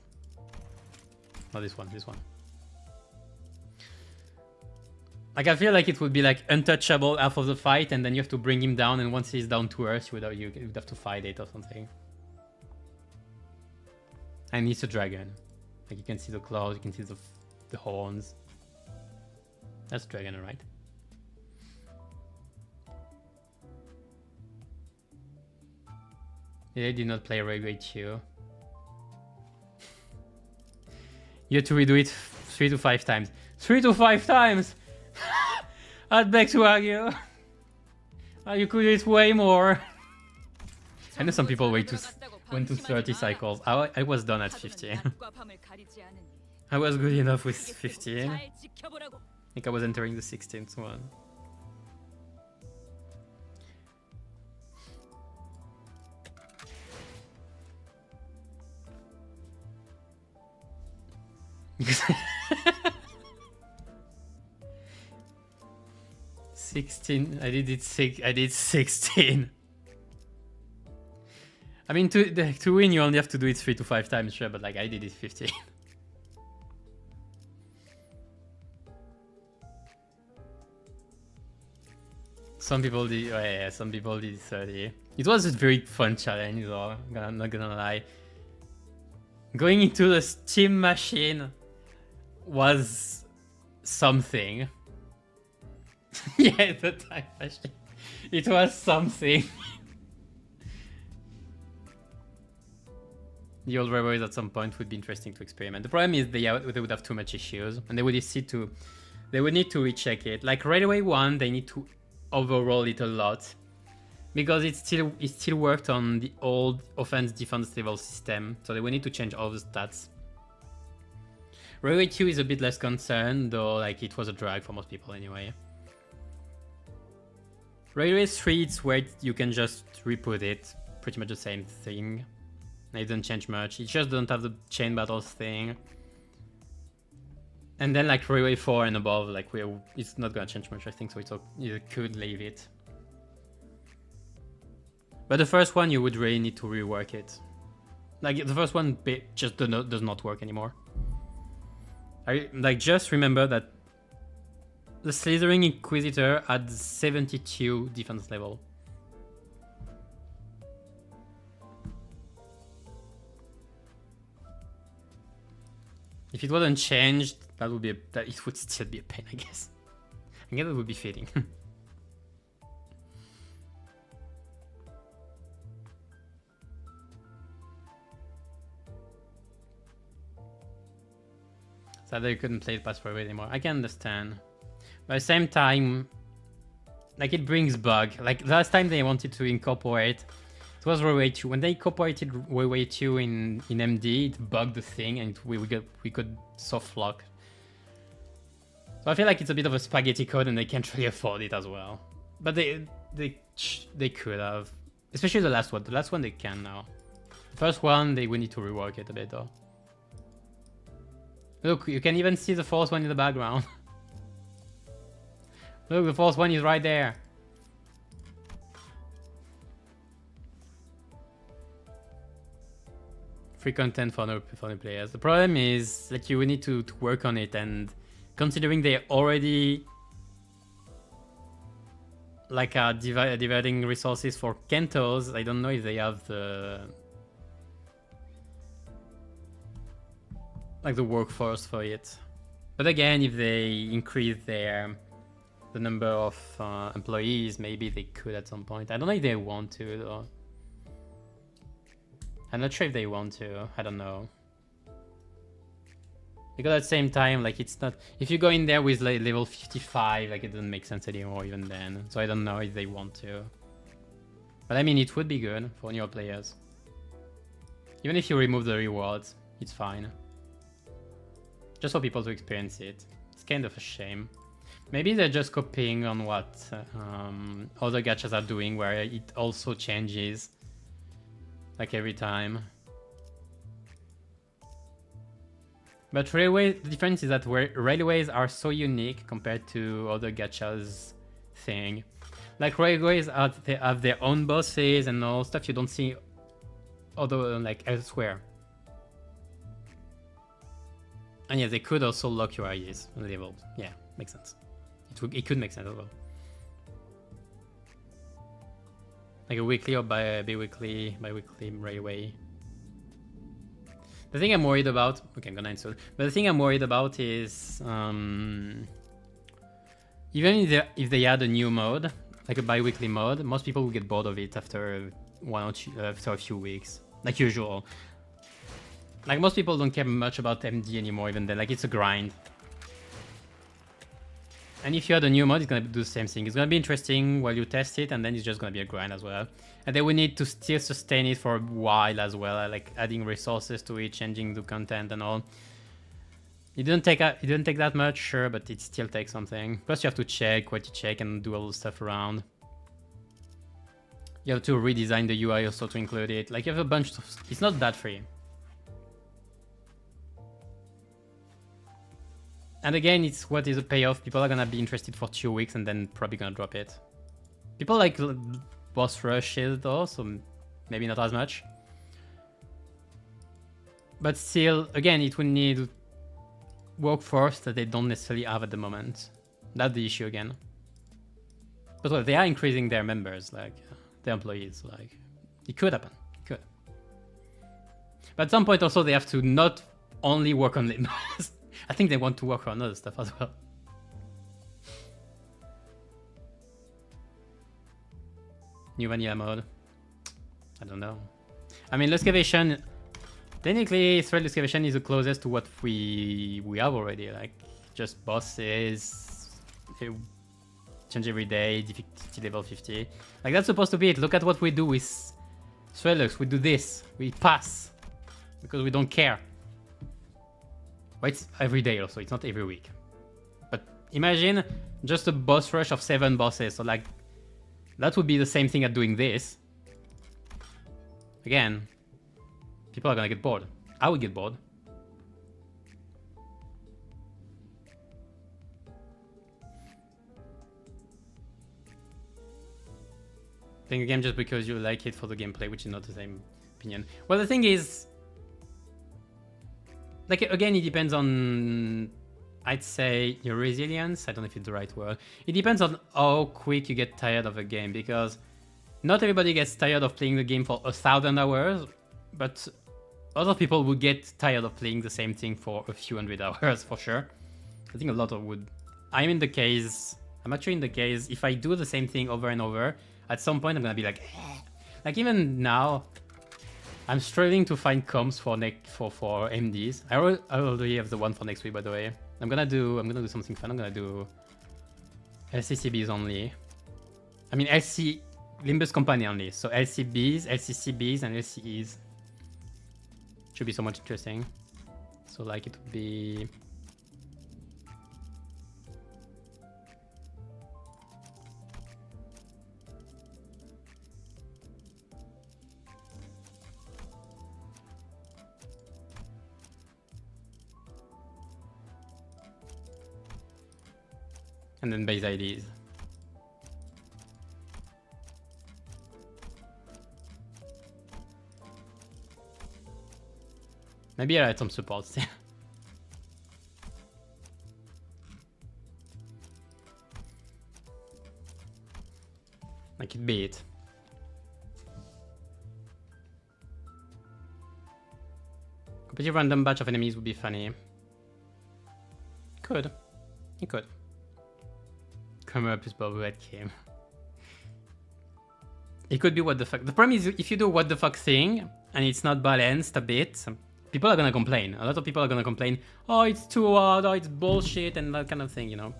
No, this one. Like, I feel like it would be like untouchable half of the fight, and then you have to bring him down, and once he's down to Earth, you would have to fight it or something. And it's a dragon. Like, you can see the claws, you can see the horns. That's dragon, right? Yeah, I did not play Railway 2. You have to redo it 3 to 5 times. 3 to 5 times! I'd beg to argue. You could do it way more. I know some people went to 30 cycles. I was done at 15. I was good enough with 15. I think I was entering the 16th one. I did 16. I mean, to win, you only have to do it 3 to 5 times, sure, but like I did it 15. Some people did, oh yeah, some people did 30. It was a very fun challenge, though. I'm not gonna lie. Going into the Steam machine was something. Yeah, the time machine. It was something. The old rivalries at some point would be interesting to experiment. The problem is they would have too much issues, and they would need to recheck it. Like Railway 1, they need to overhaul it a lot because it still worked on the old offense defense level system, so they would need to change all the stats. Railway 2 is a bit less concerned, though like it was a drag for most people anyway. Railway 3, it's where you can just re-put it, pretty much the same thing. It doesn't change much, it just doesn't have the chain battles thing. And then like Railway 4 and above, like it's not gonna change much, I think, so you could leave it. But the first one, you would really need to rework it. Like, the first one just does not work anymore. Just remember that the Slithering Inquisitor had 72 defense level. If it wasn't changed, it would still be a pain, I guess. I guess it would be fitting. So they couldn't play it past Railway anymore. I can understand. But at the same time, like, it brings bug. Like, the last time they wanted to incorporate, it was Railway 2. When they incorporated Railway 2 in MD, it bugged the thing and we could soft lock. So I feel like it's a bit of a spaghetti code and they can't really afford it as well. But they could have. Especially the last one. The last one they can now. The first one, we need to rework it a bit though. Look, you can even see the fourth one in the background. Look, the fourth one is right there. Free content for new players. The problem is that you will need to work on it, and considering they already like are dividing resources for Kentos, I don't know if they have the workforce for it. But again, if they increase the number of employees, maybe they could at some point. I don't know if they want to though. I'm not sure if they want to. I don't know. Because at the same time, like, it's not... If you go in there with like level 55, like, it doesn't make sense anymore even then. So I don't know if they want to. But I mean, it would be good for newer players. Even if you remove the rewards, it's fine. Just for people to experience it. It's kind of a shame. Maybe they're just copying on what other gachas are doing, where it also changes like every time. But the difference is that railways are so unique compared to other gachas thing. Like, railways they have their own bosses and all stuff you don't see like elsewhere. And yeah, they could also lock your IEs leveled. Yeah, makes sense. It could make sense as well. Like a weekly or bi-weekly railway. The thing I'm worried about... Okay, I'm gonna answer. But the thing I'm worried about is... even if they add a new mode, like a bi-weekly mode, most people will get bored of it after after a few weeks. Like usual. Like, most people don't care much about MD anymore, even then. Like, it's a grind. And if you add a new mod, it's gonna do the same thing. It's gonna be interesting while you test it, and then it's just gonna be a grind as well. And then we need to still sustain it for a while as well, like adding resources to it, changing the content and all. It didn't take that much, sure, but it still takes something. Plus, you have to check, quality check, and do all the stuff around. You have to redesign the UI also to include it. Like, you have a bunch of... It's not that free. And again, it's what is a payoff. People are gonna be interested for 2 weeks and then probably gonna drop it. People like boss rushes though, so maybe not as much. But still, again, it will need workforce that they don't necessarily have at the moment. That's the issue again. But well, they are increasing their members, like their employees. Like, it could happen. It could. But at some point also they have to not only work on Limbus. I think they want to work on other stuff as well. New vanilla mode. I don't know. I mean, excavation. Technically, thread excavation is the closest to what we have already. Like, just bosses, change every day, difficulty level 50. Like, that's supposed to be it. Look at what we do with Threadlux. We do this. We pass because we don't care. Well, it's every day also, it's not every week. But imagine just a boss rush of 7 bosses. So like, that would be the same thing as doing this. Again, people are gonna get bored. I would get bored. playing a game just because you like it for the gameplay, which is not the same opinion. Well, the thing is, like, again, it depends on, I'd say, your resilience. I don't know if it's the right word. It depends on how quick you get tired of a game, because not everybody gets tired of playing the game for 1,000 hours, but other people would get tired of playing the same thing for a few hundred hours, for sure. I think a lot of would. I'm actually in the case, if I do the same thing over and over, at some point I'm gonna be like, eh. Like, even now, I'm struggling to find comps for MDs. I already have the one for next week, by the way. I'm gonna do something fun. I'm gonna do LCCBs only. I mean Limbus company only. So LCBs, LCCBs, and LCEs. Should be so much interesting. So like it would be. And then base IDs. Maybe I'll add some support still. I could be it. Completely random batch of enemies would be funny. Could. It could. Come up with Boba Fett game. It could be what the fuck. The problem is, if you do what the fuck thing and it's not balanced a bit, people are gonna complain. A lot of people are gonna complain, oh, it's too hard, oh, it's bullshit, and that kind of thing, you know.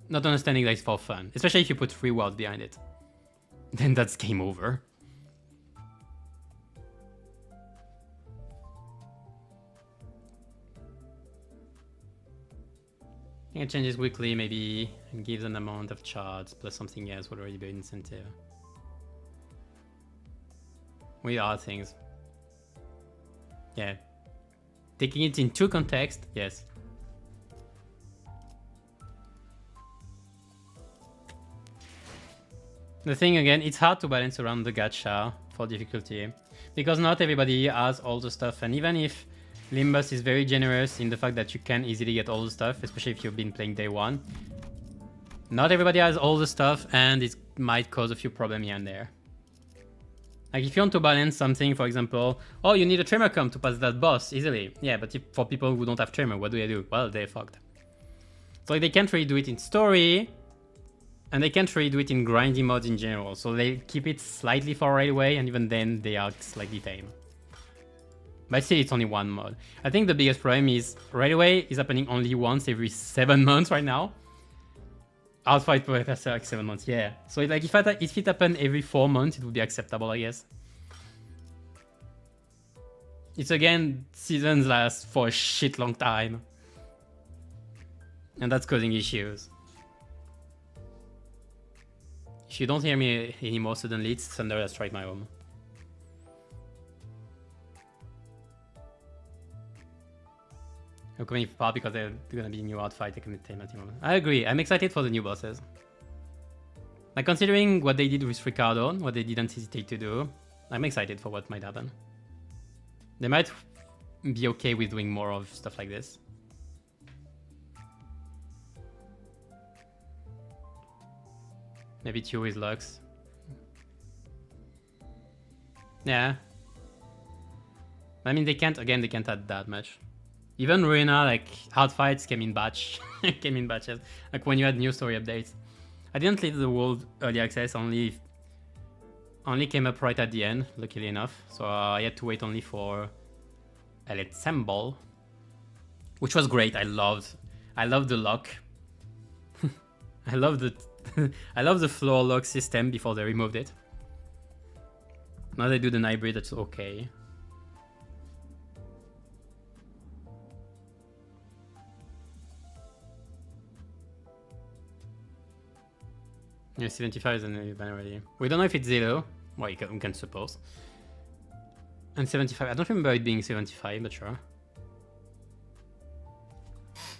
Not understanding that it's for fun. Especially if you put rewards behind it. Then that's game over. It changes weekly, maybe, and gives an amount of charts plus something else would already be an incentive. We are things. Yeah. Taking it in true context, yes. The thing again, it's hard to balance around the gacha for difficulty, because not everybody has all the stuff, and even if Limbus is very generous in the fact that you can easily get all the stuff, especially if you've been playing day one. Not everybody has all the stuff, and it might cause a few problems here and there. Like, if you want to balance something, for example, oh, you need a tremor comp to pass that boss easily. Yeah, but if, for people who don't have tremor, what do they do? Well, they're fucked. So like, they can't really do it in story, and they can't really do it in grinding modes in general. So they keep it slightly far away, and even then, they are slightly tame. But still, it's only one mod. I think the biggest problem is Railway is happening only once every 7 months right now. Outfight Professor like 7 months, yeah. So like if it happened every 4 months, it would be acceptable, I guess. It's again, seasons last for a shit long time. And that's causing issues. If you don't hear me anymore suddenly, it's Thunder that strike my home. I'm coming far because they're gonna be new outfight. I agree. I'm excited for the new bosses. Like, considering what they did with Ricardo, what they didn't hesitate to do, I'm excited for what might happen. They might be okay with doing more of stuff like this. Maybe 2 with Lux. Yeah. I mean, they can't add that much. Even Ruina, like, hard fights came in batches. Like when you had new story updates. I didn't leave the world early access, only came up right at the end, luckily enough. So I had to wait only for Elite Symbol, which was great. I loved the lock. I love the floor lock system before they removed it. Now they do the hybrid, that's okay. Yeah, 75 is an ban already. We don't know if it's 0. Well, we can suppose. And 75, I don't remember it being 75, but sure.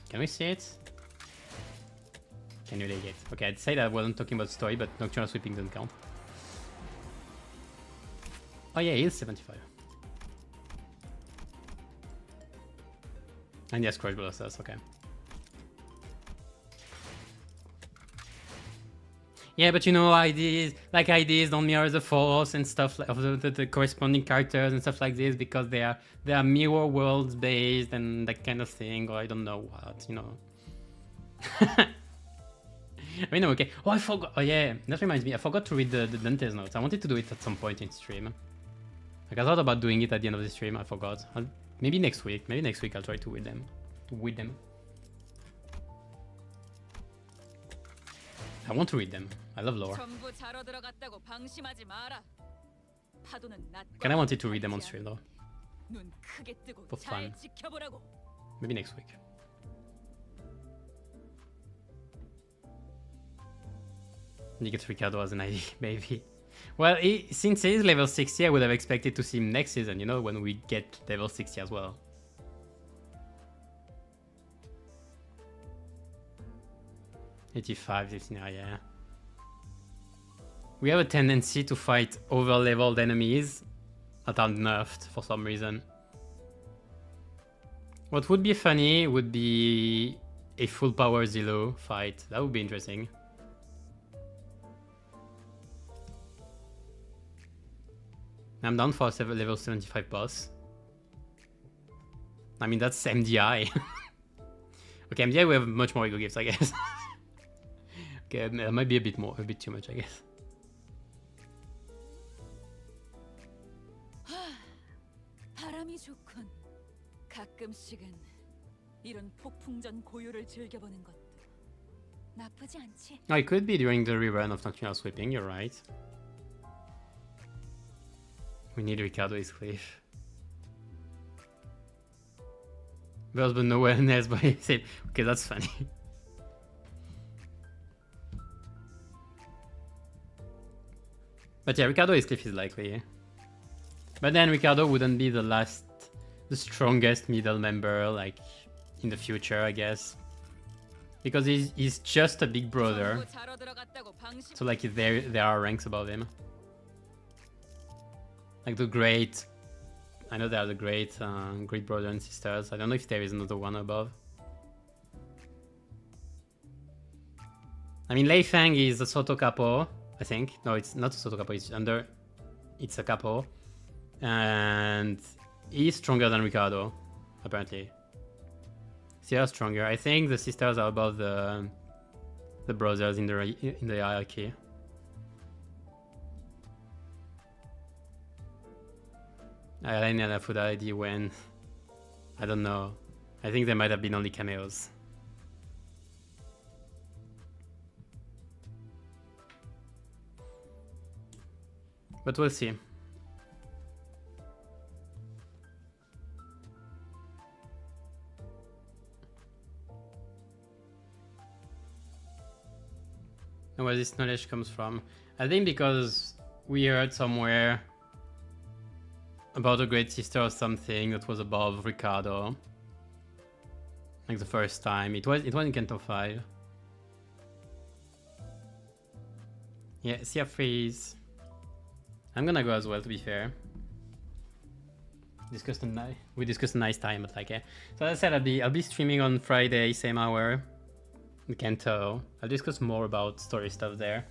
Can we see it? Can you leg it? Okay, I'd say that I wasn't talking about story, but Nocturnal Sweeping doesn't count. Oh yeah, he is 75. And yes, Crush Blasters, okay. Yeah, but you know, IDs don't mirror the force and stuff like of the corresponding characters and stuff like this because they are mirror worlds based and that kind of thing, or I don't know what, you know. I mean, okay. Oh, I forgot. Oh yeah, that reminds me. I forgot to read the Dante's notes. I wanted to do it at some point in stream. Like I thought about doing it at the end of the stream. I forgot. Maybe next week. Maybe next week I'll try to read them. I want to read them. I love lore. 전부 자러 들어갔다고 방심하지 마라. 파도는 낮고 Kinda wanted to read them on stream though. 눈 크게 뜨고 For 잘 fun. 지켜보라고. Maybe next week. You get Ricardo as an ID, maybe. Well, since he's level 60, I would have expected to see him next season, you know, when we get level 60 as well. $85, yeah. We have a tendency to fight over-leveled enemies that are nerfed for some reason. What would be funny would be a full power Zillow fight. That would be interesting. I'm down for a level 75 boss. I mean, that's MDI. Okay, MDI we have much more ego gifts, I guess. Okay, that might be a bit too much, I guess. 바람이 좋군. 가끔씩은 이런 폭풍전 고요를 즐겨보는 것도 나쁘지 않지. Oh, it could be during the rerun of Nocturnal Sweeping, you're right. We need Ricardo is Cliff. Bells but nowhere else by himself. Okay, that's funny. But yeah, Ricardo is Cliff is likely. But then Ricardo wouldn't be the strongest middle member, like, in the future, I guess. Because he's just a big brother. So, like, there are ranks above him. Like the great, I know they are the great brother and sisters. I don't know if there is another one above. I mean, Lei Feng is a Soto Capo, I think. No, it's not a Soto Capo, it's a Capo. And he's stronger than Ricardo, apparently. They are stronger. I think the sisters are above the brothers in the hierarchy. I never put ID when. I don't know. I think there might have been only cameos. But we'll see. And where this knowledge comes from. I think because we heard somewhere about a great sister or something that was above Ricardo. Like the first time. It was in Kanto 5. Yeah, Sea of Freeze. I'm gonna go as well, to be fair. We discussed a nice time, but like, yeah. So as I said, I'll be streaming on Friday, same hour. In Kanto. I'll discuss more about story stuff there.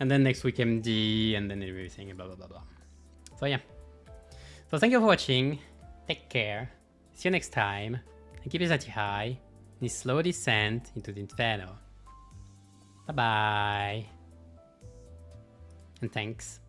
And then next week MD, and then everything, blah blah blah blah. So yeah. So thank you for watching. Take care. See you next time. And keep your sanity high in a slow descent into the inferno. Bye bye. And thanks.